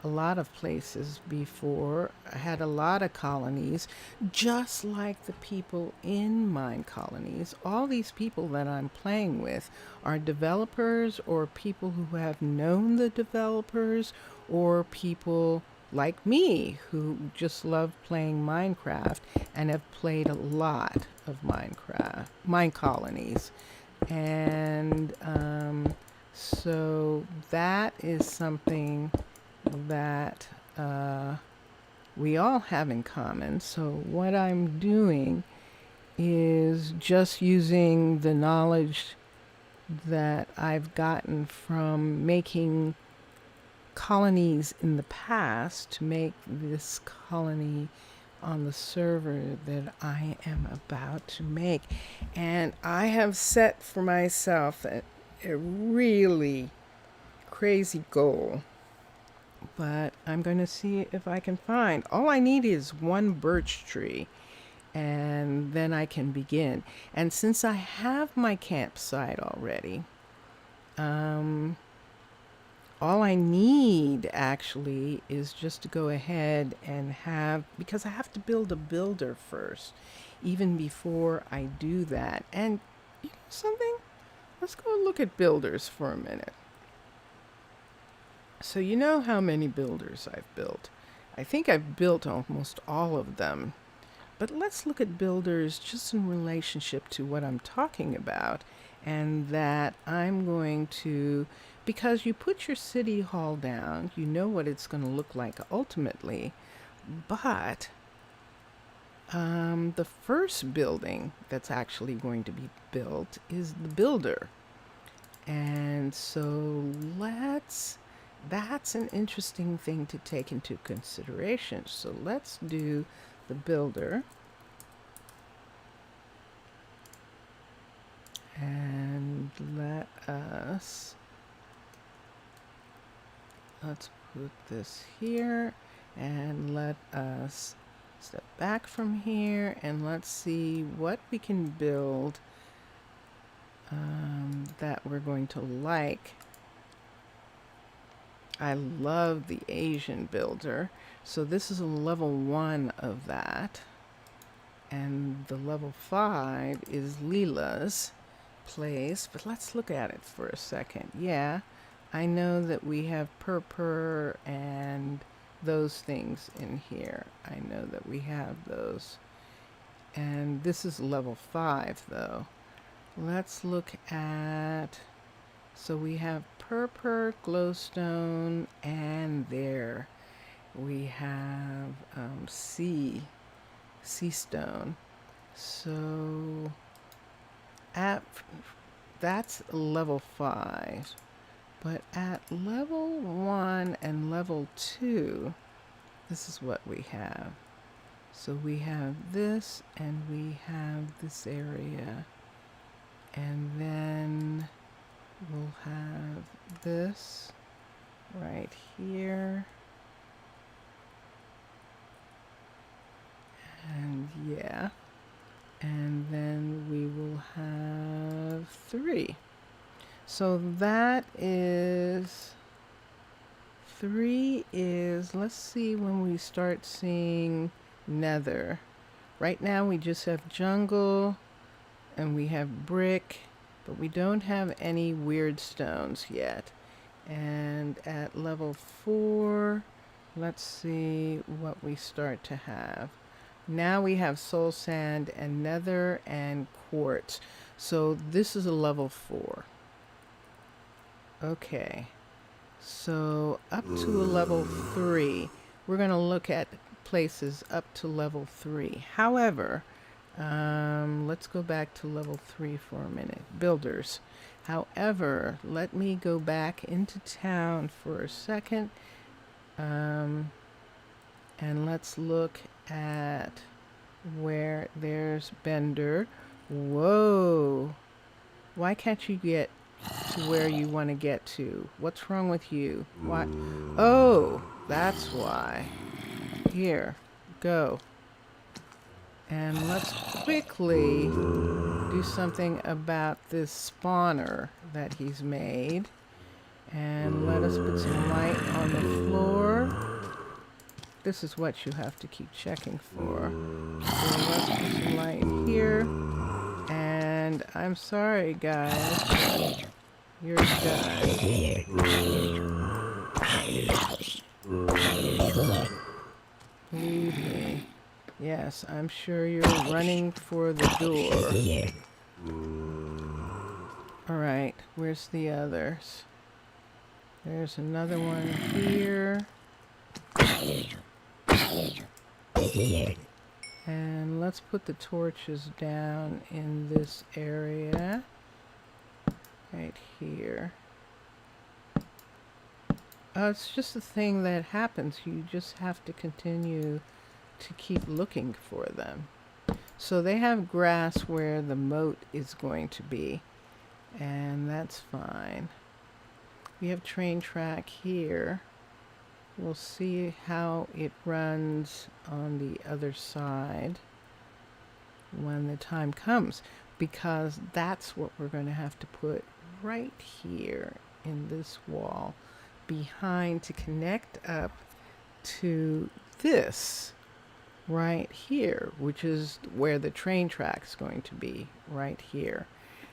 a lot of places before. I had a lot of colonies, just like the people in Minecolonies. All these people that I'm playing with are developers or people who have known the developers or people like me who just love playing Minecraft and have played a lot of Minecolonies. And so that is something that we all have in common. So what I'm doing is just using the knowledge that I've gotten from making colonies in the past to make this colony on the server that I am about to make. And I have set for myself a really crazy goal, but I'm going to see if I can find. All I need is one birch tree, and then I can begin. And since I have my campsite already, all I need actually is just to go ahead and have, because I have to build a builder first, even before I do that. And you know something? Let's go look at builders for a minute. So you know how many builders I've built. I think I've built almost all of them. But let's look at builders just in relationship to what I'm talking about, and that I'm going to, because you put your city hall down, you know what it's going to look like ultimately, but the first building that's actually going to be built is the builder. And so that's an interesting thing to take into consideration. So let's do the builder. And let's put this here, and let us step back from here, and let's see what we can build that we're going to like. I love the Asian builder. So this is a level 1 of that. And the level 5 is Leela's place. But let's look at it for a second. Yeah, I know that we have purpur and those things in here. I know that we have those. And this is level 5 though. Let's look at, so we have purpur, glowstone, and there we have sea stone. So that's level 5, but at level 1 and level 2, this is what we have. So we have this, and we have this area, and then we'll have this right here. And yeah, and then we will have 3. So that is 3 is, let's see when we start seeing nether. Right now we just have jungle and we have brick, but we don't have any weird stones yet. And at level 4, let's see what we start to have. Now we have soul sand and nether and quartz. So this is a level 4. Okay. So up to a level 3. We're going to look at places up to level 3. However, let's go back to level 3 for a minute. Builders. However, let me go back into town for a second. And let's look at where there's Bender. Whoa. Why can't you get to where you want to get to? What's wrong with you? Why? Oh, that's why. Here, go. And let's quickly do something about this spawner that he's made. And let us put some light on the floor. This is what you have to keep checking for. So let's put some light here. And I'm sorry, guys. You're done. Believe me. Yes, I'm sure you're running for the door. Alright, where's the others? There's another one here. And let's put the torches down in this area. Right here. It's just a thing that happens. You just have to continue to keep looking for them. So they have grass where the moat is going to be. And that's fine. We have train track here. We'll see how it runs on the other side when the time comes, because that's what we're going to have to put right here in this wall behind to connect up to this right here, which is where the train track's going to be, right here.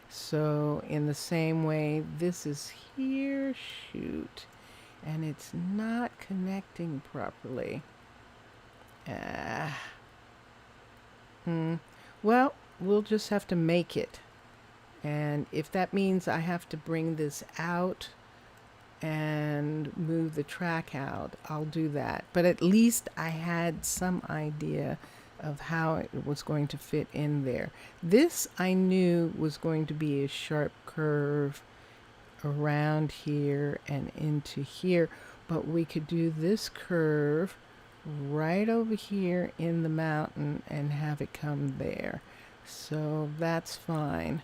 So in the same way, this is here, shoot, and it's not connecting properly. Well, we'll just have to make it. And if that means I have to bring this out and move the track out, I'll do that. But at least I had some idea of how it was going to fit in there. This I knew was going to be a sharp curve around here and into here, but we could do this curve right over here in the mountain and have it come there. So that's fine.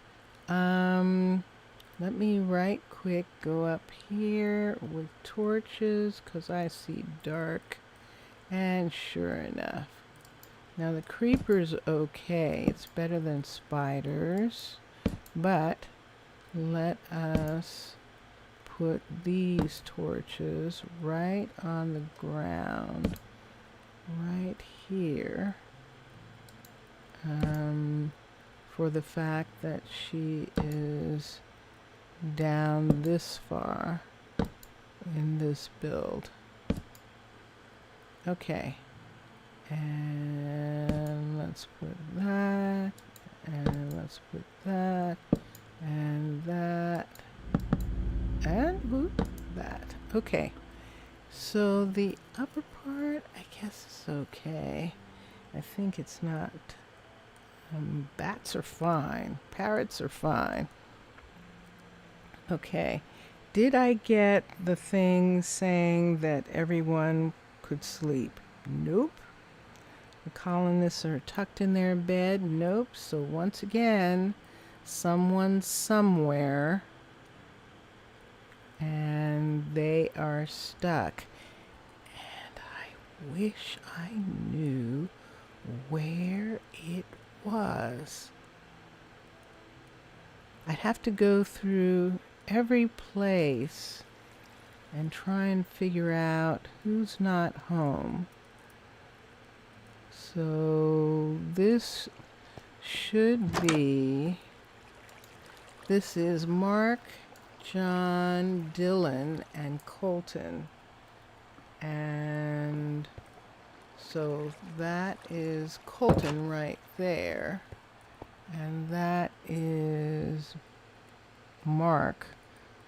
Let me right quick go up here with torches because I see dark, and sure enough. Now the creeper's okay. It's better than spiders, but let us put these torches right on the ground right here, for the fact that she is down this far in this build. Okay, and let's put that, and let's put that, and that, and whoop, that. Okay, so the upper part, I guess, is okay. I think it's not. Bats are fine. Parrots are fine. Okay. Did I get the thing saying that everyone could sleep? Nope. The colonists are tucked in their bed? Nope. So once again, someone somewhere, and they are stuck. And I wish I knew where it was. I'd have to go through every place and try and figure out who's not home. So this should be, this is Mark, John, Dylan, and Colton. And so that is Colton right there. And that is Mark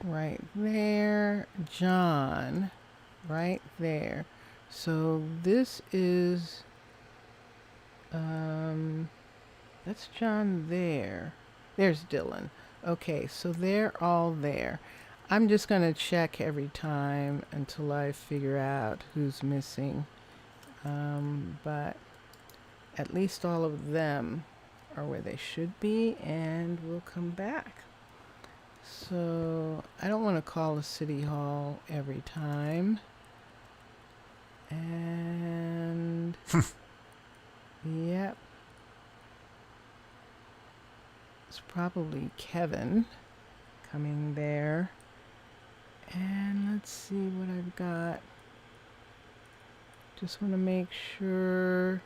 right there. John right there. So this is, that's John there. There's Dylan. Okay, so they're all there. I'm just going to check every time until I figure out who's missing. But at least all of them are where they should be, and we'll come back. So I don't want to call the city hall every time. And yep. It's probably Kevin coming there. And let's see what I've got. Just want to make sure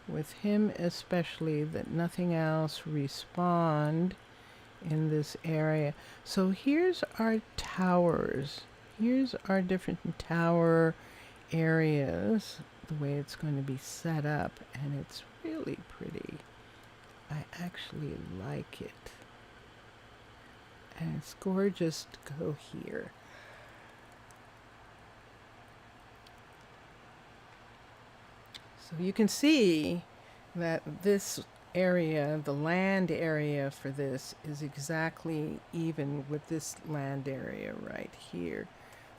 with him especially that nothing else respawned in this area. So here's our towers. Here's our different tower areas, the way it's going to be set up, and it's really pretty. I actually like it. And it's gorgeous to go here. So you can see that this area, the land area for this, is exactly even with this land area right here.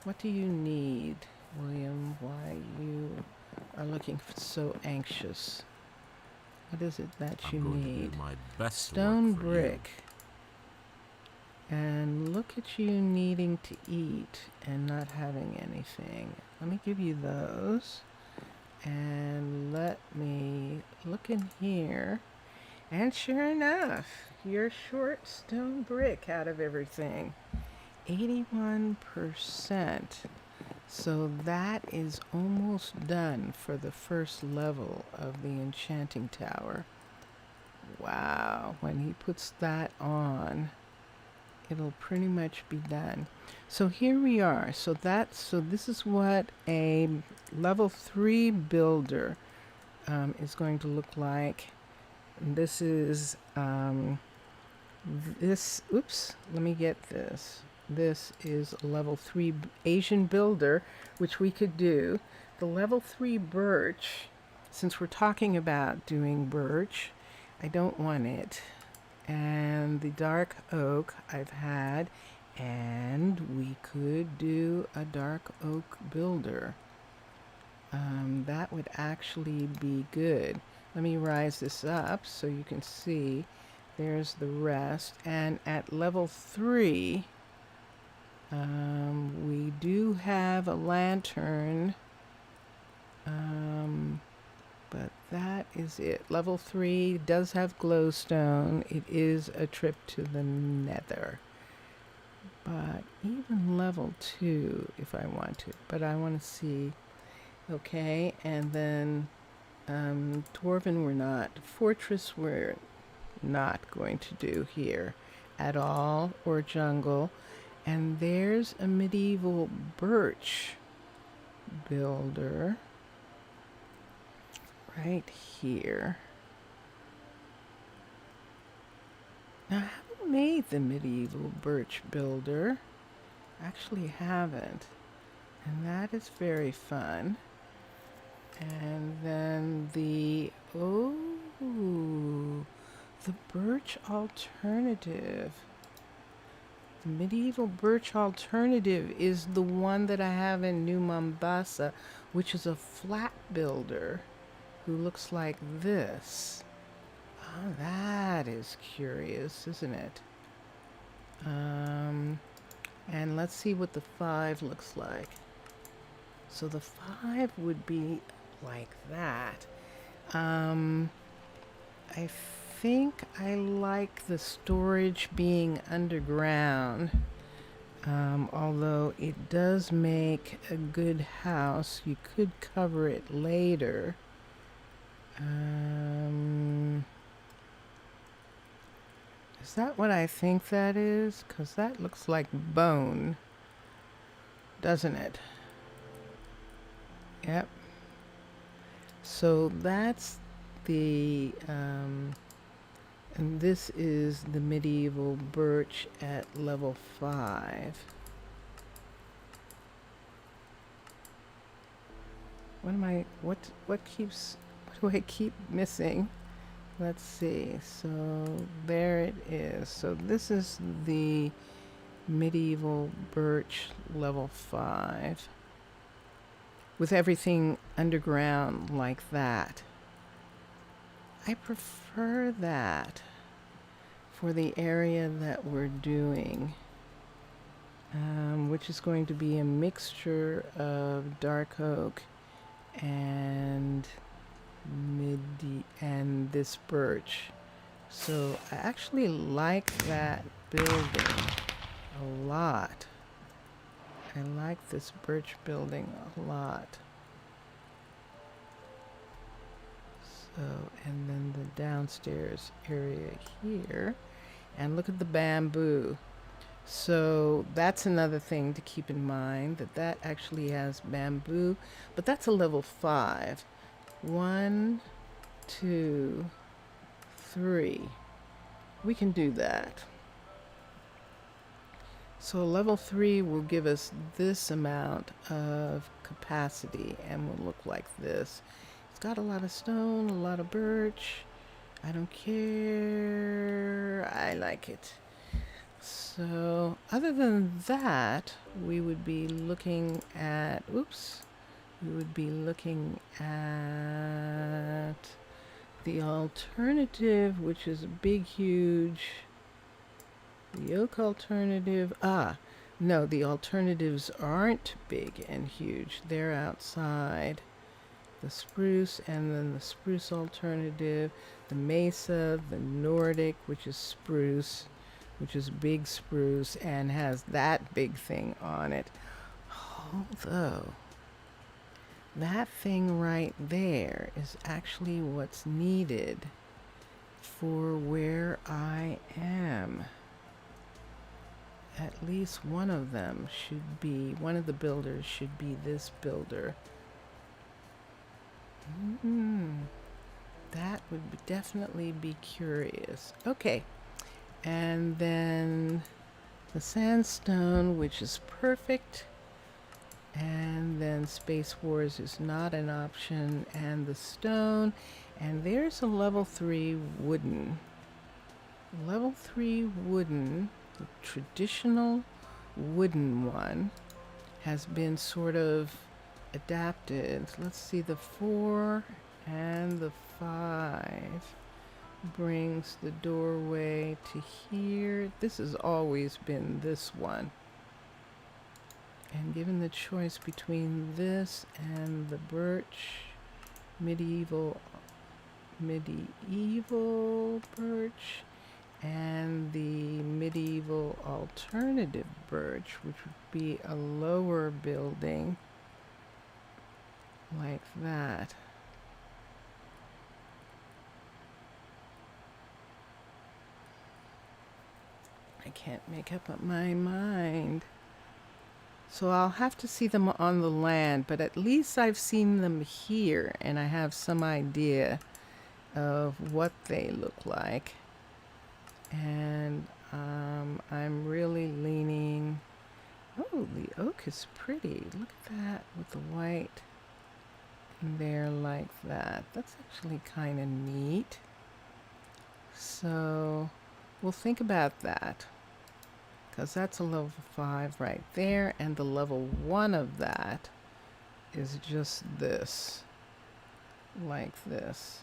What do you need, William? Why you are looking so anxious? What is it that you I'm going need? to do my best Stone work for you. brick. And look at you needing to eat and not having anything. Let me give you those. And let me look in here. And sure enough, you're short stone brick out of everything. 81%. So that is almost done for the first level of the enchanting tower. Wow, when he puts that on, it'll pretty much be done. So here we are. So this is what a level 3 builder is going to look like. This is oops, let me get this. This is a level 3 Asian builder, which we could do. The level 3 birch, since we're talking about doing birch, I don't want it. And the dark oak I've had, and we could do a dark oak builder. That would actually be good. Let me rise this up so you can see. There's the rest. And at level 3, we do have a lantern, but that is it. Level 3 does have glowstone. It is a trip to the nether. But even level 2, if I want to. But I want to see. Okay, and then Dwarven we're not. Fortress we're not going to do here at all, or jungle. And there's a medieval birch builder right here. Now, I haven't made the medieval birch builder. Actually haven't. And that is very fun. And then the birch alternative. The medieval birch alternative is the one that I have in New Mombasa, which is a flat builder who looks like this. Oh, that is curious, isn't it? And let's see what the 5 looks like. So the 5 would be like that. I think I like the storage being underground. Although it does make a good house, you could cover it later. Is that what I think that is? 'Cause that looks like bone, doesn't it? Yep. So that's the, and this is the medieval birch at level 5. What do I keep missing? Let's see. So there it is. So this is the medieval birch level 5 with everything underground like that. I prefer that for the area that we're doing, which is going to be a mixture of dark oak and this birch. So I actually like that building a lot. I like this birch building a lot. So, and then the downstairs area here. And look at the bamboo. So that's another thing to keep in mind, that actually has bamboo, but that's a level 5. 1, 2, 3. We can do that. So level 3 will give us this amount of capacity and will look like this. It's got a lot of stone, a lot of birch. I don't care. I like it. So other than that, we would be looking at, the alternative, which is a big, huge, the oak alternative. No, the alternatives aren't big and huge. They're outside. The spruce, and then the spruce alternative, the mesa, the Nordic, which is spruce, which is big spruce and has that big thing on it. Although that thing right there is actually what's needed for where I am. At least one of them should be, one of the builders should be this builder. That would definitely be curious. Okay. And then the sandstone, which is perfect. And then Space Wars is not an option. And the stone. And there's a level 3 wooden. Level 3 wooden, the traditional wooden one, has been sort of adapted. Let's see, the 4 and the 5 brings the doorway to here. This has always been this one. And given the choice between this and the birch, medieval birch, and the medieval alternative birch, which would be a lower building like that. I can't make up my mind. So I'll have to see them on the land, but at least I've seen them here and I have some idea of what they look like. And I'm really leaning. Oh, the oak is pretty. Look at that with the white there like that. That's actually kind of neat. So we'll think about that, because that's a level 5 right there, and the level 1 of that is just this, like this.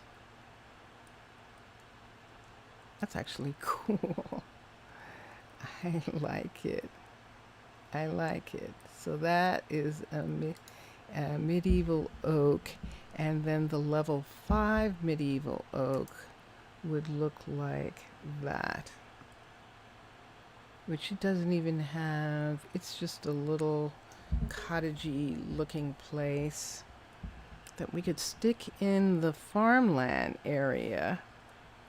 That's actually cool. I like it. I like it. So that is a medieval oak, and then the level 5 medieval oak would look like that. which it doesn't even have. It's just a little cottagey looking place that we could stick in the farmland area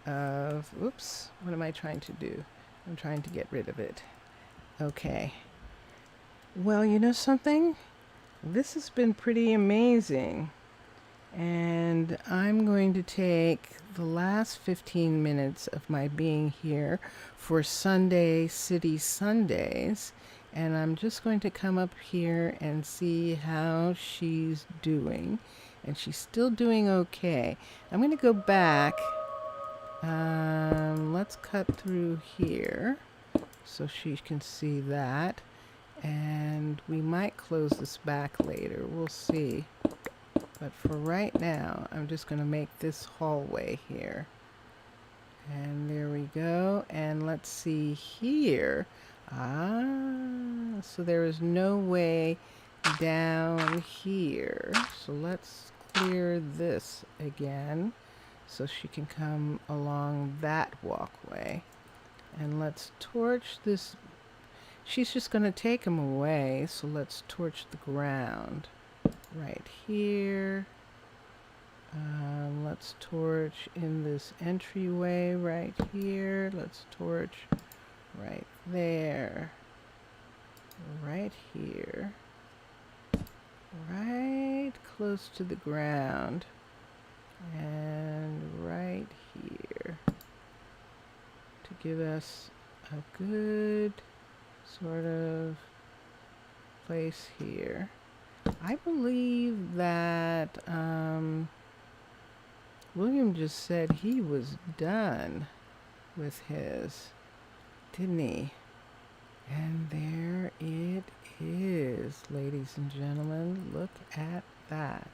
of, oops, what am I trying to do? I'm trying to get rid of it. Okay. Well, you know something? This has been pretty amazing. And I'm going to take the last 15 minutes of my being here for Sunday City Sundays. And I'm just going to come up here and see how she's doing. And she's still doing okay. I'm going to go back. Let's cut through here so she can see that. And we might close this back later. We'll see. But for right now, I'm just going to make this hallway here. And there we go. And let's see here. Ah, so there is no way down here. So let's clear this again so she can come along that walkway. And let's torch this. She's just going to take him away. So let's torch the ground right here. Let's torch in this entryway right here. Let's torch right there. Right here. Right close to the ground. And right here. To give us a good sort of place here. I believe that William just said he was done with his, didn't he? And there it is, ladies and gentlemen. Look at that.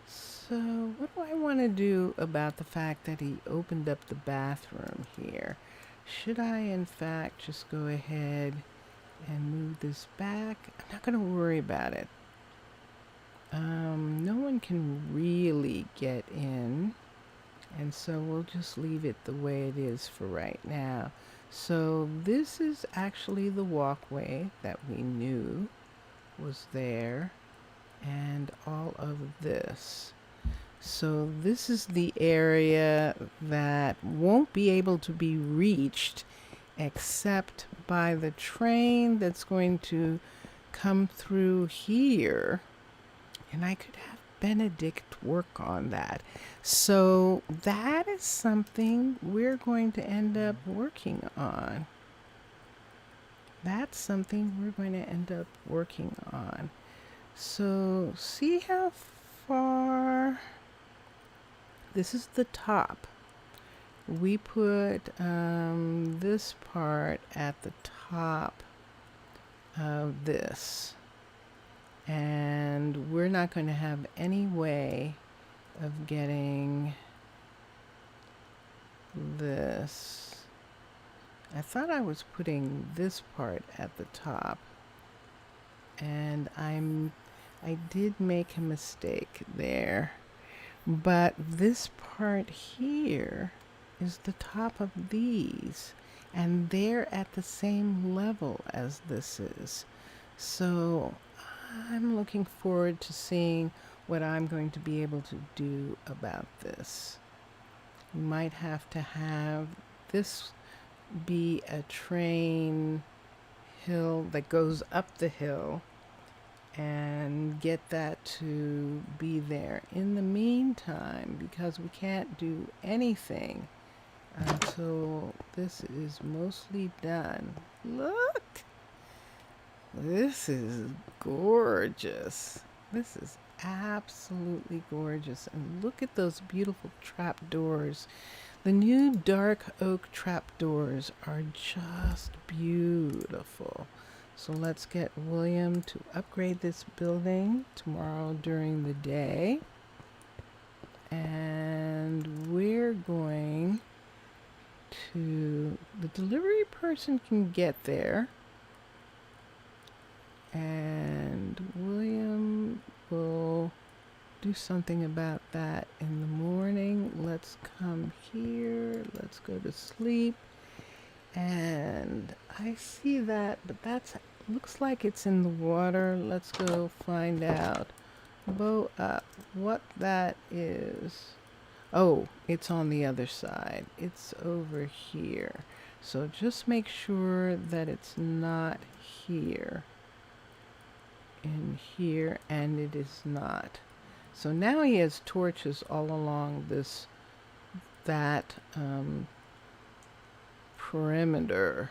So what do I want to do about the fact that he opened up the bathroom here? Should I, in fact, just go ahead and move this back? I'm not going to worry about it. No one can really get in, and so we'll just leave it the way it is for right now. So this is actually the walkway that we knew was there, and all of this. So this is the area that won't be able to be reached except by the train that's going to come through here. And I could have Benedict work on that. So that is something we're going to end up working on. That's something we're going to end up working on. So see how far. This is the top. We put this part at the top of this. And we're not going to have any way of getting this. I thought I was putting this part at the top. And I did make a mistake there. But this part here is the top of these. And they're at the same level as this is. So I'm looking forward to seeing what I'm going to be able to do about this. We might have to have this be a train hill that goes up the hill and get that to be there. In the meantime, because we can't do anything until this is mostly done. Look! This is gorgeous. This is absolutely gorgeous. And look at those beautiful trap doors. The new dark oak trap doors are just beautiful. So let's get William to upgrade this building tomorrow during the day. And we're going to, the delivery person can get there. And William will do something about that in the morning. Let's come here. Let's go to sleep. And I see that, but that's looks like it's in the water. Let's go find out. Bow up. What that is. Oh, it's on the other side. It's over here. So just make sure that it's not here. In here, and it is not. So now he has torches all along that perimeter.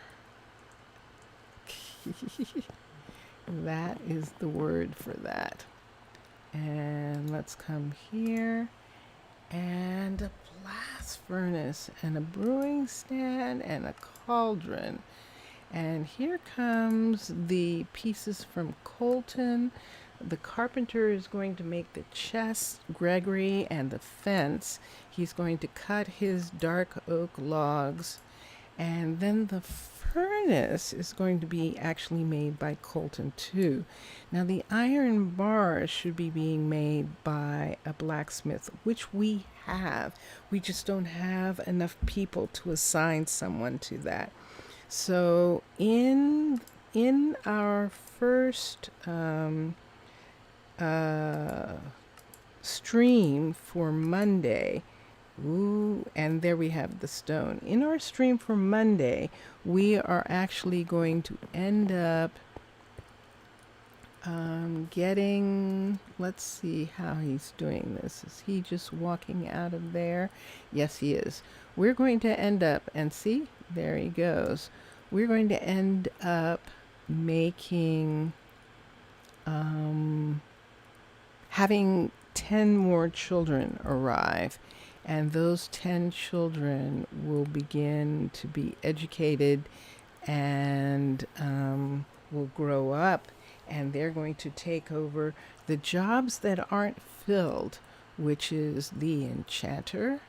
That is the word for that. And let's come here. And a blast furnace and a brewing stand and a cauldron. And here comes the pieces from Colton. The carpenter is going to make the chest, Gregory, and the fence. He's going to cut his dark oak logs. And then the furnace is going to be actually made by Colton too. Now the iron bars should be being made by a blacksmith, which we have. We just don't have enough people to assign someone to that. So in our first stream for Monday, ooh, and there we have the stone. In our stream for Monday, we are actually going to end up getting, let's see how he's doing this. Is he just walking out of there? Yes, he is. We're going to end up, and see, there he goes. We're going to end up making, having 10 more children arrive. And those 10 children will begin to be educated and will grow up, and they're going to take over the jobs that aren't filled, which is the enchanter,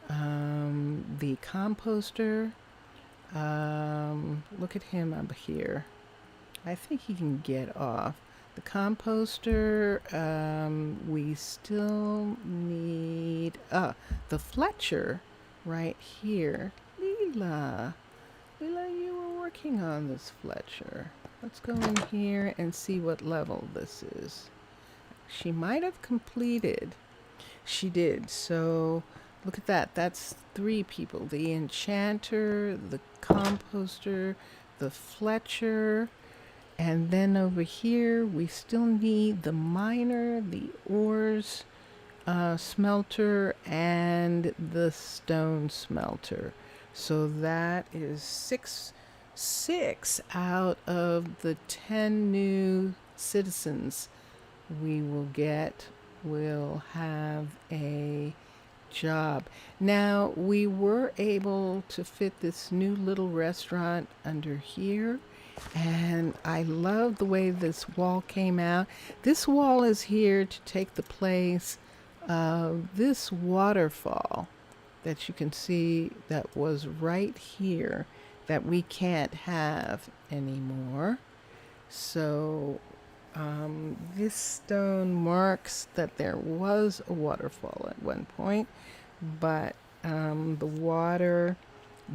the composter. Look at him up here. I think he can get off. The composter, we still need, the Fletcher right here. Leela, you were working on this Fletcher. Let's go in here and see what level this is. She might have completed. She did. So look at that. That's 3 people. The enchanter, the composter, the Fletcher. And then over here, we still need the miner, the ores smelter, and the stone smelter. So that is six out of the 10 new citizens we will have a job. Now, we were able to fit this new little restaurant under here. And I love the way this wall came out. This wall is here to take the place of this waterfall that you can see that was right here that we can't have anymore. So this stone marks that there was a waterfall at one point, but the water,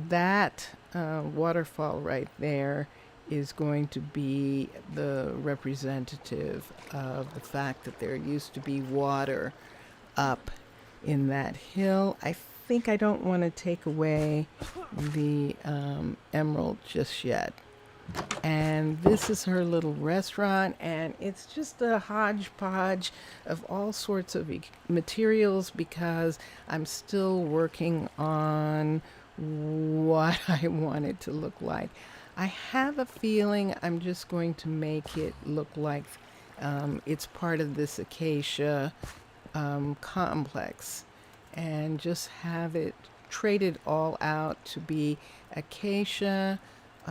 that waterfall right there is going to be the representative of the fact that there used to be water up in that hill. I think I don't want to take away the emerald just yet. And this is her little restaurant, and it's just a hodgepodge of all sorts of materials because I'm still working on what I want it to look like. I have a feeling I'm just going to make it look like it's part of this acacia complex, and just have it traded all out to be acacia.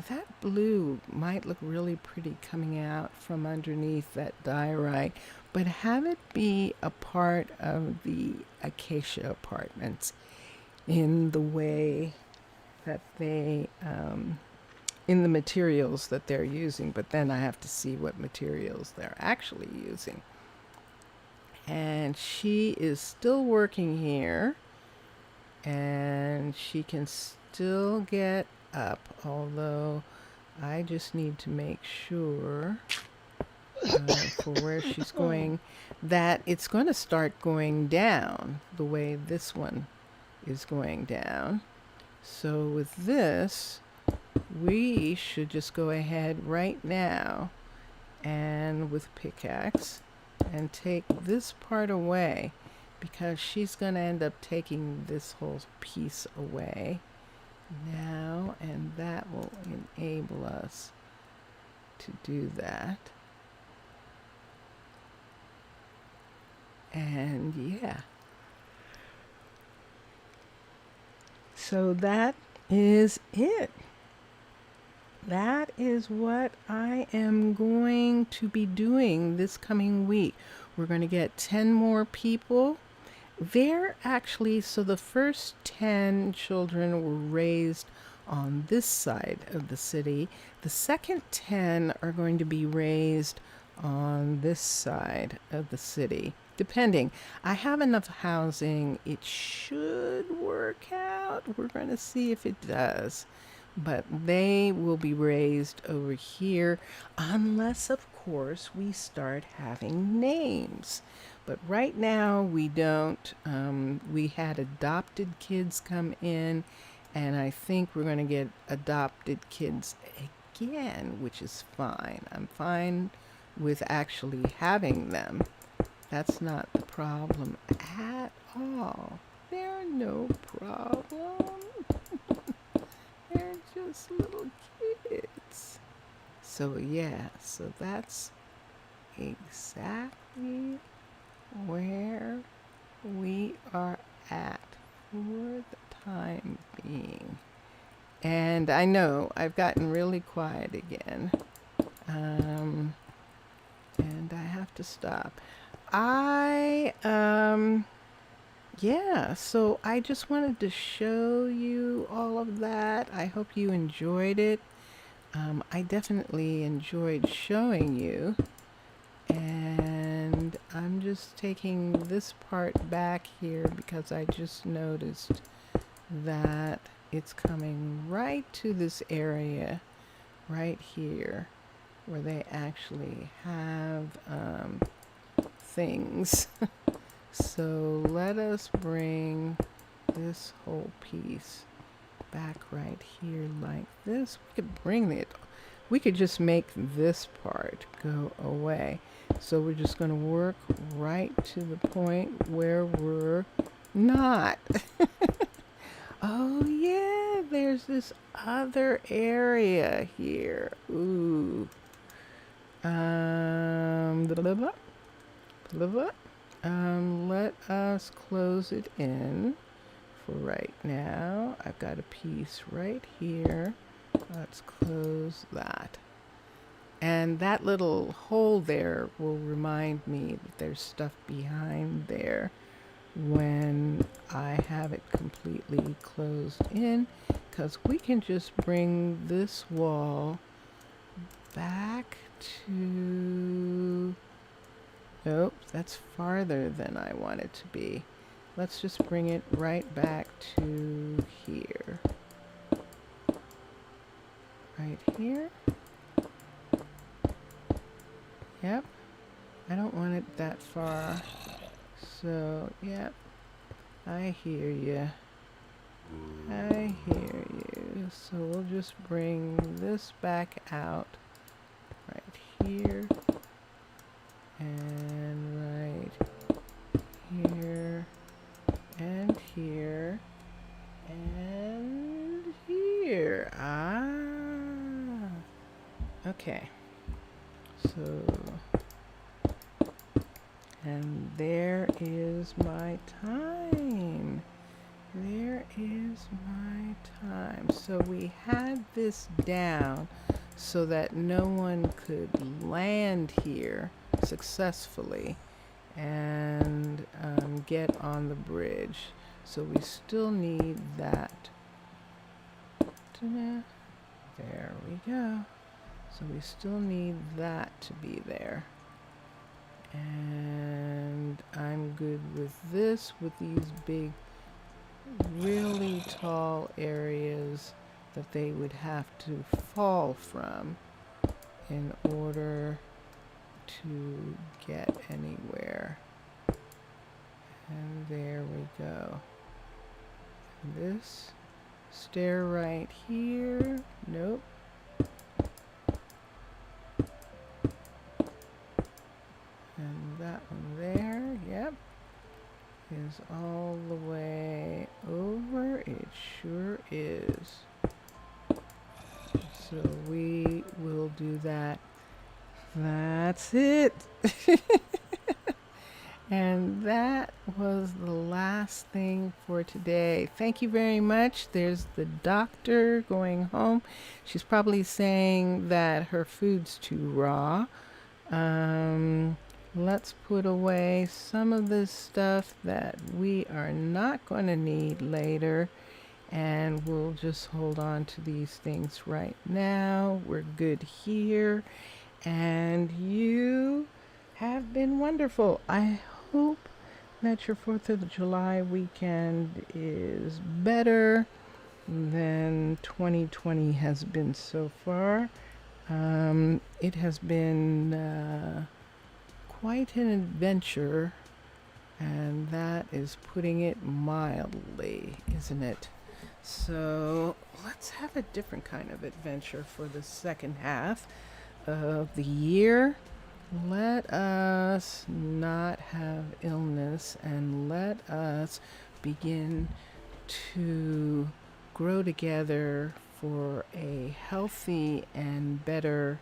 That blue might look really pretty coming out from underneath that diorite, but have it be a part of the acacia apartments in the way that they in the materials that they're using, but then I have to see what materials they're actually using. And she is still working here, and she can still get up, although I just need to make sure for where she's going that it's going to start going down the way this one is going down. So with this, we should just go ahead right now and with pickaxe and take this part away, because she's going to end up taking this whole piece away now, and that will enable us to do that. And yeah, so that is it. That is what I am going to be doing this coming week. We're going to get 10 more people. They're actually, so the first 10 children were raised on this side of the city. The second 10 are going to be raised on this side of the city. Depending. I have enough housing. It should work out. We're going to see if it does. But they will be raised over here, unless, of course, we start having names. But right now we don't. We had adopted kids come in, and I think we're going to get adopted kids again, which is fine. I'm fine with actually having them. That's not the problem at all. They're no problem. They're just little kids. So yeah, so that's exactly where we are at for the time being. And I know I've gotten really quiet again. And I have to stop. Yeah, so I just wanted to show you all of that. I hope you enjoyed it. I definitely enjoyed showing you. And I'm just taking this part back here because I just noticed that it's coming right to this area right here where they actually have things. So let us bring this whole piece back right here like this. We could just make this part go away. So we're just going to work right to the point where we're not. Oh yeah, there's this other area here. Ooh. Let us close it in for right now. I've got a piece right here. Let's close that. And that little hole there will remind me that there's stuff behind there when I have it completely closed in, because we can just bring this wall back to... Nope, that's farther than I want it to be. Let's just bring it right back to here. Right here. Yep. I don't want it that far. So, yep. I hear you. I hear you. So we'll just bring this back out right here. And right here. And here. And here. Ah. Okay. So, and there is my time. There is my time. So we had this down so that no one could land here successfully and get on the bridge. So we still need that. There we go. So we still need that to be there. And I'm good with this, with these big, really tall areas that they would have to fall from in order to get anywhere. And there we go. And this stair right here, nope. And that one there, yep, is all the way over. It sure is. So we will do that. That's it. And that was the last thing for today. Thank you very much. There's the doctor going home. She's probably saying that her food's too raw. Let's put away some of this stuff that we are not going to need later. And we'll just hold on to these things right now. We're good here. And you have been wonderful. I hope that your 4th of July weekend is better than 2020 has been so far. It has been quite an adventure, and that is putting it mildly, isn't it? So let's have a different kind of adventure for the second half of the year. Let us not have illness, and let us begin to grow together for a healthy and better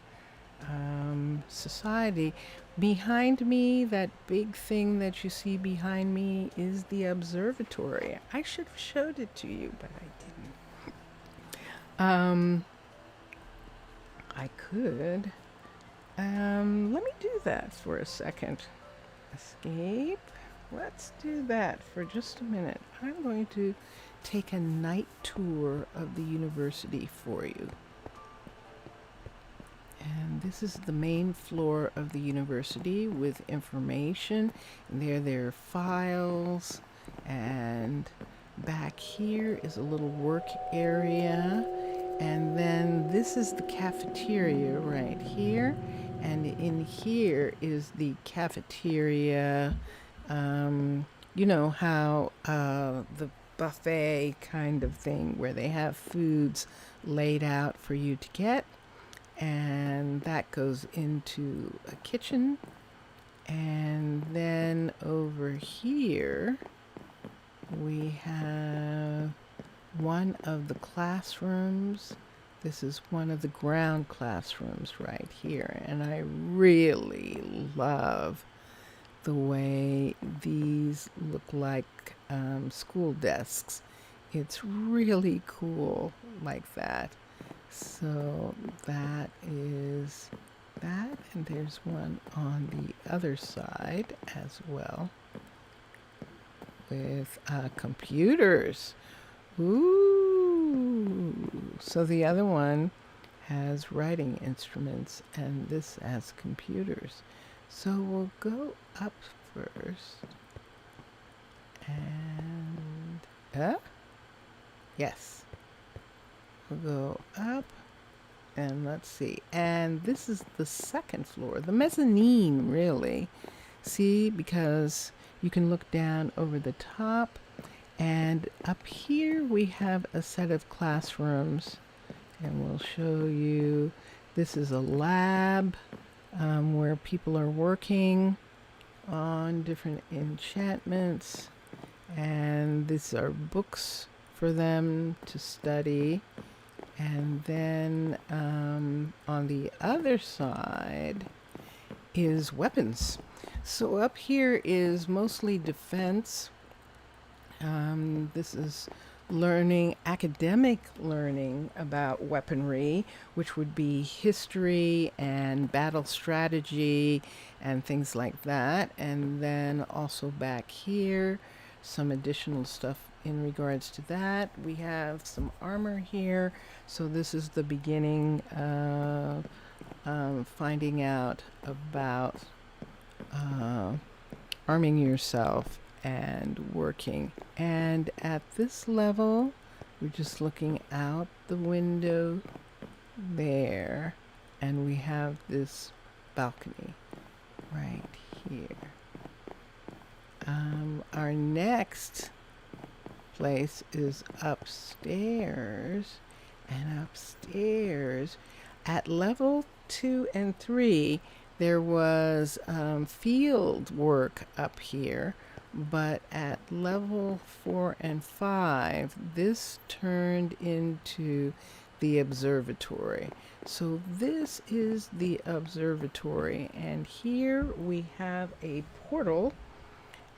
society. Behind me, that big thing that you see behind me is the observatory. I should have showed it to you, but I didn't. I could. Let me do that for a second. Escape. Let's do that for just a minute. I'm going to take a night tour of the university for you. And this is the main floor of the university with information. And there are files. And back here is a little work area. And then this is the cafeteria right here. And in here is the cafeteria. You know how the buffet kind of thing where they have foods laid out for you to get. And that goes into a kitchen. And then over here we have one of the classrooms. This is one of the ground classrooms right here. And I really love the way these look like school desks. It's really cool like that. So that is that, and there's one on the other side as well with computers. Ooh! So the other one has writing instruments, and this has computers. So we'll go up first, and yes. We'll go up, and let's see. And this is the second floor, the mezzanine, really. See, because you can look down over the top. And up here we have a set of classrooms. And we'll show you. This is a lab where people are working on different enchantments. And these are books for them to study. And then on the other side is weapons. So up here is mostly defense. This is learning, academic learning about weaponry, which would be history and battle strategy and things like that. And then also back here, some additional stuff in regards to that. We have some armor here. So this is the beginning of finding out about arming yourself and working. And at this level, We're just looking out the window there, and we have this balcony right here. Our next place is upstairs, and upstairs at level 2 and 3 there was field work up here, but at level 4 and 5 this turned into the observatory. So this is the observatory, and here we have a portal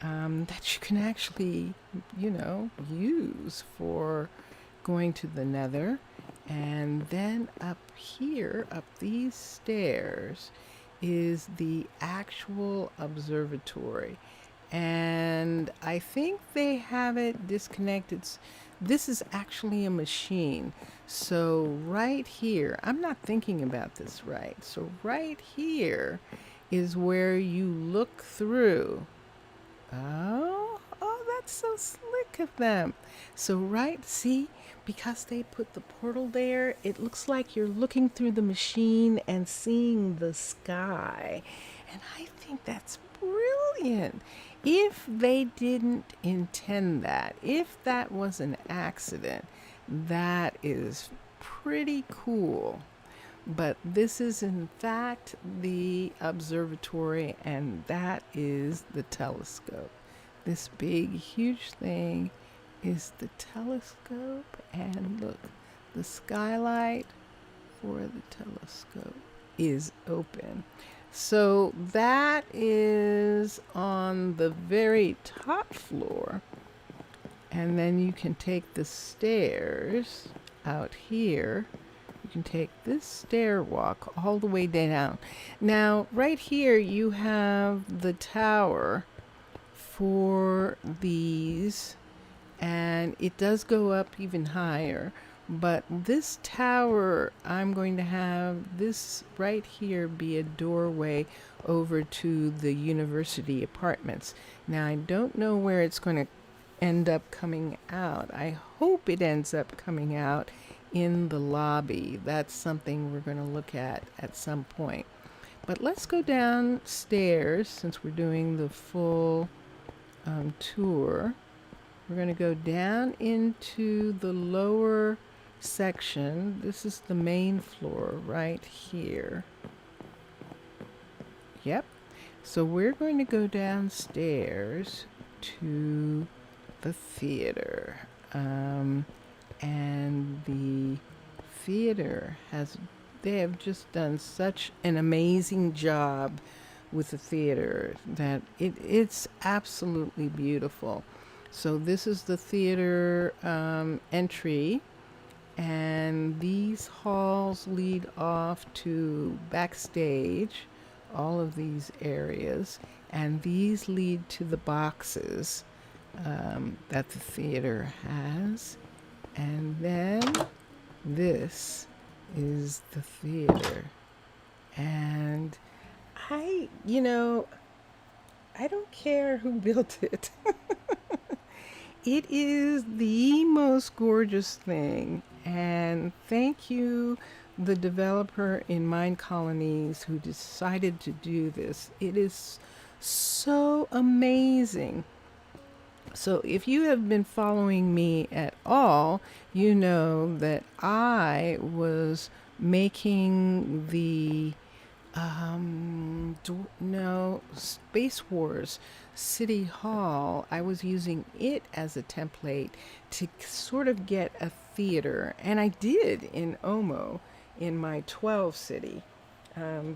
that you can actually, use for going to the nether. And then up here, up these stairs, is the actual observatory. And I think they have it disconnected. This is actually a machine. So right here, I'm not thinking about this right. So right here is where you look through. Oh, that's so slick of them. So right, see, because they put the portal there, it looks like you're looking through the machine and seeing the sky. And I think that's brilliant. If they didn't intend that, if that was an accident, that is pretty cool. But this is in fact the observatory, and that is the telescope. This big, huge thing is the telescope, and look, the skylight for the telescope is open. So that is on the very top floor, and then you can take the stairs out here. You can take this stair walk all the way down. Now, right here you have the tower for these, and it does go up even higher. But this tower, I'm going to have this right here be a doorway over to the university apartments. Now, I don't know where it's going to end up coming out. I hope it ends up coming out in the lobby. That's something we're going to look at some point. But let's go downstairs since we're doing the full tour. We're going to go down into the lower section. This is the main floor right here. Yep. So we're going to go downstairs to the theater. And the theater they have just done such an amazing job with the theater that it's absolutely beautiful. So this is the theater entry, and these halls lead off to backstage, all of these areas, and these lead to the boxes that the theater has. And then this is the theater. And I don't care who built it. It is the most gorgeous thing. And thank you, the developer in Minecolonies who decided to do this. It is so amazing. So if you have been following me at all, you know that I was making the Space Wars City Hall. I was using it as a template to sort of get a theater, and I did in Omo in my 12 city.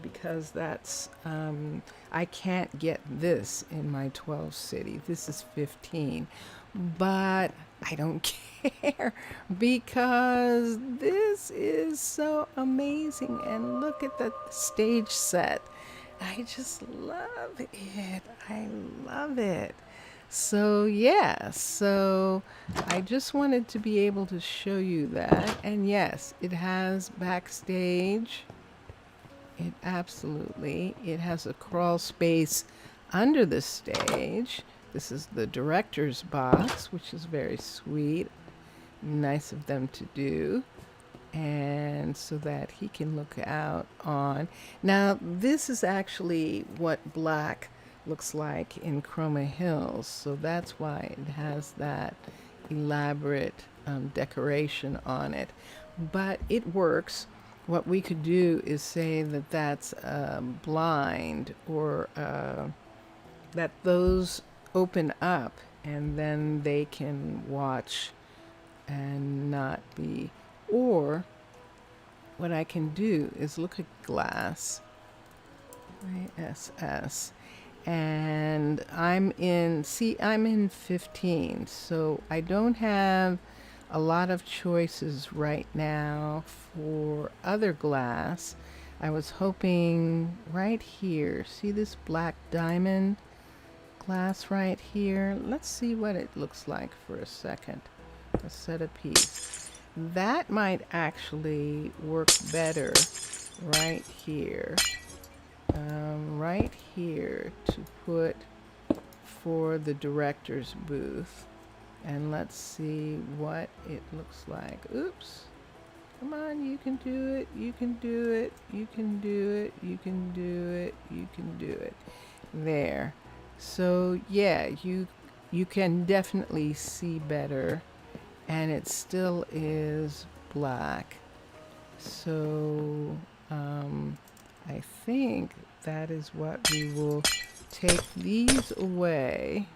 Because that's I can't get this in my 12 city. This is 15, but I don't care because this is so amazing. And look at the stage set. I just love it. I love it. So yeah, so I just wanted to be able to show you that. And yes, it has backstage. It has a crawl space under the stage. This is the director's box, which is very sweet. nice of them to do. And so that he can look out on. Now, this is actually what black looks like in Chroma Hills. So that's why it has that elaborate decoration on it. But it works. What we could do is say that that's blind, or that those open up and then they can watch and not be. Or what I can do is look at glass, ISS, and I'm in 15, so I don't have a lot of choices right now for other glass. I was hoping right here, see this black diamond glass right here? Let's see what it looks like for a second. A set of piece. That might actually work better right here. Right here to put for the director's booth. And let's see what it looks like. Oops. Come on, you can do it. You can do it. You can do it. You can do it. You can do it. There. So yeah, you can definitely see better. And it still is black. So I think that is what we will take these away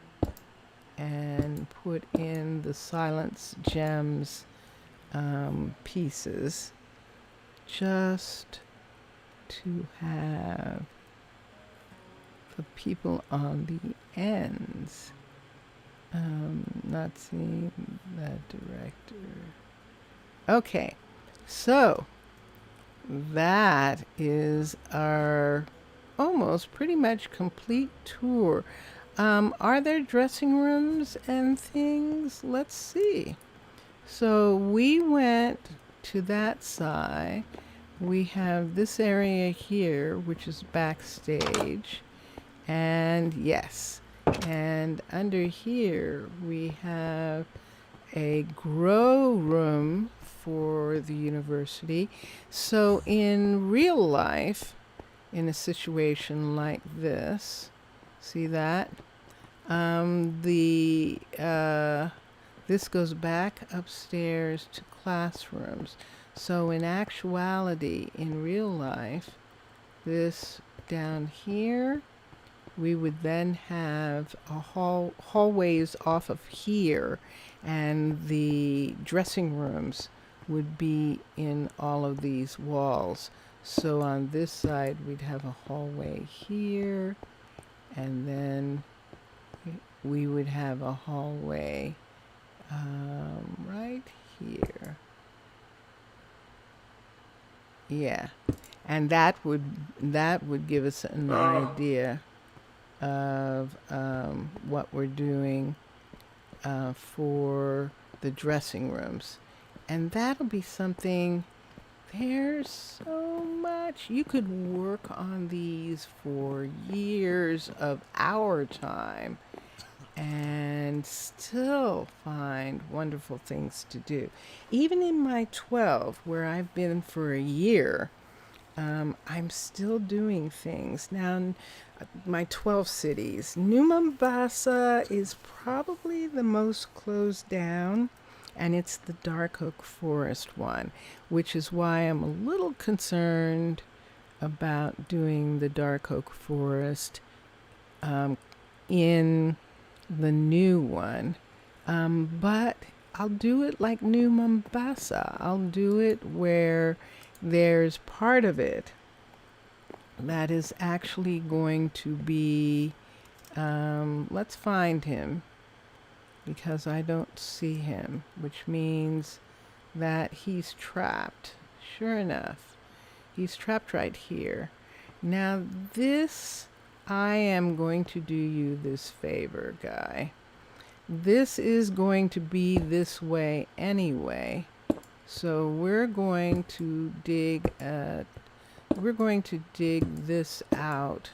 and put in the Silence Gems pieces, just to have the people on the ends. Not seeing that director. Okay, so that is our almost pretty much complete tour. Are there dressing rooms and things? Let's see. So we went to that side. We have this area here, which is backstage. And yes, and under here we have a grow room for the university. So in real life, in a situation like this, see that? This goes back upstairs to classrooms. So in actuality, in real life, this down here, we would then have a hallways off of here, and the dressing rooms would be in all of these walls. So on this side, we'd have a hallway here, and then we would have a hallway right here. Yeah, and that would give us an idea of what we're doing for the dressing rooms. And that'll be something, there's so much. You could work on these for years of our time and still find wonderful things to do. Even in my 12, where I've been for a year, I'm still doing things. Now, my 12 cities. New Mombasa is probably the most closed down, and it's the dark oak forest one, which is why I'm a little concerned about doing the dark oak forest in the new one. But I'll do it like New Mombasa. I'll do it where there's part of it that is actually going to be, let's find him, because I don't see him, which means that he's trapped. Sure enough, he's trapped right here. Now this, I am going to do you this favor, guy. This is going to be this way anyway. So we're going to dig this out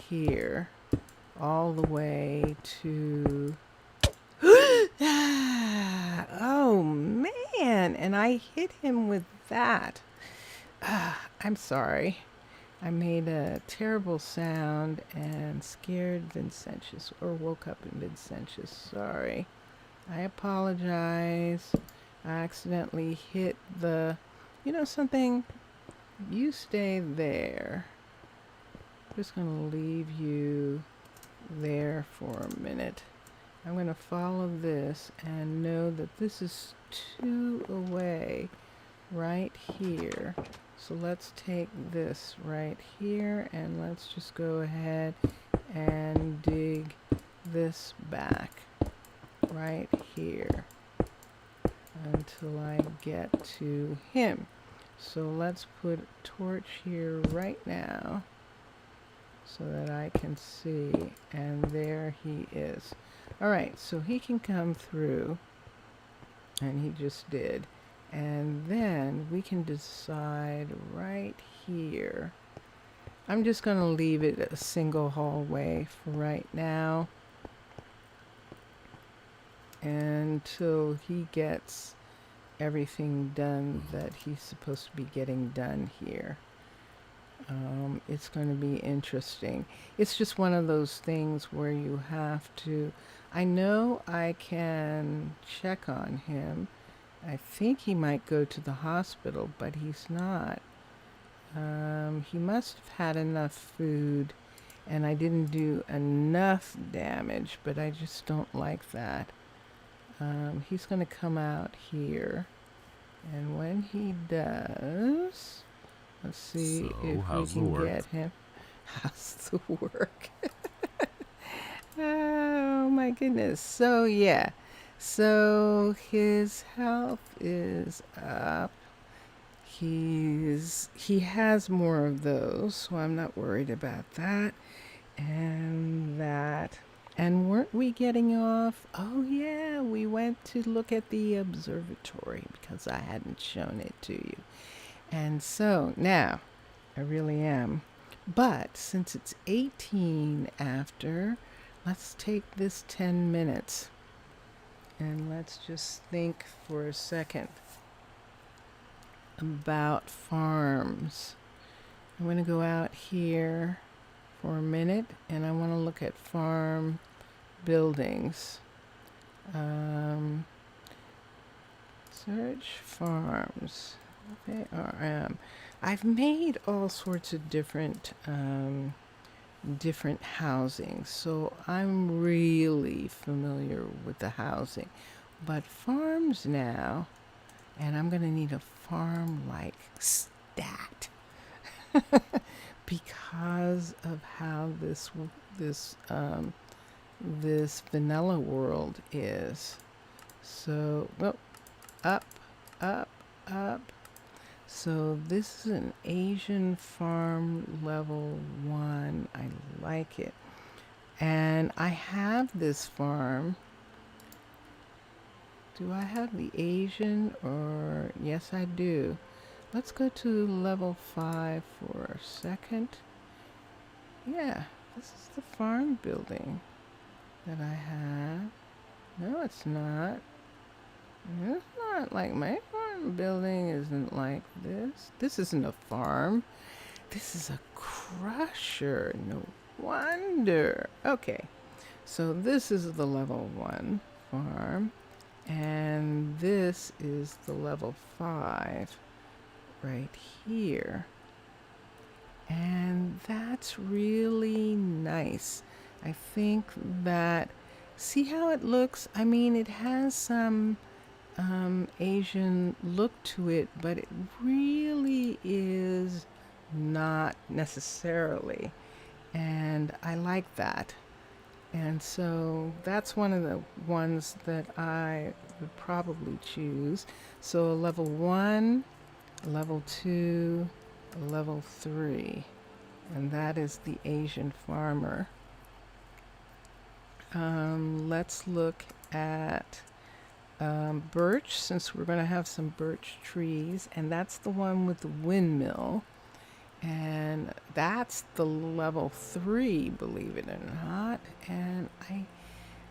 here all the way to Oh man, and I hit him with that. I'm sorry. I made a terrible sound and scared Vincentius, or woke up in Vincentius. Sorry. I apologize. I accidentally hit the, you know something? You stay there. I'm just going to leave you there for a minute. I'm going to follow this and know that this is 2 away right here. So let's take this right here and let's just go ahead and dig this back right here until I get to him. So let's put a torch here right now so that I can see, and there he is. All right, so he can come through, and he just did. And then we can decide right here. I'm just going to leave it a single hallway for right now until he gets everything done that he's supposed to be getting done here. It's going to be interesting. It's just one of those things where you have to, I know I can check on him. I think he might go to the hospital, but he's not. He must have had enough food, and I didn't do enough damage, but I just don't like that. He's going to come out here, and when he does, let's see So, if we how's the can work? get him. How's the work? Oh my goodness. So yeah. So his health is up. He has more of those, so I'm not worried about that. And that. And weren't we getting off? Oh yeah, we went to look at the observatory because I hadn't shown it to you. And so now I really am. But since it's 18 after, let's take this 10 minutes and let's just think for a second about farms. I'm going to go out here for a minute and I want to look at farm buildings. Search farms. FARM. I've made all sorts of different housing, so I'm really familiar with the housing. But farms now, and I'm gonna need a farm like stat because of how this vanilla world is. So up, up, up. So this is an Asian farm level 1. I like it. And I have this farm. Do I have the Asian or yes I do. Let's go to level 5 for a second. Yeah, this is the farm building that I have. No, it's not. It's not like my farm building isn't like this. This isn't a farm. This is a crusher. No wonder. Okay, so this is the level 1 farm. And this is the level 5 right here. And that's really nice. I think that, see how it looks? I mean, it has some Asian look to it, but it really is not necessarily. And I like that. And so that's one of the ones that I would probably choose. So a level 1, a level 2, a level 3. And that is the Asian farmer. Let's look at birch, since we're going to have some birch trees. And that's the one with the windmill. And that's the level 3, believe it or not. And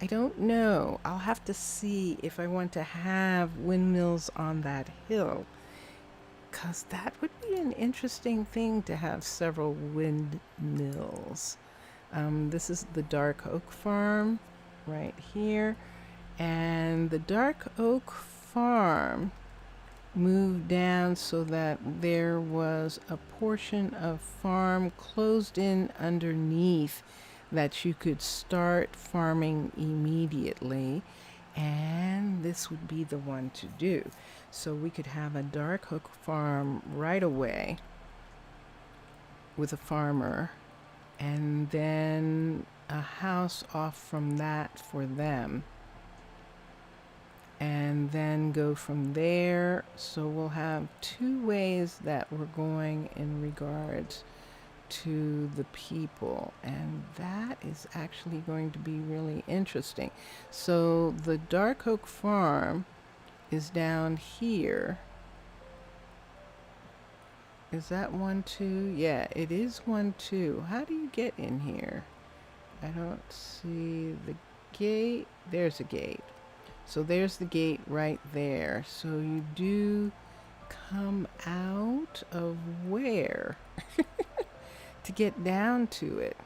I don't know. I'll have to see if I want to have windmills on that hill. Because that would be an interesting thing to have several windmills. This is the dark oak farm right here. And the dark oak farm moved down so that there was a portion of farm closed in underneath that you could start farming immediately, and this would be the one to do. So we could have a dark oak farm right away with a farmer, and then a house off from that for them, and then go from there. So we'll have two ways that we're going in regards to the people, and that is actually going to be really interesting. So the dark oak farm is down here. Is that 1-2? Yeah, it is 1-2. How do you get in here? I don't see the gate. There's a gate. So there's the gate right there. So you do come out of where? To get down to it.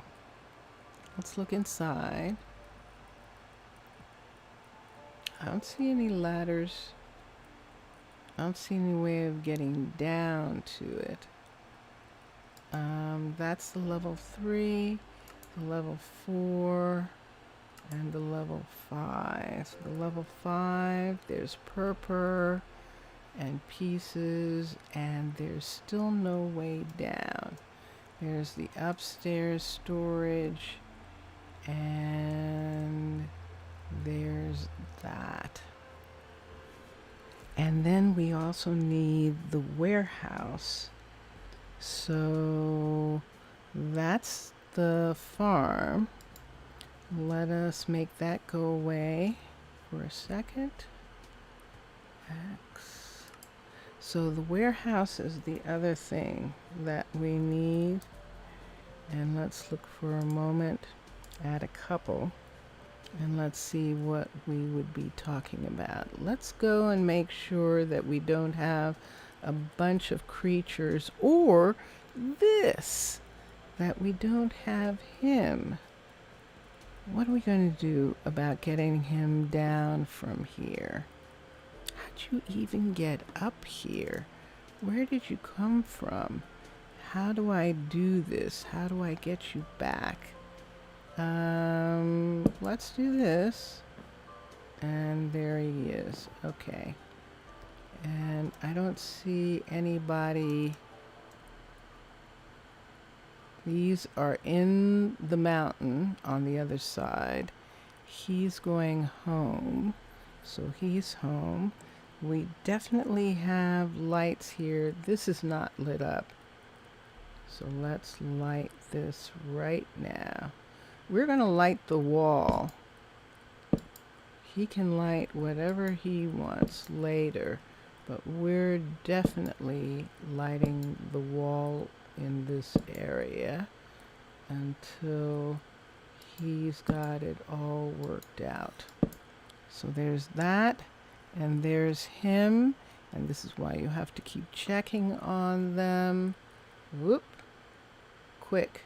Let's look inside. I don't see any ladders. I don't see any way of getting down to it. That's the level 3, the level 4, and the level 5. So the level 5, there's purpur and pieces, and there's still no way down. There's the upstairs storage, and there's that. And then we also need the warehouse. So that's the farm. Let us make that go away for a second. X. So the warehouse is the other thing that we need. And let's look for a moment at a couple. And let's see what we would be talking about. Let's go and make sure that we don't have a bunch of creatures, or this, that we don't have him. What are we going to do about getting him down from here? How'd you even get up here? Where did you come from? How do I do this? How do I get you back? Let's do this. And there he is. Okay. And I don't see anybody. These are in the mountain on the other side. He's going home. So he's home. We definitely have lights here. This is not lit up. So let's light this right now. We're going to light the wall. He can light whatever he wants later, but we're definitely lighting the wall in this area until he's got it all worked out. So there's that, and there's him, and this is why you have to keep checking on them. Whoop. Quick.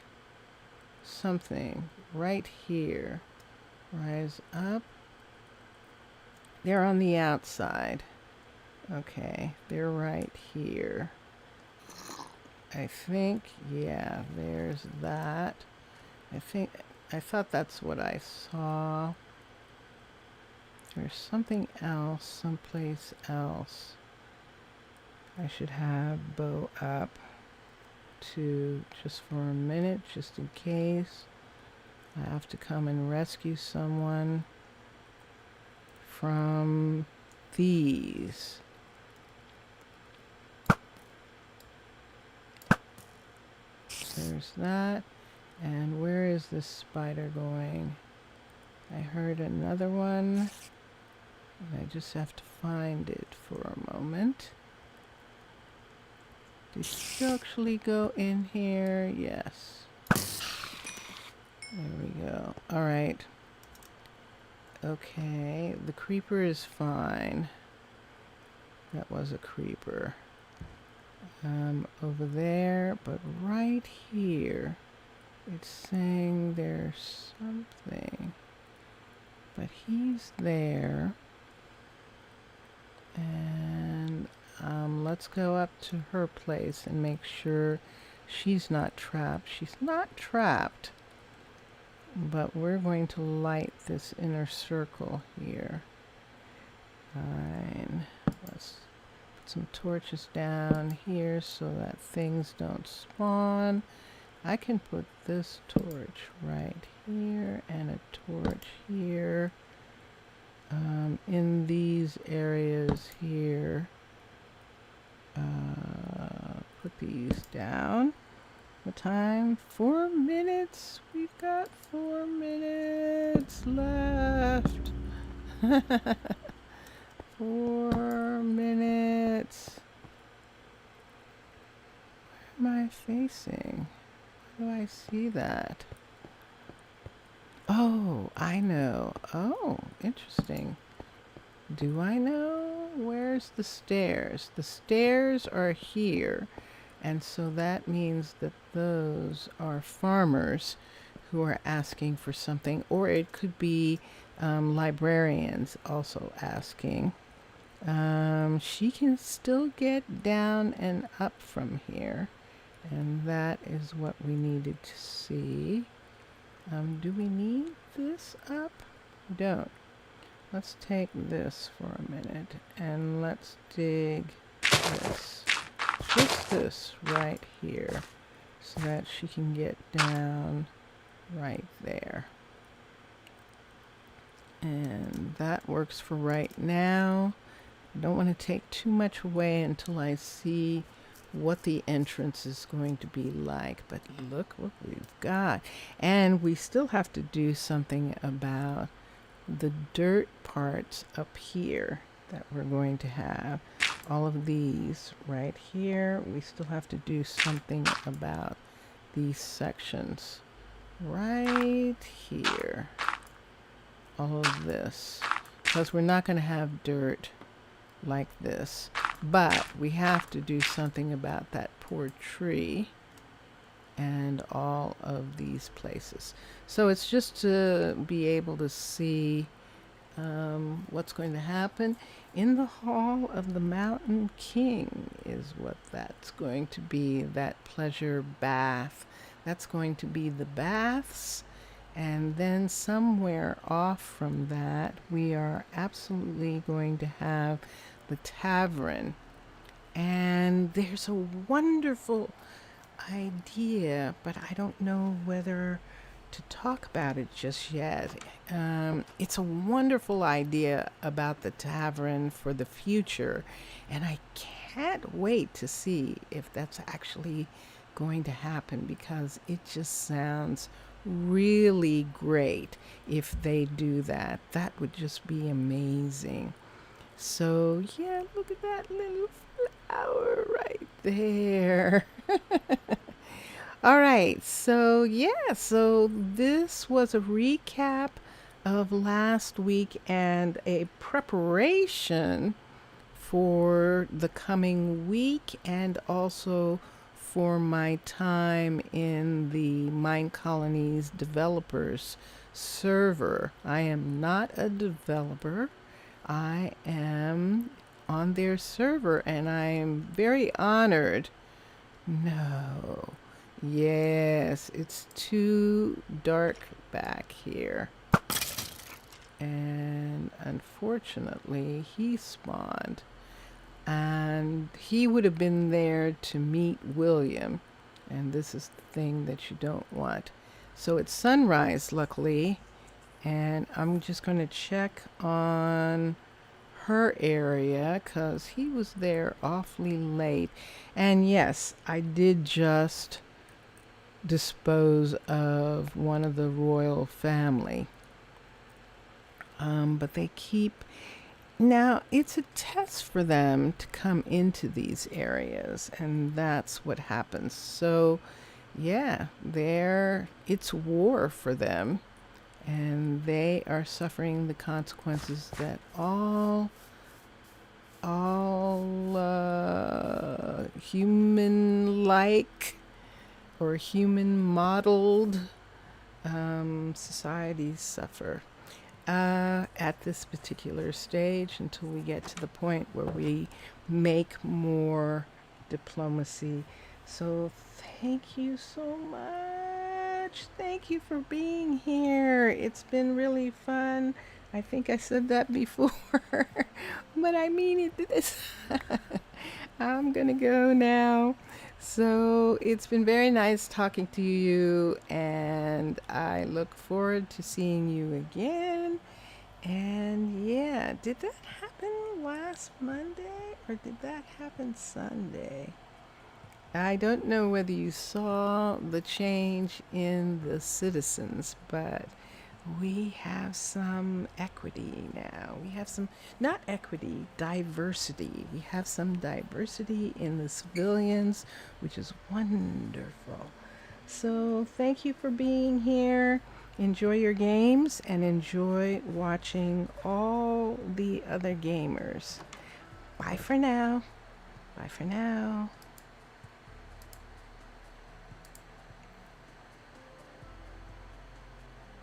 Something right here. Rise up. They're on the outside. Okay, they're right here. I think, yeah, there's that. I thought that's what I saw. There's something else, someplace else. I should have Bo up to just for a minute, just in case I have to come and rescue someone from these. There's that. And where is this spider going? I heard another one. And I just have to find it for a moment. Did you actually go in here? Yes. There we go. All right. Okay, the creeper is fine. That was a creeper. Over there, but right here, it's saying there's something. But he's there. And let's go up to her place and make sure she's not trapped. She's not trapped. But we're going to light this inner circle here. Fine. Let's put some torches down here so that things don't spawn. I can put this torch right here and a torch here. In these areas here. Put these down. What time? 4 minutes. We've got 4 minutes left. 4 minutes. Where am I facing? How do I see that? Oh, I know. Oh, interesting. Do I know? Where's the stairs? The stairs are here. And so that means that those are farmers who are asking for something. Or it could be librarians also asking. She can still get down and up from here. And that is what we needed to see. Do we need this up? We don't. Let's take this for a minute and let's dig this. Just this right here so that she can get down right there. And that works for right now. I don't want to take too much away until I see what the entrance is going to be like. But look what we've got. And we still have to do something about the dirt parts up here that we're going to have. All of these right here, we still have to do something about these sections right here. All of this, because we're not going to have dirt like this, but we have to do something about that poor tree and all of these places. So it's just to be able to see what's going to happen in the Hall of the Mountain King is what that's going to be, that pleasure bath. That's going to be the baths. And then somewhere off from that, we are absolutely going to have the tavern. And there's a wonderful idea, but I don't know whether to talk about it just yet. It's a wonderful idea about the tavern for the future, and I can't wait to see if that's actually going to happen, because it just sounds really great if they do that. That would just be amazing. So yeah, look at that little flower right there. All right, so yeah, so this was a recap of last week and a preparation for the coming week, and also for my time in the Minecolonies developers server. I am not a developer. I am on their server, and I am very honored. No. Yes, it's too dark back here. And unfortunately, he spawned. And he would have been there to meet William. And this is the thing that you don't want. So it's sunrise, luckily. And I'm just going to check on her area, because he was there awfully late. And yes, I did just dispose of one of the royal family. But they keep... Now, it's a test for them to come into these areas, and that's what happens. So, yeah, it's war for them. and they are suffering the consequences that all human-like or human-modeled societies suffer at this particular stage until we get to the point where we make more diplomacy. So thank you so much. Thank you for being here. It's been really fun. I think I said that before, but I mean it. I'm gonna go now. So it's been very nice talking to you, and I look forward to seeing you again. And yeah, did that happen last Monday or did that happen Sunday? I don't know whether you saw the change in the citizens, but we have some equity now. We have some, not equity, diversity. We have some diversity in the civilians, which is wonderful. So thank you for being here. Enjoy your games and enjoy watching all the other gamers. Bye for now. Bye for now.